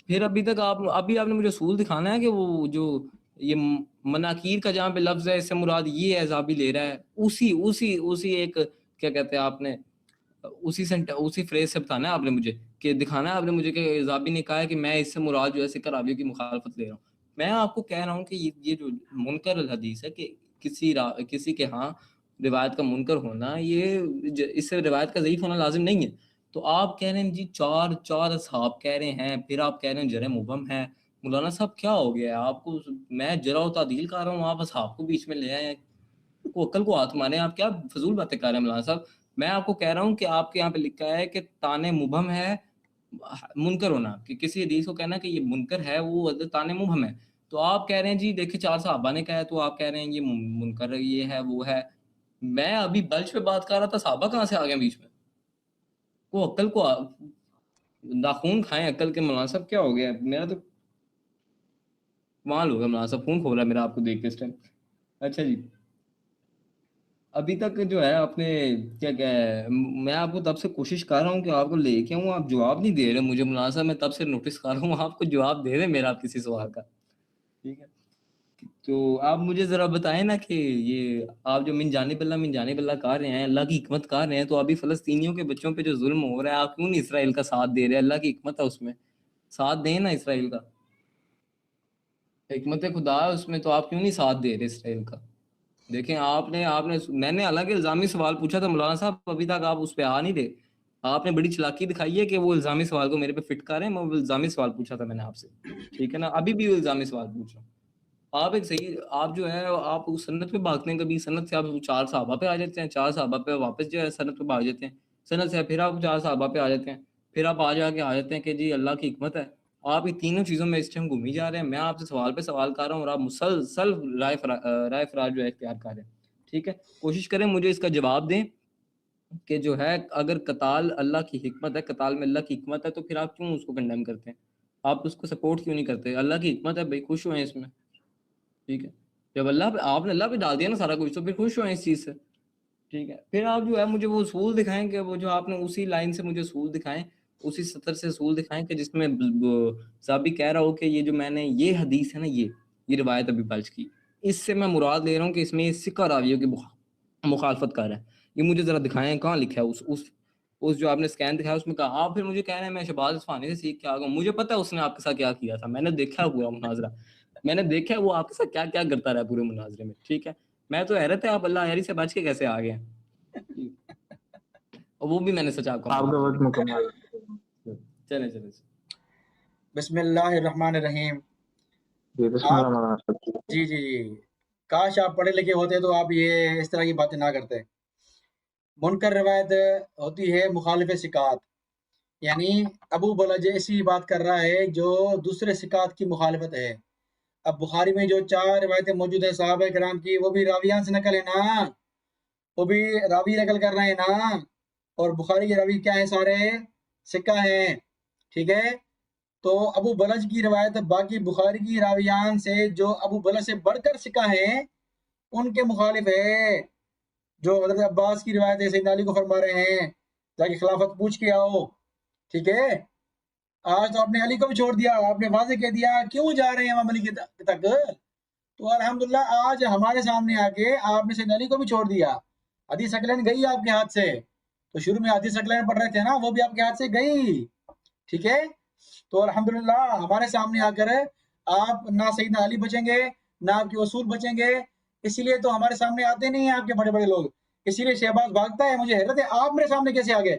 پھر ابھی تک ابھی آپ نے مجھے اصول دکھانا ہے کہ وہ جو یہ مناکیر کا جہاں پہ لفظ ہے اس سے مراد یہ ہے زابی لے رہا ہے. اسی ایک کیا کہتے ہیں آپ نے اسی فریز سے بتانا ہے آپ نے مجھے، کہ دکھانا ہے آپ نے مجھے کہ زابی نے کہا ہے کہ میں اس سے مراد جو ہے ثقہ راویوں کی مخالفت لے رہا ہوں. میں آپ کو کہہ رہا ہوں کہ یہ جو منکر الحدیث ہے کہ کسی کے ہاں روایت کا منکر ہونا، یہ اس سے روایت کا ضعیف ہونا لازم نہیں ہے. تو آپ کہہ رہے ہیں جی چار اصحاب کہہ رہے ہیں، پھر آپ کہہ رہے ہیں جرح مبہم ہے. مولانا صاحب کیا ہو گیا ہے آپ کو؟ میں جرح و تعدیل کر رہا ہوں، آپ اصحاب کو بیچ میں لے آئے ہیں. کو عقل کو ہاتھ مارے. آپ کیا فضول باتیں کر رہے ہیں مولانا صاحب؟ میں آپ کو کہہ رہا ہوں کہ آپ کے یہاں پہ لکھا ہے کہ تانے مبہم ہے منکر ہونا، کہ کسی حدیث کو کہنا کہ یہ منکر ہے وہ تانے مبہم ہے. تو آپ کہہ رہے ہیں جی دیکھیں 4 صحابہ نے کہا ہے تو آپ کہہ رہے ہیں یہ منکر ہے، یہ ہے وہ ہے. میں ابھی بلچ پہ بات کر رہا تھا، صحابہ کہاں سے آ گئے بیچ میں؟ کو عقل کو ناخون کھائیں عقل کے. مولانا صاحب کیا ہو گیا؟ میرا تو کمال ہو گیا مولانا صاحب، خون کھول رہا ہے میرا آپ کو دیکھ کے اس ٹائم. اچھا جی، ابھی تک جو ہے آپ نے کیا ہے، میں آپ کو تب سے کوشش کر رہا ہوں کہ آپ کو لے کے آؤں، آپ جواب نہیں دے رہے مجھے. مولانا صاحب میں تب سے نوٹس کر رہا ہوں آپ کو جواب دے رہے میرا کسی سوال کا. ٹھیک ہے، تو آپ مجھے ذرا بتائیں نا کہ یہ آپ جو من جانب اللہ کہہ رہے ہیں، اللہ کی حکمت کہہ رہے ہیں، تو ابھی فلسطینیوں کے بچوں پہ جو ظلم ہو رہا ہے آپ کیوں نہیں اسرائیل کا ساتھ دے رہے؟ اللہ کی حکمت ہے اس میں، ساتھ دیں نا اسرائیل کا. حکمت خدا ہے اس میں، تو آپ کیوں نہیں ساتھ دے رہے اسرائیل کا؟ دیکھیں آپ نے میں نے الگ الزامی سوال پوچھا تھا مولانا صاحب، ابھی تک آپ اس پہ آ نہیں رہے. آپ نے بڑی چلاکی دکھائی ہے کہ وہ الزامی سوال کو میرے پہ فٹ کر رہے ہیں. میں وہ الزامی سوال پوچھا تھا میں نے آپ سے، ٹھیک ہے نا، ابھی بھی الزامی سوال پوچھ رہا ہوں. آپ ایک صحیح، آپ جو ہے آپ سنت پہ بھاگتے ہیں، کبھی سنت سے آپ 4 صحابہ پہ آ جاتے ہیں، 4 صحابہ پہ واپس جو ہے سنت پہ بھاگ جاتے ہیں، سنت سے پھر آپ 4 صحابہ پہ آ جاتے ہیں، پھر آپ آ جا کے آ جاتے ہیں کہ جی اللہ کی حکمت ہے. آپ یہ تینوں چیزوں میں اس ٹائم گھومی جا رہے ہیں. میں آپ سے سوال پہ سوال کر رہا ہوں اور آپ مسلسل رائے فراز جو ہے اختیار کر رہے ہیں. ٹھیک ہے, کوشش کریں مجھے اس کا جواب دیں کہ جو ہے اگر قتال اللہ کی حکمت ہے, قتال میں اللہ کی حکمت ہے, تو پھر آپ کیوں اس کو کنڈیم کرتے ہیں؟ آپ اس کو سپورٹ کیوں نہیں کرتے؟ اللہ کی حکمت ہے بھائی, خوش ہوئیں اس میں. ٹھیک ہے, جب آپ نے اللہ پہ ڈال دیا نا سارا کچھ, تو پھر خوش ہوئیں اس چیز سے. ٹھیک ہے, پھر آپ جو ہے مجھے وہ اصول دکھائیں کہ وہ جو آپ نے اسی لائن سے مجھے اصول دکھائیں, اسی سطر سے اصول دکھائیں کہ جس میں صحابی کہہ رہا ہو کہ یہ جو میں نے یہ حدیث ہے نا, یہ روایت ابھی بلچ کی, اس سے میں مراد لے رہا ہوں کہ اس میں یہ سکہ راویوں کی مخالفت کر رہا ہے. یہ مجھے ذرا دکھائیں کہاں لکھا ہے اس جو آپ نے سکین دکھایا اس میں کہا. آپ پھر مجھے کہہ رہے ہیں میں شہباز اصفہانی سے سیکھ کے آ گیا ہوں. مجھے پتا ہے اس نے آپ کے ساتھ کیا کیا تھا, میں نے دیکھا پورا مناظرہ, میں نے دیکھا وہ آپ کے ساتھ کیا کیا کرتا رہا پورے مناظرے میں. ٹھیک ہے, میں تو حیرت ہے آپ اللہ یاری سے بچ کے کیسے آ گئے ہیں, اور وہ بھی میں نے سچ آپ کو آپ کا معاف وقت کیا. مکمل. چلیں بسم اللہ الرحمن الرحیم. جی بسم اللہ آپ الرحمن الرحیم. جی کاش آپ پڑھے لکھے ہوتے تو آپ یہ اس طرح کی باتیں نہ کرتے. منکر روایت ہوتی ہے مخالف ثقات, یعنی ابو بلج ایسی بات کر رہا ہے جو دوسرے ثقات کی مخالفت ہے. اب بخاری میں جو 4 روایتیں موجود ہیں صحابہ کرام کی, وہ بھی راویان سے نقل ہے نا, وہ بھی راوی نقل کر رہے ہیں نا, اور بخاری کے راوی کیا ہیں, سارے ثقہ ہیں. ٹھیک ہے, تو ابو بلج کی روایت باقی بخاری کی راویان سے جو ابو بلج سے بڑھ کر ثقہ ہیں ان کے مخالف ہے. جو حضرت عباس کی روایت ہے سیدنا علی کو فرما رہے ہیں جا کے خلافت پوچھ کے آؤ. ٹھیک ہے, آج تو آپ نے علی کو بھی چھوڑ دیا, آپ نے واضح کہہ دیا کیوں جا رہے ہیں امام علی تک. تو الحمدللہ آج ہمارے سامنے آ کے آپ نے سیدنا علی کو بھی چھوڑ دیا. حدیث ثقلین گئی آپ کے ہاتھ سے, تو شروع میں حدیث ثقلین پڑھ رہے تھے نا, وہ بھی آپ کے ہاتھ سے گئی. ٹھیک ہے, تو الحمدللہ ہمارے سامنے آ کر آپ نہ سیدنا علی بچیں گے نہ آپ کے اصول بچیں گے, اسی لیے تو ہمارے سامنے آتے نہیں ہیں آپ کے بڑے بڑے لوگ, اسی لیے شہباز بھاگتا ہے. مجھے حیرت ہے آپ میرے سامنے کیسے آ گئے,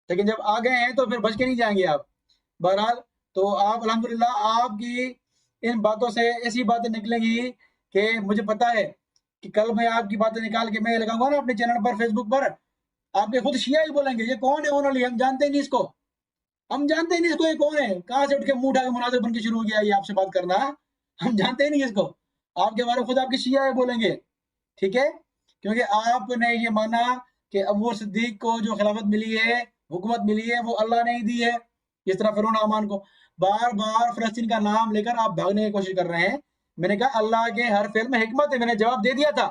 لیکن جب آ گئے ہیں تو پھر بچ کے نہیں جائیں گے آپ. بہرحال تو آپ الحمدللہ آپ کی ان باتوں سے ایسی باتیں نکلیں گی کہ مجھے پتا ہے کہ کل میں آپ کی باتیں نکال کے میں لگاؤں گا نا اپنے چینل پر, فیس بک پر, آپ کے خود شیعہ ہی بولیں گے یہ کون ہے اونلی, ہم جانتے ہی نہیں اس کو, ہم جانتے ہی نہیں اس کو یہ کون ہے, کہاں سے اٹھ کے منہ اٹھا کے مناظر بن کے شروع ہو گیا یہ آپ سے بات کرنا, ہم جانتے ہی نہیں اس کو. آپ کے بارے میں خود آپ کے شیعہ ہی بولیں گے. ٹھیک ہے, کیونکہ آپ نے یہ مانا کہ ابو صدیق کو جو خلافت ملی ہے, حکومت ملی ہے, وہ اللہ نے ہی دی ہے, جس طرح فرعون حامان کو. بار بار فلسطین کا نام لے کر آپ بھاگنے کی کوشش کر رہے ہیں. میں نے کہا اللہ کے ہر فعل میں حکمت ہے, میں نے جواب دے دیا تھا,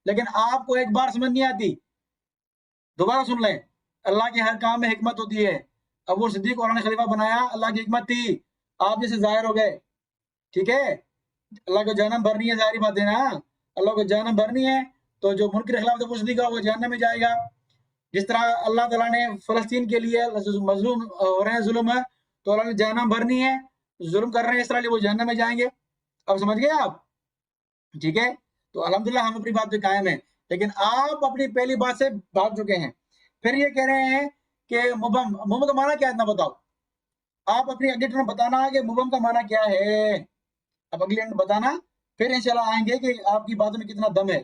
لیکن آپ کو ایک بار سمجھ نہیں آتی. دوبارہ سن لیں, اللہ کے ہر کام میں حکمت ہوتی ہے. ابو صدیق کو اللہ نے خلیفہ بنایا, اللہ کی حکمت تھی, آپ جیسے ظاہر ہو گئے. ٹھیک ہے, اللہ کو جہنم بھرنی ہے, ظاہری بات ہے نا, اللہ کو جہنم بھرنی ہے, تو جو منکر خلاف ابو صدیق کا وہ جہنم میں جائے گا. جس طرح اللہ تعالیٰ نے فلسطین کے لیے مظلوم ہو رہے ہیں, ظلم ہے, تو اللہ نے جہنم بھرنی ہے, ظلم کر رہے ہیں اسرائیلی, وہ جہنم میں جائیں گے. اب سمجھ گئے آپ. ٹھیک ہے, تو الحمدللہ ہم اپنی بات پہ قائم ہیں, لیکن آپ اپنی پہلی بات سے بھاگ چکے ہیں. پھر یہ کہہ رہے ہیں کہ مبہم کا معنی کیا ہے, اتنا بتاؤ. آپ اپنی اگلی ٹرن بتانا کہ مبہم کا معنی کیا ہے, اب اگلی ٹرن بتانا, پھر انشاءاللہ آئیں گے کہ آپ کی باتوں میں کتنا دم ہے.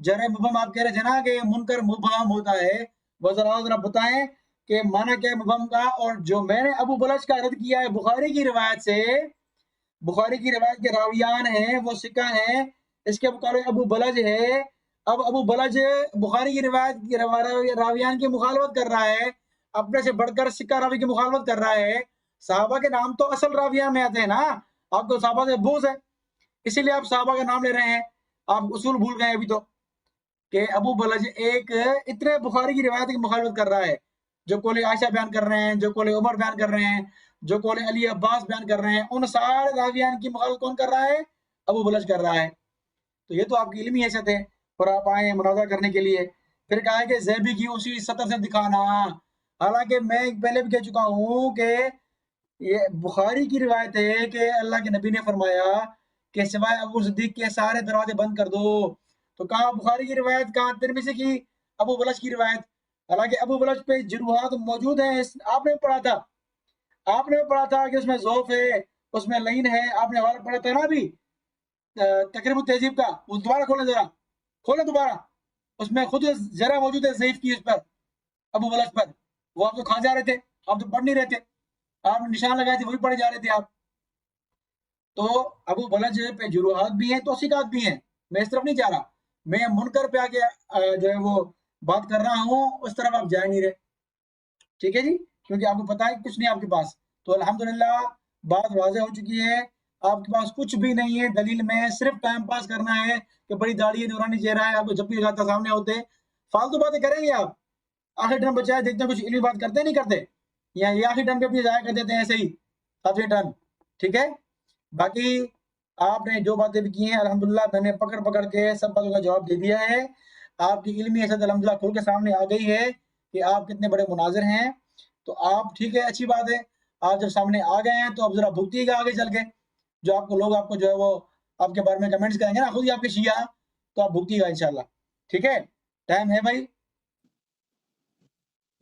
جرح مبہم آپ کہہ رہے تھے نا کہ منکر مبہم ہوتا ہے, وہ ذرا بتائیں کہ معنی کیا ہے مبہم کا. اور جو میں نے ابو بلج کا رد کیا ہے بخاری کی روایت سے, بخاری کی روایت کے راویان ہیں وہ ثقہ ہیں, اس کے مقابلے ابو بلج ہے. اب ابو بلج بخاری کی روایت کی راویان کی مخالفت کر رہا ہے, اپنے سے بڑھ کر ثقہ راوی کی مخالفت کر رہا ہے. صحابہ کے نام تو اصل راویان میں آتے ہیں نا, آپ کو صحابہ سے بغض ہے, اسی لیے آپ صحابہ کا نام لے رہے ہیں. آپ اصول بھول گئے ابھی تو, کہ ابو بلج ایک اتنے بخاری کی روایت کی مخالفت کر رہا ہے, جو قول عائشہ بیان کر رہے ہیں, جو قول عمر بیان کر رہے ہیں, جو قول علی عباس بیان کر رہے ہیں, ان سارے راویان کی مخالفت کون کر رہا ہے, ابو بلج کر رہا ہے. تو یہ تو آپ کی علمی حیثیت ہے, اور آپ آئے ہیں مناظرہ کرنے کے لیے. پھر کہا ہے کہ زیبی کی اسی سطر سے دکھانا, حالانکہ میں پہلے بھی کہہ چکا ہوں کہ یہ بخاری کی روایت ہے کہ اللہ کے نبی نے فرمایا کہ سوائے ابو صدیق کے سارے دروازے بند کر دو. تو کہاں بخاری کی روایت, کہاں ترمذی کی ابو بلج کی روایت. حالانکہ ابو بلج پہ جروحات موجود ہیں, آپ نے پڑھا تھا, آپ نے پڑھا تھا کہ اس میں ضعف ہے, اس میں لین ہے, آپ نے حوالہ پڑھا تھا نا ابھی تقریب التہذیب کا, وہ دوبارہ کھولیں, ذرا کھولیں دوبارہ, اس میں خود ذرا موجود ہے ضعیف کی اس پر, ابو بلج پر. وہ آپ تو کھا جا رہے تھے, آپ تو پڑھ نہیں رہے تھے, آپ نے نشان لگائے تھے وہی پڑھے جا رہے تھے آپ. تو ابو بلج پہ جروحات بھی ہیں، توثیقات بھی ہیں. میں اس طرف نہیں جا رہا، میں منکر پہ آگے جو ہے وہ بات کر رہا ہوں، اس طرف آپ جا نہیں رہے. ٹھیک ہے جی، کیونکہ آپ کو پتا ہے کچھ نہیں آپ کے پاس. تو الحمدللہ بات واضح ہو چکی ہے، آپ کے پاس کچھ بھی نہیں ہے دلیل میں، صرف ٹائم پاس کرنا ہے کہ بڑی داڑھی ہے، نورانی چہرہ ہے، آپ کو جب بھی لگاتا سامنے ہوتے فالتو باتیں کریں گے آپ. آخری ٹرم بچہ ہے، دیکھتے ہیں کچھ علمی بات کرتے نہیں کرتے، یا یہ آخری ٹرم پہ اپنی ضائع کر دیتے ہیں ایسے ہی 7ویں ٹرم. ٹھیک ہے، باقی آپ نے جو باتیں بھی کی ہیں الحمدللہ میں نے پکڑ پکڑ کے سب باتوں کا جواب دے دیا ہے. آپ کی علمی حیثیت الحمدللہ کھل کے سامنے آ گئی ہے کہ آپ کتنے بڑے مناظر ہیں. تو آپ ٹھیک ہے، اچھی بات ہے، آپ جب سامنے آ گئے ہیں تو اب ذرا بھگتیے گا آگے چل کے. جو آپ کو لوگ آپ کو جو ہے وہ آپ کے بارے میں کمنٹس کریں گے نا، خود ہی آپ کے شیعہ، تو آپ بھگتیے گا انشاءاللہ. ٹھیک ہے، ٹائم ہے بھائی.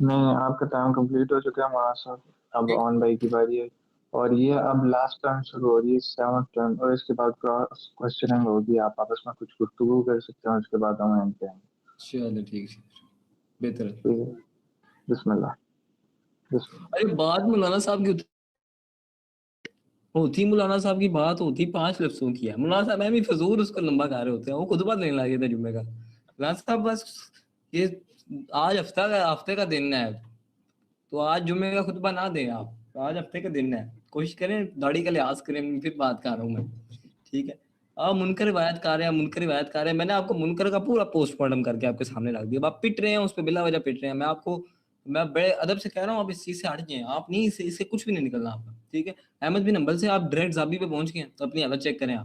نہیں، آپ کا ٹائم کمپلیٹ ہو چکا ہے مولانا صاحب، اب ٹھیک آن بھائی کی باری ہے، اور یہ اب لاسٹ ٹرم شروع ہو رہی ہے 7th ٹرم، اور اس کے بعد کراس کوشچننگ ہوگی، آپ آپس میں کچھ گفتگو کر سکتے ہیں، اس کے بعد ہم اینڈ پہ آئیں گے. چلو ٹھیک ہے، بہتر ہے. ٹھیک ہے، بسم اللہ. ارے بات مولانا صاحب کی ہوتی، مولانا صاحب کی بات ہوتی 5 لفظوں کی ہے. مولانا صاحب میں بھی فضول اس کو لمبا کر رہے ہوتے ہیں، وہ خطبہ دینے لگے تھے جمعے کا. مولانا صاحب بس یہ آج ہفتے کا دن ہے، تو آج جمعے کا خطبہ نہ دیں آپ، آج ہفتے کا دن ہے، کوشش کریں داڑھی کا لحاظ کریں، پھر بات کر رہا ہوں میں. ٹھیک ہے، آپ منکر روایت کر رہے ہیں، منکر روایت کر رہے ہیں. میں نے آپ کو منکر کا پورا پوسٹ مارٹم کر کے آپ کے سامنے رکھ دیا. آپ پٹ رہے ہیں اس پہ، بلا وجہ پٹ رہے ہیں. میں آپ کو میں بڑے ادب سے کہہ رہا ہوں، آپ اس چیز سے ہٹ جائیں، آپ نہیں اس سے کچھ بھی نہیں نکلنا آپ کا. ٹھیک ہے، احمد بن حنبل سے آپ ڈائریکٹ زابی پہ پہنچ گئے ہیں، تو اپنی حالت چیک کریں.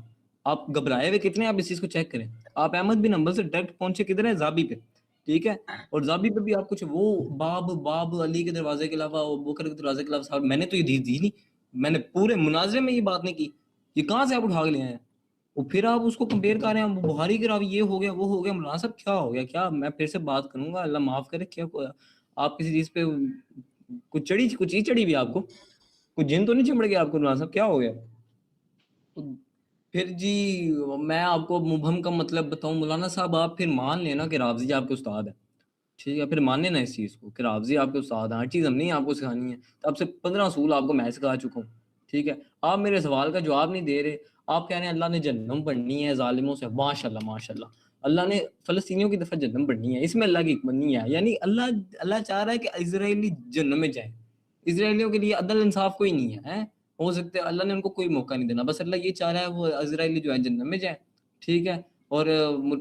آپ گھبرائے ہوئے کتنے، آپ اس چیز کو چیک کریں. آپ احمد بن حنبل سے ڈائریکٹ پہنچے کدھر ہیں؟ زابی پہ. ٹھیک ہے، اور زابی پہ بھی آپ کچھ وہ باب علی کے دروازے کے علاوہ، ابو بکر کے دروازے کے علاوہ صاحب میں نے تو یہ دی نہیں، میں نے پورے مناظرے میں یہ بات نہیں کی. یہ کہاں سے آپ اٹھا کے لے آئے ہیں؟ اور پھر آپ اس کو کمپیئر کر رہے ہیں بخاری کے راوی یہ ہو گیا وہ ہو گیا. مولانا صاحب کیا ہو گیا؟ کیا میں پھر سے بات کروں گا، اللہ معاف کرے، کیا آپ کسی چیز پہ کچھ چیز چڑھی ہوئی آپ کو؟ کچھ جن تو نہیں چمڑ گیا آپ کو؟ مولانا صاحب کیا ہو گیا؟ پھر جی میں آپ کو مبہم کا مطلب بتاؤں، مولانا صاحب آپ پھر مان لینا کہ رافضی آپ کے استاد ہے. ٹھیک ہے، پھر ماننے نا اس چیز کو کہ رافضی آپ کے استاد ہیں. ہر چیز ہم نہیں آپ کو سکھانی ہے، تب سے 15 اصول آپ کو میں سکھا چکا ہوں. ٹھیک ہے، آپ میرے سوال کا جواب نہیں دے رہے. آپ کہہ رہے ہیں اللہ نے جہنم بڑھنی ہے ظالموں سے. ماشاءاللہ ماشاءاللہ، اللہ نے فلسطینیوں کی دفعہ جہنم بڑھنی ہے، اس میں اللہ کی حکمت نہیں ہے. یعنی اللہ چاہ رہا ہے کہ اسرائیلی جہنم میں جائیں. اسرائیلیوں کے لیے عدل انصاف کوئی نہیں ہے. ہو سکتا ہے اللہ نے ان کو کوئی موقع نہیں دینا، بس اللہ یہ چاہ رہا ہے وہ اسرائیلی جو ہے جہنم میں جائیں. ٹھیک ہے، اور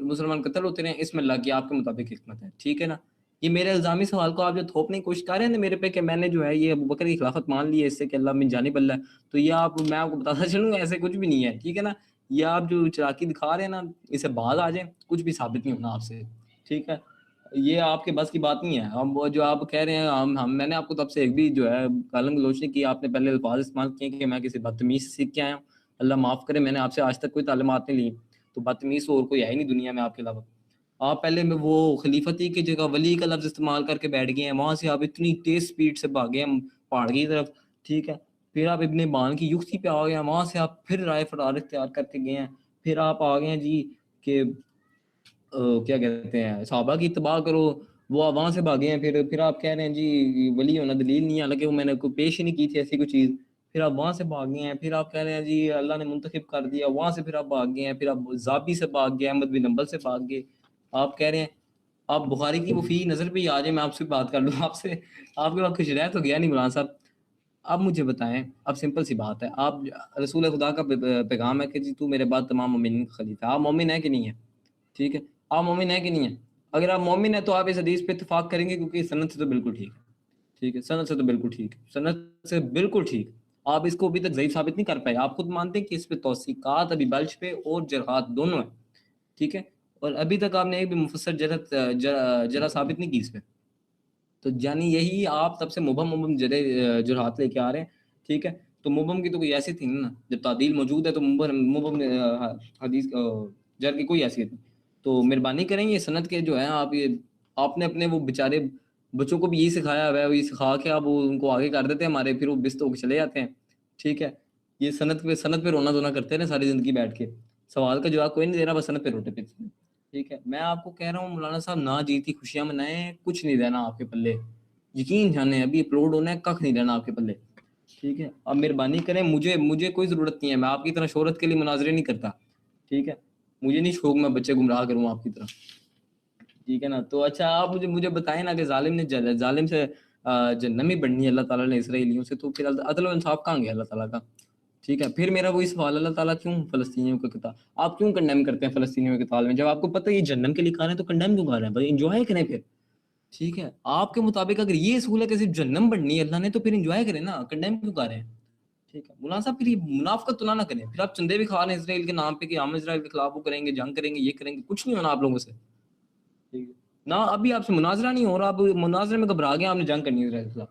مسلمان قتل ہوتے رہیں، اس میں اللہ کی آپ کے مطابق حکمت ہے. ٹھیک ہے نا، یہ میرے الزامی سوال کو آپ جو تھوپنے کی کوشش کر رہے ہیں نا میرے پہ کہ میں نے جو ہے یہ ابو بکر کی خلافت مان لی ہے اس سے کہ اللہ من جانب اللہ ہے، تو یہ میں آپ کو بتاتا چلوں ایسے کچھ بھی نہیں ہے. ٹھیک ہے نا، یہ آپ جو چلاکی دکھا رہے ہیں نا، اسے باز آ جائیں، کچھ بھی ثابت نہیں ہونا آپ سے. ٹھیک ہے، یہ آپ کے بس کی بات نہیں ہے. ہم وہ جو آپ کہہ رہے ہیں میں نے آپ کو تب سے ایک بھی جو ہے گالم گلوچ نہیں کی. آپ نے پہلے الفاظ استعمال کیے کہ میں کسی بدتمیز سے سیکھ کے آیا ہوں. اللہ معاف کرے، میں نے آپ سے آج تک کوئی تعلیمات نہیں لی، تو بدتمیز اور کوئی ہے ہی نہیں دنیا میں آپ کے علاوہ. آپ پہلے میں وہ خلیفتی کی جگہ ولی کا لفظ استعمال کر کے بیٹھ گئے ہیں، وہاں سے آپ اتنی تیز سپیڈ سے بھاگے ہیں پہاڑ کی طرف. ٹھیک ہے، پھر آپ ابن بان کی یختی پہ آ گئے ہیں، وہاں سے آپ پھر رائے فرار اختیار کر کے گئے ہیں. پھر آپ آ گئے ہیں جی کہ کیا کہتے ہیں صحابہ کی اتباع کرو، وہ وہاں سے بھاگے ہیں. پھر آپ کہہ رہے ہیں جی ولی ہونا دلیل نہیں ہے، حالانکہ وہ میں نے کوئی پیش ہی نہیں کی تھی ایسی کوئی چیز. پھر آپ وہاں سے بھاگ گئے ہیں. پھر آپ کہہ رہے ہیں جی اللہ نے منتخب کر دیا، وہاں سے پھر آپ بھاگ گئے ہیں. پھر آپ زابی سے بھاگ گئے، احمد بن حنبل سے بھاگ گئے. آپ کہہ رہے ہیں آپ بخاری کی وفی نظر پہ ہی آ جائیں، میں آپ سے بات کر لوں. آپ سے آپ کے پاس کچھ رہ تو گیا نہیں مولانا صاحب. آپ مجھے بتائیں، اب سمپل سی بات ہے، آپ رسول خدا کا پیغام ہے کہ جی تو میرے بعد تمام مومنین کا خلیفہ ہے. آپ مومن ہیں کہ نہیں ہے؟ ٹھیک ہے، آپ مومن ہیں کہ نہیں ہیں؟ اگر آپ مومن ہیں تو آپ اس حدیث پہ اتفاق کریں گے، کیونکہ سند سے تو بالکل ٹھیک ہے. ٹھیک ہے، سند سے تو بالکل ٹھیک ہے، سند سے بالکل ٹھیک. آپ اس کو ابھی تک ضعیف ثابت نہیں کر پائے. آپ خود مانتے ہیں کہ اس پہ توثیقات ابھی بلش پہ اور جرحات دونوں ہیں. ٹھیک ہے، اور ابھی تک آپ نے ایک بھی مفسر جرح ثابت نہیں کی اس پہ. تو یعنی یہی آپ تب سے مبہم جرحات لے کے آ رہے ہیں. ٹھیک ہے، تو مبہم کی تو کوئی ایسی تھی نہیں نا، جب تعدیل موجود ہے تو مبہم حدیث جر کی کوئی حیثیت نہیں. تو مہربانی کریں یہ سند کے جو ہیں آپ نے اپنے وہ بیچارے بچوں کو بھی یہی سکھایا ہوا ہے، وہی سکھا کے آپ ان کو آگے کر دیتے ہیں ہمارے، پھر وہ بست ہو کے چلے جاتے ہیں. ٹھیک ہے، یہ سند پہ رونا دھونا کرتے ہیں ساری زندگی بیٹھ کے، سوال کا جواب کوئی نہیں دے رہا، بس سند پہ روٹے پیتے ہیں. ٹھیک ہے، میں آپ کو کہہ رہا ہوں مولانا صاحب نہ جیتی خوشیاں منائیں، کچھ نہیں رہنا آپ کے پلے. یقین جانیں ابھی اپلوڈ ہونا ہے، کخ نہیں رہنا آپ کے پلے. ٹھیک ہے، اب مہربانی کریں، مجھے کوئی ضرورت نہیں ہے، میں آپ کی طرح شہرت کے لیے مناظرے نہیں کرتا، ٹھیک ہے، مجھے نہیں شوق میں بچے گمراہ کروں آپ کی طرح، ٹھیک ہے نا. تو اچھا آپ مجھے بتائیں نا کہ ظالم سے جہنم ہی بننی ہے اللہ تعالیٰ نے اسرائیلیوں سے، تو پھر عدل و انصاف کہاں گیا اللہ تعالیٰ کا؟ ٹھیک ہے، پھر میرا وہی سوال، اللہ تعالیٰ کیوں فلسطینیوں کا قتال، آپ کیوں کنڈیم کرتے ہیں فلسطینیوں کے قتال میں، جب آپ کو پتہ ہے یہ جہنم کے لیے کھا رہے ہیں تو کنڈیم کیوں کر رہے ہیں؟ بھائی انجوائے کریں پھر. ٹھیک ہے، آپ کے مطابق اگر یہ اصول ہے کہ صرف جہنم بننی ہے اللہ نے، تو پھر انجوائے کریں نا، کنڈیم کیوں کر رہے ہیں؟ ٹھیک ہے مولانا صاحب، پھر یہ منافقت تو نہ کریں، پھر آپ چندے بھی کھا رہے ہیں اسرائیل کے نام پہ کہ ہم اسرائیل کے خلاف وہ کریں گے، جنگ کریں گے، یہ کریں گے، کچھ نہیں ہونا آپ لوگوں سے. ٹھیک ہے نہ، ابھی آپ سے مناظرہ نہیں ہو رہا، آپ مناظرے میں گھبرا گئے، آپ نے جنگ کرنی ہے اسرائیل کے خلاف.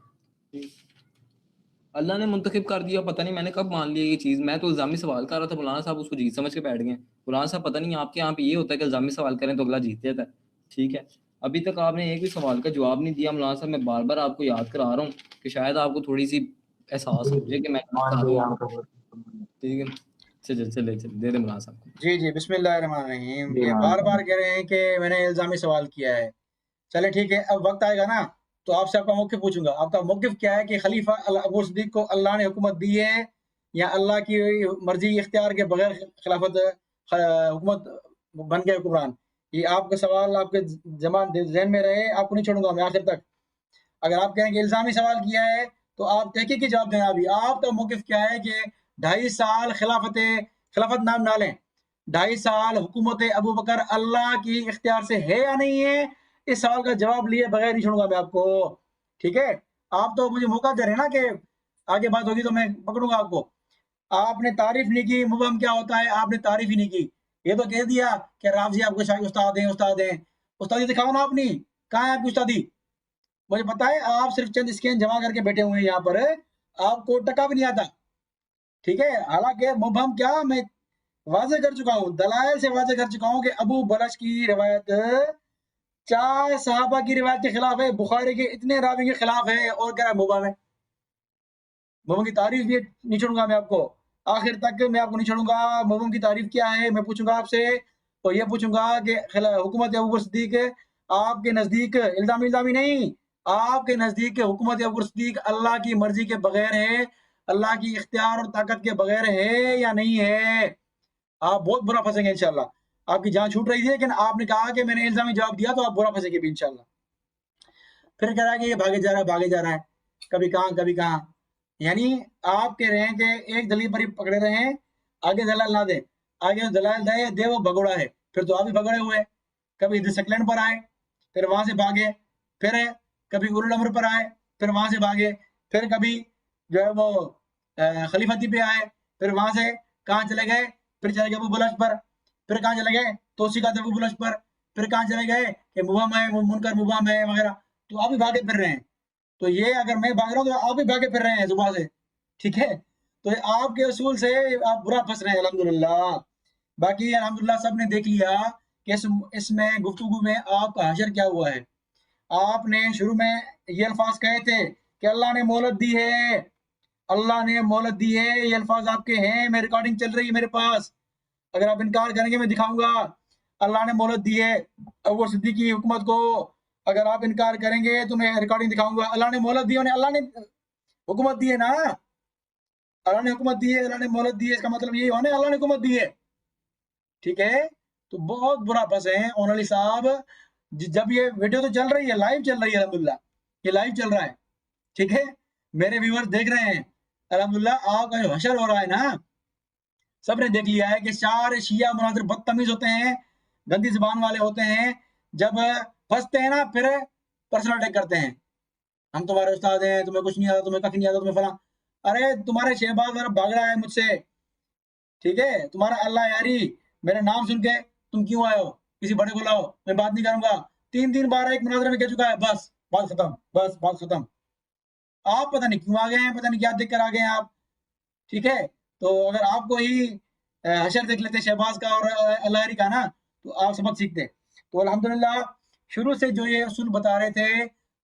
اللہ نے منتخب کر دیا، پتہ نہیں میں نے کب مان لیا یہ چیز، میں تو الزامی سوال کر رہا تھا، مولانا صاحب اس کو جیت سمجھ کے بیٹھ گئے. مولانا صاحب پتہ نہیں آپ کے یہاں پہ یہ ہوتا ہے کہ الزامی سوال کریں تو اگلا جیت جاتا ہے. ٹھیک ہے، ابھی تک آپ نے ایک بھی سوال کا جواب نہیں دیا مولانا صاحب. میں بار بار آپ کو یاد کرا رہا ہوں کہ شاید آپ کو تھوڑی سی احساس ہو جائے کہ میں غلط کر رہا ہوں. ٹھیک ہے، چلے دے دیں مولانا صاحب کو. جی بسم اللہ الرحمن الرحیم. جی یہ مولانا بار صاحب. بار کہہ رہے ہیں کہ میں نے الزامی سوال کیا ہے. چلے ٹھیک ہے، اب وقت آئے گا نا تو آپ سے آپ کا موقف پوچھوں گا. آپ کا موقف کیا ہے کہ خلیفہ ابو صدیق کو اللہ نے حکومت دی ہے یا اللہ کی مرضی اختیار کے بغیر خلافت حکومت بن گئے حکمران؟ یہ آپ کا سوال آپ کے ذہن میں رہے، آپ کو نہیں چھوڑوں گا میں آخر تک. اگر آپ کہیں کہ الزامی سوال کیا ہے تو آپ تحقیقی جواب دیں. ابھی آپ کا موقف کیا ہے کہ 2.5 سال خلافت نام نہ لیں، 2.5 سال حکومت ابو بکر اللہ کی اختیار سے ہے یا نہیں ہے؟ اس سوال کا جواب لیے بغیر نہیں چھوڑوں گا میں آپ کو. ٹھیک ہے، آپ تو مجھے موقع دے رہے ہیں نا کہ آگے بات ہوگی تو میں پکڑوں گا آپ کو. آپ نے تعریف نہیں کی مبہم کیا ہوتا ہے، آپ نے تعریف ہی نہیں کی. یہ تو کہہ دیا کہ رافضی آپ کو شاہی استاد ہیں. استادی دکھاؤ نا اپنی، کہاں ہے آپ کی استادی؟ مجھے پتا ہے آپ صرف چند اسکین جمع کر کے بیٹھے ہوئے ہیں یہاں پر، آپ کو ٹکا بھی نہیں آتا. ٹھیک ہے، حالانکہ مبہم کیا میں واضح کر چکا ہوں، دلائل سے واضح کر چکا ہوں کہ ابو بلش کی روایت 4 صحابہ کی روایت کے خلاف ہے، بخاری کے اتنے راوی کے خلاف ہے، اور کیا ہے مبہم ہے. مبہم کی تعریف بھی نہیں چھوڑوں گا میں آپ کو، آخر تک میں آپ کو نہیں چھوڑوں گا. مبہم کی تعریف کیا ہے میں پوچھوں گا آپ سے، اور یہ پوچھوں گا کہ حکومت ابو بکر صدیق آپ کے نزدیک الزامی نہیں، آپ کے نزدیک حکومت ابو بکر صدیق اللہ کی مرضی کے بغیر ہے، اللہ کی اختیار اور طاقت کے بغیر ہے یا نہیں ہے؟ آپ بہت برا پھنسیں گے انشاءاللہ. آپ کی جان چھوٹ رہی تھی لیکن آپ نے کہا کہ میں نے الزامی جواب دیا تو آپ برا پھنسیں گے بھی انشاءاللہ. پھر کہہ رہا ہے کہ یہ بھاگے جا رہا ہے، کبھی کہاں. یعنی آپ کہہ رہے ہیں کہ ایک دلیل پر ہی پکڑے رہے ہیں، آگے دلائل نہ دے، آگے دلائل دے وہ بگوڑا ہے. پھر تو آپ بھی بگڑے ہوئے، کبھی سکلین پر آئے پھر وہاں سے بھاگے، پھر کبھی اولو الامر پر آئے پھر وہاں سے بھاگے، پھر کبھی جو ہے وہ خلیفتی پہ آئے، پھر وہاں سے کہاں چلے گئے، پھر چلے گئے ابو بلش پر، پھر کہاں چلے گئے توسیع کا ابو بلش پر، پھر کہاں چلے گئے کہ مبہم ہے منکر مبہم ہے وغیرہ. تو آپ بھی بھاگے پھر رہے ہیں. تو یہ اگر میں بھاگ رہا ہوں تو آپ بھی بھاگے پھر رہے ہیں صبح سے. ٹھیک ہے، تو آپ کے اصول سے آپ برا پھنس رہے ہیں الحمدللہ. باقی الحمدللہ سب نے دیکھ لیا کہ اس میں گفتگو میں آپ کا حشر کیا ہوا ہے. آپ نے شروع میں یہ الفاظ کہے تھے کہ اللہ نے مہلت دی ہے، اللہ نے مہلت دی ہے، یہ الفاظ آپ کے ہیں، میں ریکارڈنگ چل رہی ہے میرے پاس، اگر آپ انکار کریں گے میں دکھاؤں گا. اللہ نے مہلت دی ہے ابو صدیق کی حکومت کو، اگر آپ انکار کریں گے تو میں ریکارڈنگ دکھاؤں گا. اللہ نے مہلت دی ہے، اللہ نے حکومت دی ہے نا، اللہ نے حکومت دی ہے، اللہ نے مہلت دی ہے، اس کا مطلب یہی ہونا ہے اللہ نے حکومت دی ہے. ٹھیک ہے، تو بہت برا پھنسے ہیں اون علی صاحب. جب یہ ویڈیو تو چل رہی ہے، لائیو چل رہی ہے الحمدللہ، یہ لائیو چل رہا ہے. ٹھیک ہے، میرے ویورز دیکھ رہے ہیں الحمدللہ. آپ کا جو حشر ہو رہا ہے نا، سب نے دیکھ لیا ہے کہ 4 شیعہ مناظر بدتمیز ہوتے ہیں، گندی زبان والے ہوتے ہیں، جب پھنستے ہیں نا پھر پرسنل اٹیک کرتے ہیں. ہم تمہارے استاد ہیں، تمہیں کچھ نہیں آتا، تمہیں کچھ نہیں آتا، تمہیں فلاں. ارے تمہارے شہباز میرا بھاگ رہا ہے مجھ سے. ٹھیک ہے، تمہارا اللہ یاری میرے نام سن کے تم کیوں آئے ہو، کسی بڑے کو لاؤ، میں بات نہیں کروں گا. 3 بار ایک مناظرے میں کہہ چکا ہے، بس بات ختم، بس بات ختم. آپ پتہ نہیں کیوں آ گئے ہیں، پتہ نہیں کیا دیکھ کر آ گئے ہیں آپ. ٹھیک ہے، تو اگر آپ کو ہی حشر دیکھ لیتے شہباز کا اور اللہ یاری کا نا تو آپ سبق سیکھتے. تو الحمدللہ شروع سے جو یہ اصول بتا رہے تھے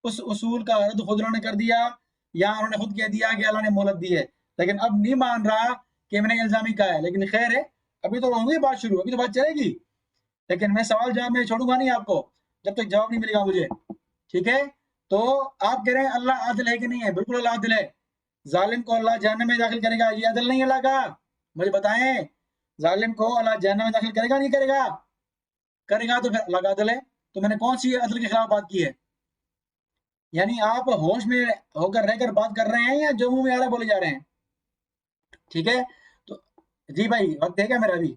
اس اصول کا رد خود انہوں نے کر دیا، یا انہوں نے خود کہہ دیا کہ اللہ نے مہلت دی ہے. لیکن اب نہیں مان رہا کہ میں نے الزامی کہا ہے. لیکن خیر ہے، ابھی تو ہوگی بات شروع، ابھی تو بات چلے گی. لیکن میں سوال جواب میں چھوڑوں گا نہیں آپ کو جب تک جواب نہیں ملے گا مجھے. ٹھیک ہے، تو آپ کہہ رہے ہیں اللہ عادل ہے کہ نہیں ہے؟ بالکل اللہ عادل ہے. ظالم کو اللہ جہنم میں داخل کرے گا، یہ عدل نہیں اللہ کا؟ مجھے بتائیں، ظالم کو اللہ جہنم میں داخل کرے گا نہیں کرے گا؟ کرے گا تو پھر اللہ کا عدل ہے۔ تو میں نے کون سی عدل کے خلاف بات کی ہے؟ یعنی آپ ہوش میں ہو کر رہ کر بات کر رہے ہیں یا جو منہ میں آ رہا ہے بولے جا رہے ہیں؟ ٹھیک ہے، تو جی بھائی وقت ہے کیا میرا ابھی؟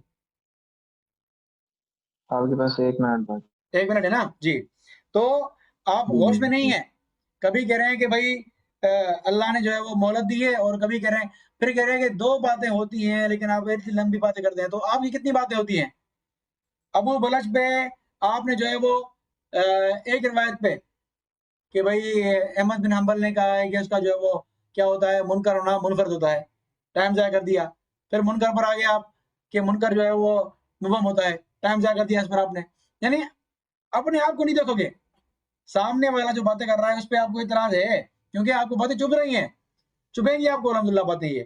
آپ کے پاس 1 منٹ بعد 1 منٹ ہے نا جی؟ تو آپ جی ہوش میں نہیں جی ہیں، کبھی کہہ رہے ہیں کہ بھائی اللہ نے جو ہے وہ مہلت دی ہے، اور کبھی کہہ رہے ہیں، پھر کہہ رہے ہیں کہ 2 باتیں ہوتی ہیں لیکن آپ اتنی لمبی باتیں کرتے ہیں۔ تو آپ کی کتنی باتیں ہوتی ہیں؟ ابو بلج پہ آپ نے جو ہے وہ ایک روایت پہ کہ بھائی احمد بن حنبل نے کہا ہے کہ اس کا جو ہے وہ کیا ہوتا ہے، منکر ہونا منفرد ہوتا ہے، ٹائم ضائع کر دیا۔ پھر منکر پر آگے آپ کہ منکر جو ہے وہ مبہم ہوتا ہے، ٹائم ضائع کر دیا اس پر آپ نے۔ یعنی اپنے آپ کو نہیں دیکھو گے، سامنے والا جو باتیں کر رہا ہے اس پہ آپ کو اعتراض ہے، کیونکہ آپ کو باتیں چبھ رہی ہیں، چبھیں گی آپ کو الحمدللہ باتیں یہ،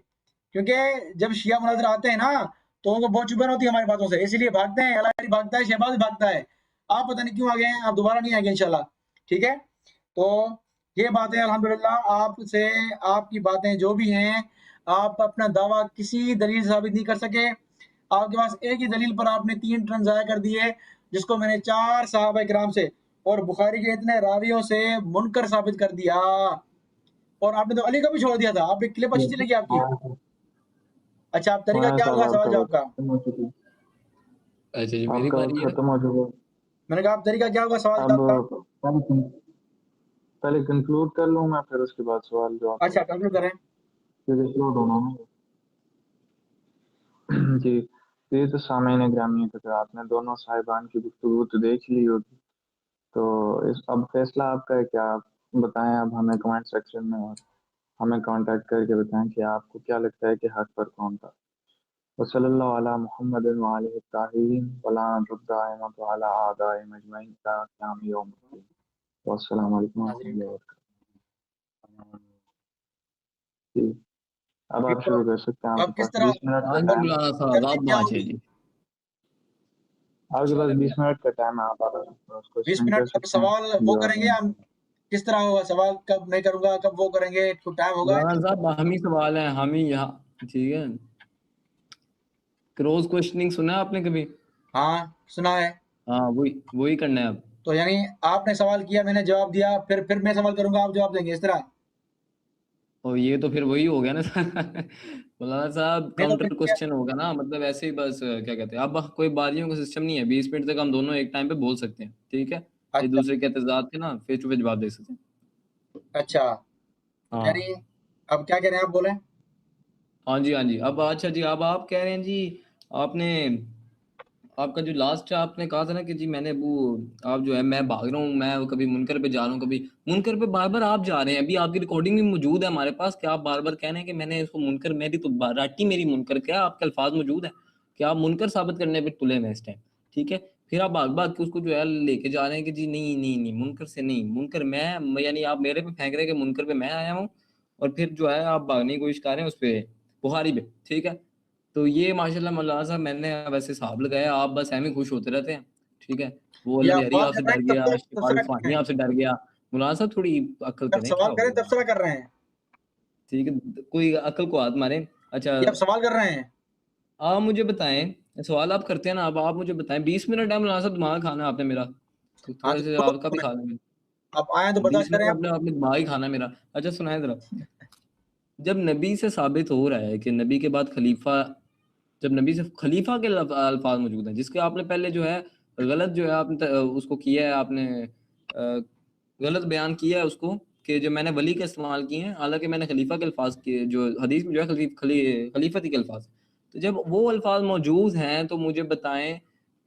کیونکہ جب شیعہ مناظر آتے ہیں نا تو ان کو بہت چبھن ہوتی ہے ہماری باتوں سے، اسی لیے بھاگتے ہیں، الہی بھاگتا ہے، شہباز بھاگتا ہے۔ آپ پتہ نہیں کیوں آ گئے ہیں، آپ دوبارہ نہیں آئیں گے انشاءاللہ، ٹھیک ہے؟ تو یہ باتیں الحمدللہ آپ سے، آپ کی باتیں جو بھی ہیں، آپ اپنا دعویٰ کسی دلیل ثابت نہیں کر سکے۔ آپ کے پاس ایک ہی دلیل پر آپ نے 3 ٹرن ضائع کر دیے، جس کو میں نے 4 صحابہ کرام سے اور بخاری کے اتنے راویوں سے منکر ثابت کر دیا، اور آپ نے تو علی کا بھی چھوڑ دیا تھا۔ آپ ایک کلپ اچھی چلے گی آپ کی۔ اچھا، آپ طریقہ مولانا کیا صاحب ہوگا آپ سوال کا جواب وقت کا؟ ختم ہو چکی اچھا جی آپ میری کا وقت باری ہے۔ ختم ہو چکا میں نے کہا آپ طریقہ کیا ہوگا سوال اب جواب کا؟ پہلے کنکلوڈ کر لوں میں، پھر اس کے بعد سوال جواب اچھا کنکلوڈ کریں۔ پھر اپلوڈ ہونا ہے۔ جی، یہ تو سامعین گرامی تھے، آپ نے دونوں صاحبان کی گفتگو تو دیکھ لی ہوگی، تو اب فیصلہ آپ کا ہے کہ آپ بتائیں اب ہمیں کمنٹ سیکشن میں، اور ہمیں کانٹیکٹ کر کے بتائیں کہ آپ کو کیا لگتا ہے کہ حق پر کون تھا۔ وصلی اللہ علی محمد وآلہ الطاہرین ولعنۃ الدائمۃ علی اعدائهم اجمعین الی قیام یوم الدین۔ والسلام علیکم ورحمۃ ناظرین اللہ وبرکاتہ۔ جی، اب آپ شروع کر سکتے ہیں، آپ کے اب کس پاس طرح 20 منٹ ہاں کا جی ٹائم ہے۔ مولانا صاحب آپ ترتیب کیا بات ہے ہوگی؟ جی۔ آپ کے پاس 20 منٹ کا ٹائم ہے، آپ 20 کوشچن کر منٹ اب سکتے سوال ہیں، وہ جواب کریں گے، دیں۔ ہم کس طرح ہوگا سوال؟ کب میں کروں گا، کب وہ کریں گے؟ ٹائم ہوگا؟ مولانا صاحب ہم ہی سوال ہیں، ہم ہی یہاں، ٹھیک ہے؟ کروس کوشچننگ سنا ہے آپ نے کبھی؟ ہاں سنا ہے۔ ہاں وہی کرنا ہے اب۔ تو یعنی آپ نے سوال کیا، میں نے جواب دیا، پھر میں سوال کروں گا، آپ جواب دیں گے، اس طرح؟ اور یہ تو پھر وہی ہو گیا نا مولانا صاحب، نہیں تو کاؤنٹر پھر کوشچن ہوگا نا، مطلب ایسے ہی بس کیا کہتے ہیں، اب کوئی باریوں کا سسٹم نہیں ہے، 20 منٹ تک ہم دونوں ایک ٹائم پہ بول سکتے ہیں، ٹھیک ہے؟ ایک اچھا دوسرے کے اعتراضات کے نا فیس ٹو فیس جواب دے سکتے ہیں۔ اچھا، تو ہاں یعنی اب کیا کہہ رہے ہیں آپ، بولیں؟ ہاں جی ہاں جی، اب اچھا جی، اب آپ کہہ رہے ہیں جی، آپ نے آپ کا جو لاسٹ آپ نے کہا تھا نا کہ جی میں نے آپ جو ہے میں بھاگ رہا ہوں، میں کبھی منکر پہ جا رہا ہوں، کبھی منکر پہ بار بار آپ جا رہے ہیں، ابھی آپ کی ریکارڈنگ بھی موجود ہے ہمارے پاس کہ آپ بار بار کہہ رہے ہیں کہ میں نے اس کو منکر، میری تو راٹی میری منکر، کیا آپ کے الفاظ موجود ہیں کہ آپ منکر ثابت کرنے پہ تلے ہیں اس ٹائم، ٹھیک ہے؟ پھر آپ بھاگ بھاگ کے اس کو جو ہے لے کے جا رہے ہیں کہ جی نہیں نہیں نہیں منکر سے نہیں، منکر میں، یعنی آپ میرے پہ پھینک رہے ہیں کہ منکر پہ میں آیا ہوں، اور پھر جو ہے آپ بھاگنے کی کوشش کر رہے ہیں اس پہ بخاری پہ، ٹھیک ہے؟ تو یہ ماشاءاللہ مولانا صاحب میں نے ویسے حساب لگایا، آپ بس ایویں خوش ہوتے رہتے ہیں، ٹھیک ہے؟ وہ یہ اللہ آپ علی بات آپ سے کر رہے ڈر ہیں گیا، تبصرہ شفال تبصرہ کر رہے فانی ہیں؟ آپ سے ڈر گیا، مولانا صاحب تھوڑی عقل جب کریں، کیا سوال ہو کریں گیا؟ تبصرہ کر رہے ہیں، ٹھیک ہے، کوئی عقل کو ہاتھ ماریں۔ اچھا یہ آپ سوال کر رہے ہیں؟ آپ مجھے بتائیں، سوال آپ کرتے ہیں نا، اب آپ مجھے بتائیں، 20 منٹ ہے مولانا صاحب، دماغ کھانا ہے آپ نے میرا، تو ہاں تھوڑے سے تو آپ کا بھی کھا لیں گے، آپ آئیں تو 20 برداشت کریں منٹ آپ۔ آپ نے دماغ ہی کھانا ہے میرا۔ اچھا سنائیں ذرا، جب نبی سے ثابت ہو رہا ہے کہ نبی کے بعد خلیفہ، جب نبی سے خلیفہ کے الفاظ موجود ہیں، جس کے آپ نے پہلے جو ہے غلط جو ہے آپ نے اس کو کیا ہے، آپ نے غلط بیان کیا ہے اس کو کہ جو میں نے ولی کے استعمال کیے ہیں، حالانکہ میں نے خلیفہ کے الفاظ کیے، جو حدیث میں جو ہے خلیفتی کے الفاظ، تو جب وہ الفاظ موجود ہیں تو مجھے بتائیں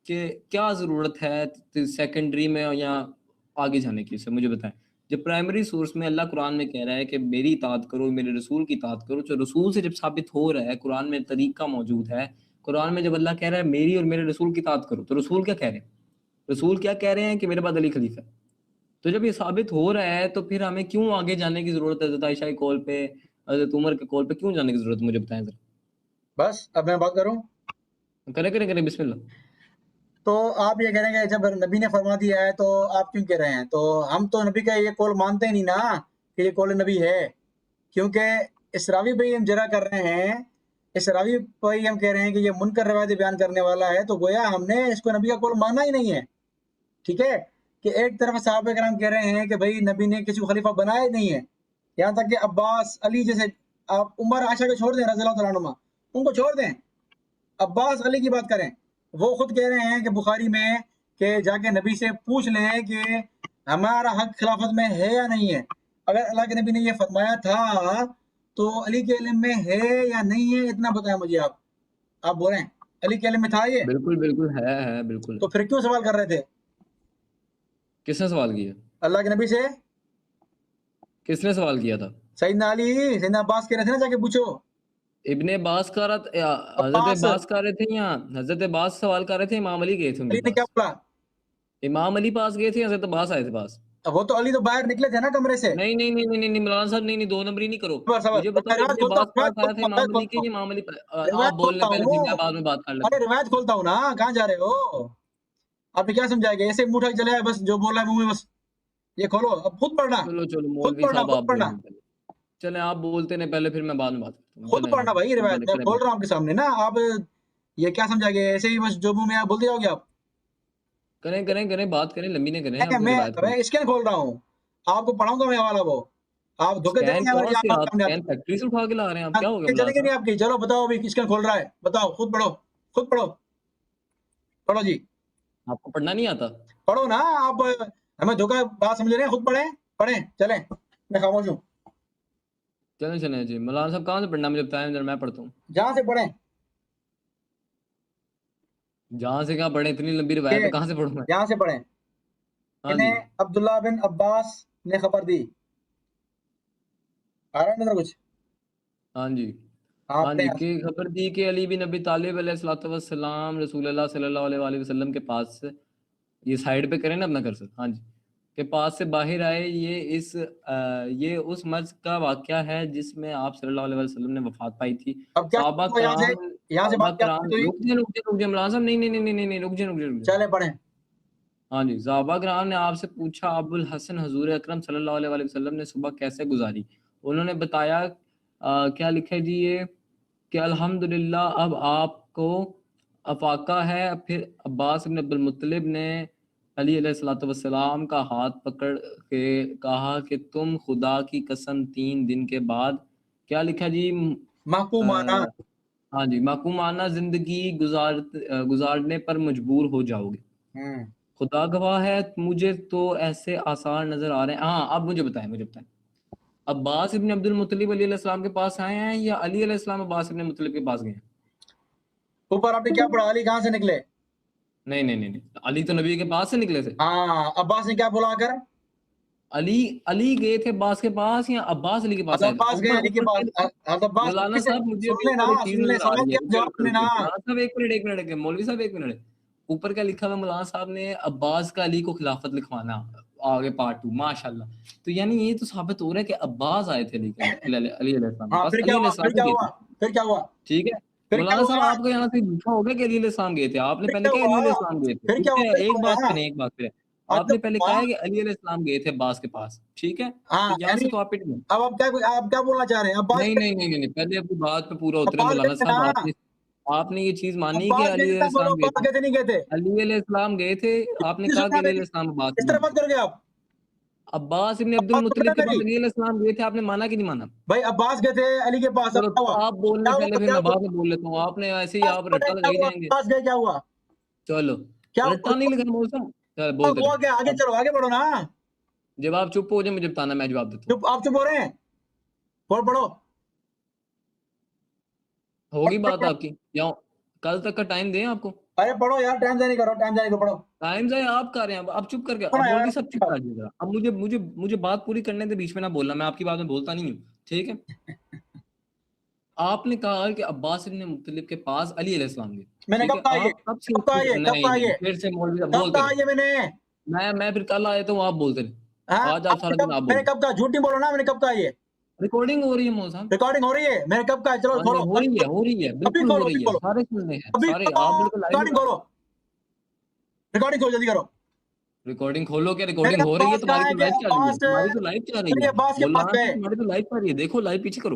کہ کیا ضرورت ہے سیکنڈری میں یا آگے جانے کی، سے مجھے بتائیں، جب پرائمری سورس میں اللہ قرآن میں کہہ رہا ہے کہ میری اطاعت کرو، میرے رسول کی اطاعت کرو، جو رسول سے جب ثابت ہو رہا ہے، قرآن میں طریقہ موجود ہے، قرآن میں جب اللہ کہہ رہا ہے میری اور میرے رسول کی اطاعت کرو، تو رسول کیا کہہ رہے ہیں؟ رسول کیا کہہ رہے ہیں کہ میرے بعد علی خلیفہ ہے۔ تو جب یہ ثابت ہو رہا ہے تو پھر ہمیں کیوں آگے جانے کی ضرورت ہے؟ حضرت عائشہ کے قول پہ، حضرت عمر کے قول پہ کیوں جانے کی ضرورت ہے؟ مجھے بتائیں ذرا، بس اب میں بات کروں کریں بسم اللہ۔ تو آپ یہ کہہ رہے ہیں کہ جب نبی نے فرما دیا ہے تو آپ کیوں کہہ رہے ہیں؟ تو ہم تو نبی کا یہ قول مانتے ہی نہیں نا کہ یہ قول نبی ہے، کیونکہ اس راوی پہ ہی ہم جرا کر رہے ہیں، اس راوی پہ ہی ہم کہہ رہے ہیں کہ یہ منکر روایت بیان کرنے والا ہے، تو گویا ہم نے اس کو نبی کا قول مانا ہی نہیں ہے. ٹھیک ہے، کہ ایک طرف صحابہ کرام کہہ رہے ہیں کہ بھائی نبی نے کسی کو خلیفہ بنایا ہی نہیں ہے، یہاں تک کہ عباس علی جیسے، آپ عمر عائشہ کو چھوڑ دیں رضی اللہ تعالیٰ عنہما، ان کو چھوڑ دیں، عباس علی کی بات کریں. وہ خود کہہ رہے ہیں کہ بخاری میں کہ جا کے نبی سے پوچھ لیں کہ ہمارا حق خلافت میں ہے یا نہیں ہے. اگر اللہ کے نبی نے یہ فرمایا تھا تو علی کے علم میں ہے یا نہیں ہے، اتنا بتائیں مجھے. آپ بول رہے ہیں علی کے علم میں تھا یہ، بالکل بالکل ہے بالکل. تو پھر کیوں سوال کر رہے تھے؟ کس نے سوال کیا؟ اللہ کے نبی سے. کس نے سوال کیا تھا؟ سیدنا علی، سیدنا عباس کہہ رہے تھے نا، جا کے پوچھو. ابن عباس کا حضرت عباس کر رہے تھے یا حضرت عباس سوال کر رہے تھے؟ امام علی گئے تھے ان علی کے نے کیا پاس. بولا؟ امام علی پاس گئے تھے، حضرت عباس آئے تھے پاس. وہ تو علی تو باہر نکلے تھے نا کمرے سے. نہیں نہیں نہیں نہیں نہیں مولانا صاحب، نہیں نہیں، دو نمبری نہیں کرو. صبر صبر، مجھے میں بتاؤ روایت ابن کھولتا عباس ہوں، پاس آیا تھا امام علی کے یا امام علی آپ روایت بولنے کھولتا پہلے پھر میں ہوں. بعد میں بات کر لیتا ارے ہوں. روایت کھولتا ہوں نا، کہاں جا رہے ہو آپ؟ نے کیا سمجھائے گا؟ ایسے منہ اٹھا کے چلے بس، جو بولا ہے منہ میں بس. یہ کھولو، اب خود پڑھنا، چلو چلو خود مولوی پڑھنا، صاحب آپ خود پڑھنا، بولیں پہلے. چلیں آپ بولتے نہیں پہلے، پھر میں بعد میں بات کرتا ہوں. خود چلیں پڑھنا بھائی روایت. میں کریں کھول بات. رہا ہوں آپ کے سامنے نا. آپ یہ کیا سمجھا گے؟ ایسے ہی بس جو منہ میں آپ بولتے جاؤ گے آپ. کریں بات کریں، لمبی نہیں کریں. آپ میں روایت کھولیں. اسکین کھول رہا ہوں، آپ کو پڑھاؤں گا میں حوالہ. وہ آپ دھوکے دیں اسکین گے کہاں سے؟ آپ سامنے اسکین فیکٹری سے اٹھا کے لا رہے ہیں آپ؟ کیا ہو گیا چلیں مولانا گے نہیں صاحب؟ آپ کی. چلو بتاؤ ابھی اسکین کھول رہا ہے، بتاؤ. خود پڑھو، خود پڑھو، پڑھو جی، آپ کو پڑھنا نہیں آتا؟ پڑھو نا. آپ ہمیں دھوکہ بات سمجھ رہے ہیں؟ خود پڑھیں، پڑھیں. چلیں، میں خاموش ہوں. چلیں جی. مولانا صاحب کہاں سے پڑھنا مجھے بتائیں، ذرا میں پڑھتا ہوں. جہاں سے پڑھیں. جہاں سے کہاں پڑھیں؟ اتنی لمبی روایت ہے، کہاں سے پڑھوں میں؟ جہاں سے پڑھیں. ہاں جی انہیں عبداللہ بن عباس نے خبر دی. آ رہا ہے نظر کچھ؟ ہاں جی ہاں ہاں پڑھیں. جی کہ خبر دی کہ علی بن ابی طالب علیہ الصلوۃ والسلام رسول اللہ صلی اللہ علیہ وآلہ وسلم کے پاس سے، یہ سائیڈ پہ کریں نا اپنا کرسر، ہاں جی، کے پاس سے باہر آئے. یہ اس مرض کا واقعہ ہے جس میں آپ صلی اللہ علیہ وسلم نے وفات پائی تھی. اب کیا صحابہ یہاں سے بات کیا کرام ہوئی؟ رک جائیں مولانا صاحب، نہیں رک جائیں. چلے پڑھیں. ہاں جی، صحابہ کرام نے آپ سے پوچھا ابو الحسن حضور اکرم صلی اللہ علیہ وآلہ وسلم نے صبح کیسے گزاری؟ انہوں نے بتایا کیا لکھا جی یہ کہ الحمدللہ اب آپ کو افاقہ ہے. پھر عباس بن عبد المطلب نے علی علیہ الصلوۃ والسلام کا ہاتھ پکڑ کے کہا کہ تم خدا کی قسم 3 دن کے بعد، کیا لکھا جی، محکومانہ. ہاں جی، محکومانہ زندگی گزارنے پر مجبور ہو جاؤ گے. خدا گواہ ہے مجھے تو ایسے آثار نظر آ رہے ہیں. ہاں اب مجھے بتائیں عباس ابن عبد المطلب علی علیہ السلام کے پاس آئے ہیں یا علی علیہ السلام عباس ابن مطلب کے پاس گئے ہیں؟ اوپر آپ نے کیا پڑھا؟ علی کہاں سے نکلے؟ نہیں علی تو نبی کے پاس سے نکلے تھے. ہاں، عباس نے کیا بولا کر؟ علی گئے تھے عباس کے پاس یا عباس علی کے پاس آئے تھے؟ عباس گئے علی کے پاس. عباس مولانا صاحب مجھے سن ابھی لینا، اوپر ایک چیز سن لے، نظر آ سمجھ رہی ہے. گیا جواب لینا. مولانا صاحب ایک منٹ مولوی صاحب ایک منٹ. اوپر کیا لکھا ہوا مولانا صاحب نے؟ عباس کا علی کو خلافت لکھوانا، آگے پارٹ 2. ماشاءاللہ. تو یعنی یہ تو ثابت ہو رہا ہے کہ عباس آئے تھے علی علیہ السلام کے ہاں، پاس. پھر علی کیا علیہ ہوا؟ السلام پھر کیا گئے ہوا؟ تھے. پھر کیا ہوا؟ ٹھیک ہے پھر کیا مولانا صاحب ہوا؟ آپ کو یہاں سے جھوٹا ہو گیا کہ علی علیہ السلام گئے تھے. آپ نے پھر پہلے کیا کہا علی علیہ ہوا؟ السلام گئے تھے. پھر کیا ہوا؟ ایک بات کریں. آپ نے پہلے کہا ہے کہ علی علیہ السلام گئے تھے عباس کے پاس، ٹھیک ہے؟ ہاں، تو یہاں سے یعنی تو آپ پٹ گئے. اب آپ کیا بولنا چاہ رہے ہیں؟ عباس نہیں پہلے اپنی بات پہ پورا اترے عباس مولانا گئے تھے صاحب. نا؟ آپ نے یہ چیز مانی کہ عباس علی گئے علیہ تھے، بولو السلام گئے عباس تھے. گئے تھے نہیں گئے تھے؟ علی علیہ السلام گئے تھے. آپ نے کہا کہ علی علیہ السلام عباس اس کے طرح پاس مت کرو گے آپ. عباس ابن عبد بات تو المطلب کے پتہ پاس نہیں علی علیہ السلام گئے تھے. آپ نے مانا کہ نہیں مانا؟ بھائی عباس گئے تھے علی کے پاس. چلو اب کیا تو ہوا؟ آپ بولنے کیا پہلے ہوا؟ پھر کیا میں ہوا؟ بعد میں بول لیتا ہوں. آپ نے ایسے ہی آپ رٹا کیا لگائی ہوا؟ جائیں گے. عباس گئے، کیا ہوا؟ چلو کیا رٹا نہیں لگا موسم. چل بولتے ہوا؟ کیا آگے رہے. چلو، آگے بڑھو نا. جب آپ چپ ہو جائے مجھے بتانا، میں جواب دیتا ہوں. چپ، آپ چپ ہو رہے ہیں؟ پڑھو. ہوگی بات آپ کی یا کل تک کا ٹائم دیں آپ کو؟ ارے پڑھو یار، ٹائم ضائع نہیں کرو، ٹائم ضائع نہیں کرو، پڑھو. ٹائم ضائع آپ کر رہے ہیں. اب چپ کر کے اب پڑھو یار. مولوی صاحب چپ کر دیجیے. اب مجھے بات پوری کرنے دے، بیچ میں نہ بولنا. میں آپ کی بات میں بولتا نہیں ہوں، ٹھیک ہے؟ آپ نے کہا کہ عباس ابن مطلب کے پاس علی علیہ السلام گئے، میں نے ٹھیک کب ہے؟ کہا یہ؟ آپ کب سے کب کہا یہ؟ کب کہا نہیں یہ؟ پھر سے مولوی صاحب کب بولتے کہا یہ میں نے؟ رہے. میں پھر کل آیا تو آپ بولتے رہے. ہاں، آج آپ سارا دن آپ میں نے بولیں. کب کہا؟ جھوٹ نہیں بولو نا. میں نے کب کہا یہ؟ ریکارڈنگ ہو رہی ہے مول صاحب. ریکارڈنگ ہو رہی ہے. میں نے کب کہا؟ چلو ہاں جی کھولو. ہو رہی ہے ابھی بالکل کھولو، ہو ابھی رہی ہے. کھولو، سارے سن رہے ہیں ابھی سارے. کھولو. آپ بالکل ریکارڈنگ کھولو، ریکارڈنگ کھولو، جلدی کرو. ریکارڈنگ کھولو. کیا میں نے ریکارڈنگ ہو رہی ہے؟ عباس کہا تمہاری ہے تو کہ لائیو چل رہی ہے. عباس تمہاری تو لائیو چل رہی علی ہے عباس کے پاس مولانا گئے. صاحب. تمہاری تو لائیو چل رہی ہے. دیکھو لائیو پیچھے کرو.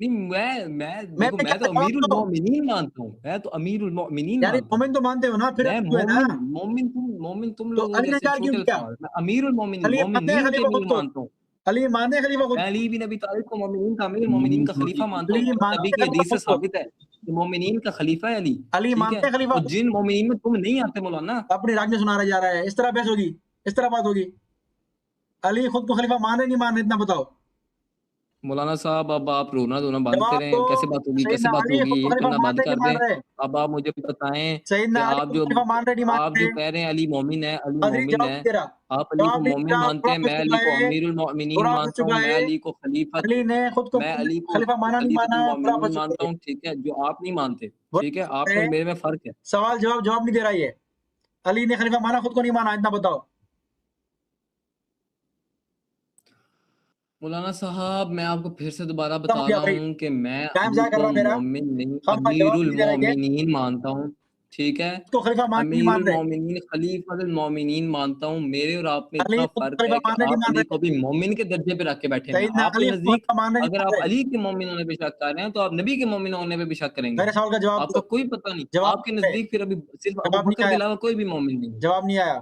نہیں میں میں دیکھو کیا میں تو جواب امیر دو؟ المومنین مانتا ہوں، میں تو امیر المومنین یعنی مانتا ہوں، مومن تو مانتے ہو نا، پھر میں جو ہے نا، مومن تم تو لوگوں علی نے جیسے انکار کیوں چھوٹے کیا؟ الفاظ، میں امیر المومنین علی مانتے ہیں مومنین کے خلیفہ امیر خود کو، مانتا ہوں، علی مانتے ہیں خلیفہ خود میں کو، علی بن ابی طالب کو مومنین کا امیر مومنین کا خلیفہ مانتا ہوں، علی میرے مانتے نبی ہیں کی خلیفہ حدیث سے خود کو، ثابت ہے کہ مومنین کا خلیفہ ہے علی، علی ٹھیک ہے، مانتے ہیں خلیفہ اور خود جن مومنین میں تم نہیں آتے مولانا، کو، اپنی راگ میں سنارا جا رہا ہے، اس طرح بحث ہوگی، اس طرح بات ہوگی؟ علی خود کو خلیفہ مان رہے نہیں مان رہے، اتنا بتاؤ، مولانا صاحب اب آپ رونا دھونا بند جواب کریں، دو، کیسے بات ہوگی کیسے سیدنا بات علی ہوگی، خود کو یہی خلیفہ کرنا مان بند رہے کر نہیں مان دیں، رہے؟ اب آپ مجھے بتائیں کہ سیدنا علی آپ خود جو کو خلیفہ مان رہے نہیں مان آپ جو رہے؟ کہہ رہے ہیں علی مومن ہے، علی قادری مومن جواب ہے، نہیں دے رہا، آپ علی کو جواب نہیں دے مومن رہا، مانتے پورا ہیں، پھنس میں علی چکا کو ہے، امیر المؤمنین پورا پھنس مانتا ہوں، چکا میں ہے، علی کو علی نے خود کو میں علی کو خلیفہ مانا نہیں خلیفۃ مانا، پورا المؤمنین پھنس چکا مانتا ہے، ہوں، ٹھیک ہے، جو آپ نہیں مانتے، ٹھیک ہے، آپ ہے، میں میرے میں فرق ہے۔ سوال جواب نہیں دے رہا یہ، علی نے خلیفہ مانا خود کو نہیں مانا، اتنا بتاؤ۔ مولانا صاحب میں آپ کو پھر سے دوبارہ ختم ہو بتا گیا رہا بھائی، ہوں کہ میں ٹائم علی ضائع کر کو رہا میرا، مومن نہیں ہم امیر جواب نہیں دے رہے کہ المومنین مانتا ہوں، ٹھیک ہے، خود کو خلیفہ مان نہیں امیر مان رہے، المومنین خلیفۃ المومنین مانتا ہوں، میرے اور آپ میں علی اتنا خود کو فرق خلیفہ ہے کہ ماننے نہیں آپ مان علی کو رہے، بھی مومن کے درجے پہ رکھ کے بیٹھے ہوئے ہیں، سیدنا آپ کے علی خود کو نزدیک خلیفہ ماننے نہیں اگر مان آپ رہے۔ علی کے مومن ہونے پہ شک کر رہے ہیں تو آپ نبی کے مومن ہونے پہ بھی شک کریں گے، میرے سوال کا جواب آپ دو، کا کوئی پتہ نہیں، جواب آپ کے نہیں آئے، نزدیک پھر ابھی صرف ابو جواب نہیں بکر کے آیا، علاوہ کوئی بھی مومن نہیں ہے، جواب نہیں آیا،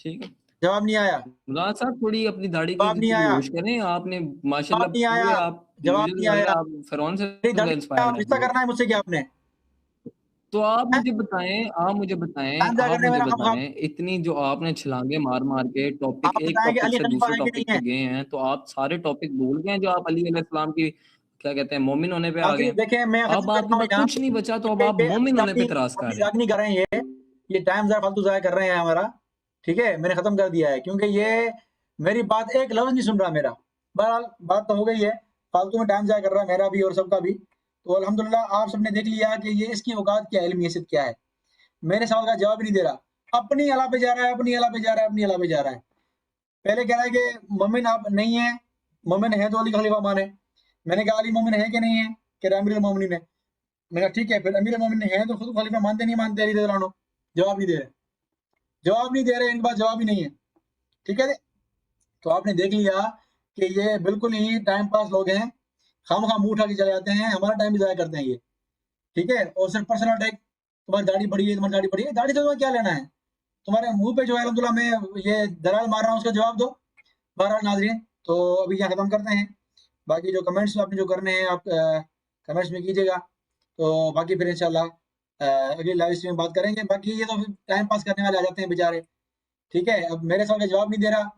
ٹھیک ہے۔ جواب نہیں آیا، مولانا صاحب تھوڑی اپنی داڑھی کی جواب نہیں تھوڑی آیا، ہوش کریں، آپ نے جواب ماشاءاللہ نہیں آیا، پورے آپ جواب مجھے نہیں تو لگ رہا آیا، ہے آپ فرعون سے میری زیادہ داڑھی کا انسپائرڈ ہیں رشتہ پورے، کرنا ہے مجھ سے کیا آپ نے؟ تو آپ مجھے بتائیں ٹائم ضائع آپ کرنے مجھے میرا خام خواہ، بتائیں اتنی جو آپ نے چھلانگے مار مار کے ٹاپک آپ ایک بتائیں کہ ٹاپک علی سے خلیفہ دوسرے ہے کہ نہیں ٹاپک پہ ہے؟ گئے ہیں تو آپ سارے ٹاپک بھول گئے ہیں جو آپ علی علیہ السلام کی کیا کہتے ہیں مومن ہونے پہ آ گئے آخری ہیں، دیکھیں میں ختم اب کر آپ کے رہا ہوں پاس یہاں، کچھ نہیں بچا تو اب آپ یہ مومن ہونے اپنی پہ اعتراض کر رہے ہیں۔ راگ نہیں کر رہے ہیں، یہ ٹائم ضائع فالتو ضائع کر رہے ہیں ہمارا، ٹھیک ہے، میں نے ختم کر دیا ہے کیونکہ یہ میری بات ایک لفظ نہیں سن رہا میرا، بہرحال بات تو ہو گئی ہے، فالتو میں ٹائم ضائع کر رہا ہے میرا بھی اور سب کا بھی، تو الحمدللہ آپ سب نے دیکھ لیا کہ یہ اس کی اوقات کیا ہے، علمی حیثیت کیا ہے، میرے سوال کا جواب نہیں دے رہا، اپنی اعلیٰ پہ جا رہا ہے، اپنی اعلیٰ پہ جا رہا ہے، اپنی اعلیٰ پہ جا رہا ہے، پہلے کہہ رہا ہے کہ مومن آپ نہیں ہیں، مومن ہے تو علی کا خلیفہ مانے، میں نے کہا علی مومن ہے کہ نہیں ہے، کہ امیر المومنین ہے، میں نے کہا ٹھیک ہے پھر امیر المومنین ہیں تو خود کو خلیفہ مانتے نہیں مانتے علی رضی اللہ عنہ؟ جواب نہیں دے رہے، جواب نہیں دے رہے، ان کے پاس جواب ہی نہیں ہے، ٹھیک ہے جی؟ تو آپ نے دیکھ لیا کہ یہ بالکل ہی ٹائم پاس لوگ ہیں، خام خام منہ اٹھا کے چلے جاتے ہیں، ہمارا ٹائم بھی ضائع کرتے ہیں یہ، ٹھیک ہے، اور صرف پرسنل اٹیک، تمہاری داڑھی بڑھی ہے، تمہاری داڑھی بڑھی ہے، داڑھی سے تمہیں کیا لینا ہے، تمہارے منہ پہ جو ہے الحمدللہ میں یہ دلال مار رہا ہوں اس کا جواب دو۔ بہرحال ناظرین تو ابھی یہاں ختم کرتے ہیں، باقی جو کمنٹس آپ نے جو کرنے ہیں آپ کمنٹس میں کیجیے گا، تو باقی پھر انشاءاللہ اگلی لائیو اسٹریم میں بات کریں گے، باقی یہ تو ٹائم پاس کرنے والے آ جاتے ہیں بیچارے، ٹھیک ہے، اب میرے سوال کا جواب نہیں دے رہا،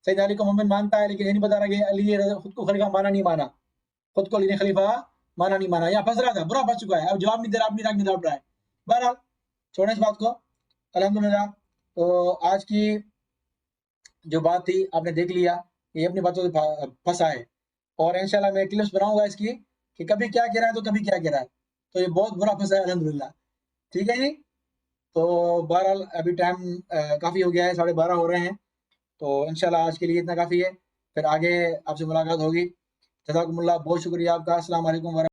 سید علی کو مومن مانتا ہے لیکن یہ نہیں بتا رہا کہ علی خود کو خلیفہ مانا نہیں مانا، خود کو علی نے خلیفہ مانا نہیں مانا، یہاں پھنس رہا تھا، برا پھنس چکا ہے، اب جواب نہیں دے رہا، اپنی راگ نہیں لوٹ رہا ہے، بہرحال چھوڑیں اس بات کو، الحمدللہ تو آج کی جو بات تھی آپ نے دیکھ لیا، یہ اپنی باتوں سے پھنسا ہے، اور انشاءاللہ میں کلپس بناؤں گا اس کی کہ کبھی کیا کہہ رہا ہے تو کبھی کیا کہہ رہا ہے، تو یہ بہت برا پھنسا ہے الحمدللہ، ٹھیک ہے جی؟ تو بہرحال ابھی ٹائم کافی ہو گیا ہے، 12:30 ہو رہے ہیں، تو انشاءاللہ آج کے لیے اتنا کافی ہے، پھر آگے آپ سے ملاقات ہوگی، جزاکم اللہ، بہت شکریہ آپ کا، السلام علیکم ورحمۃ اللہ۔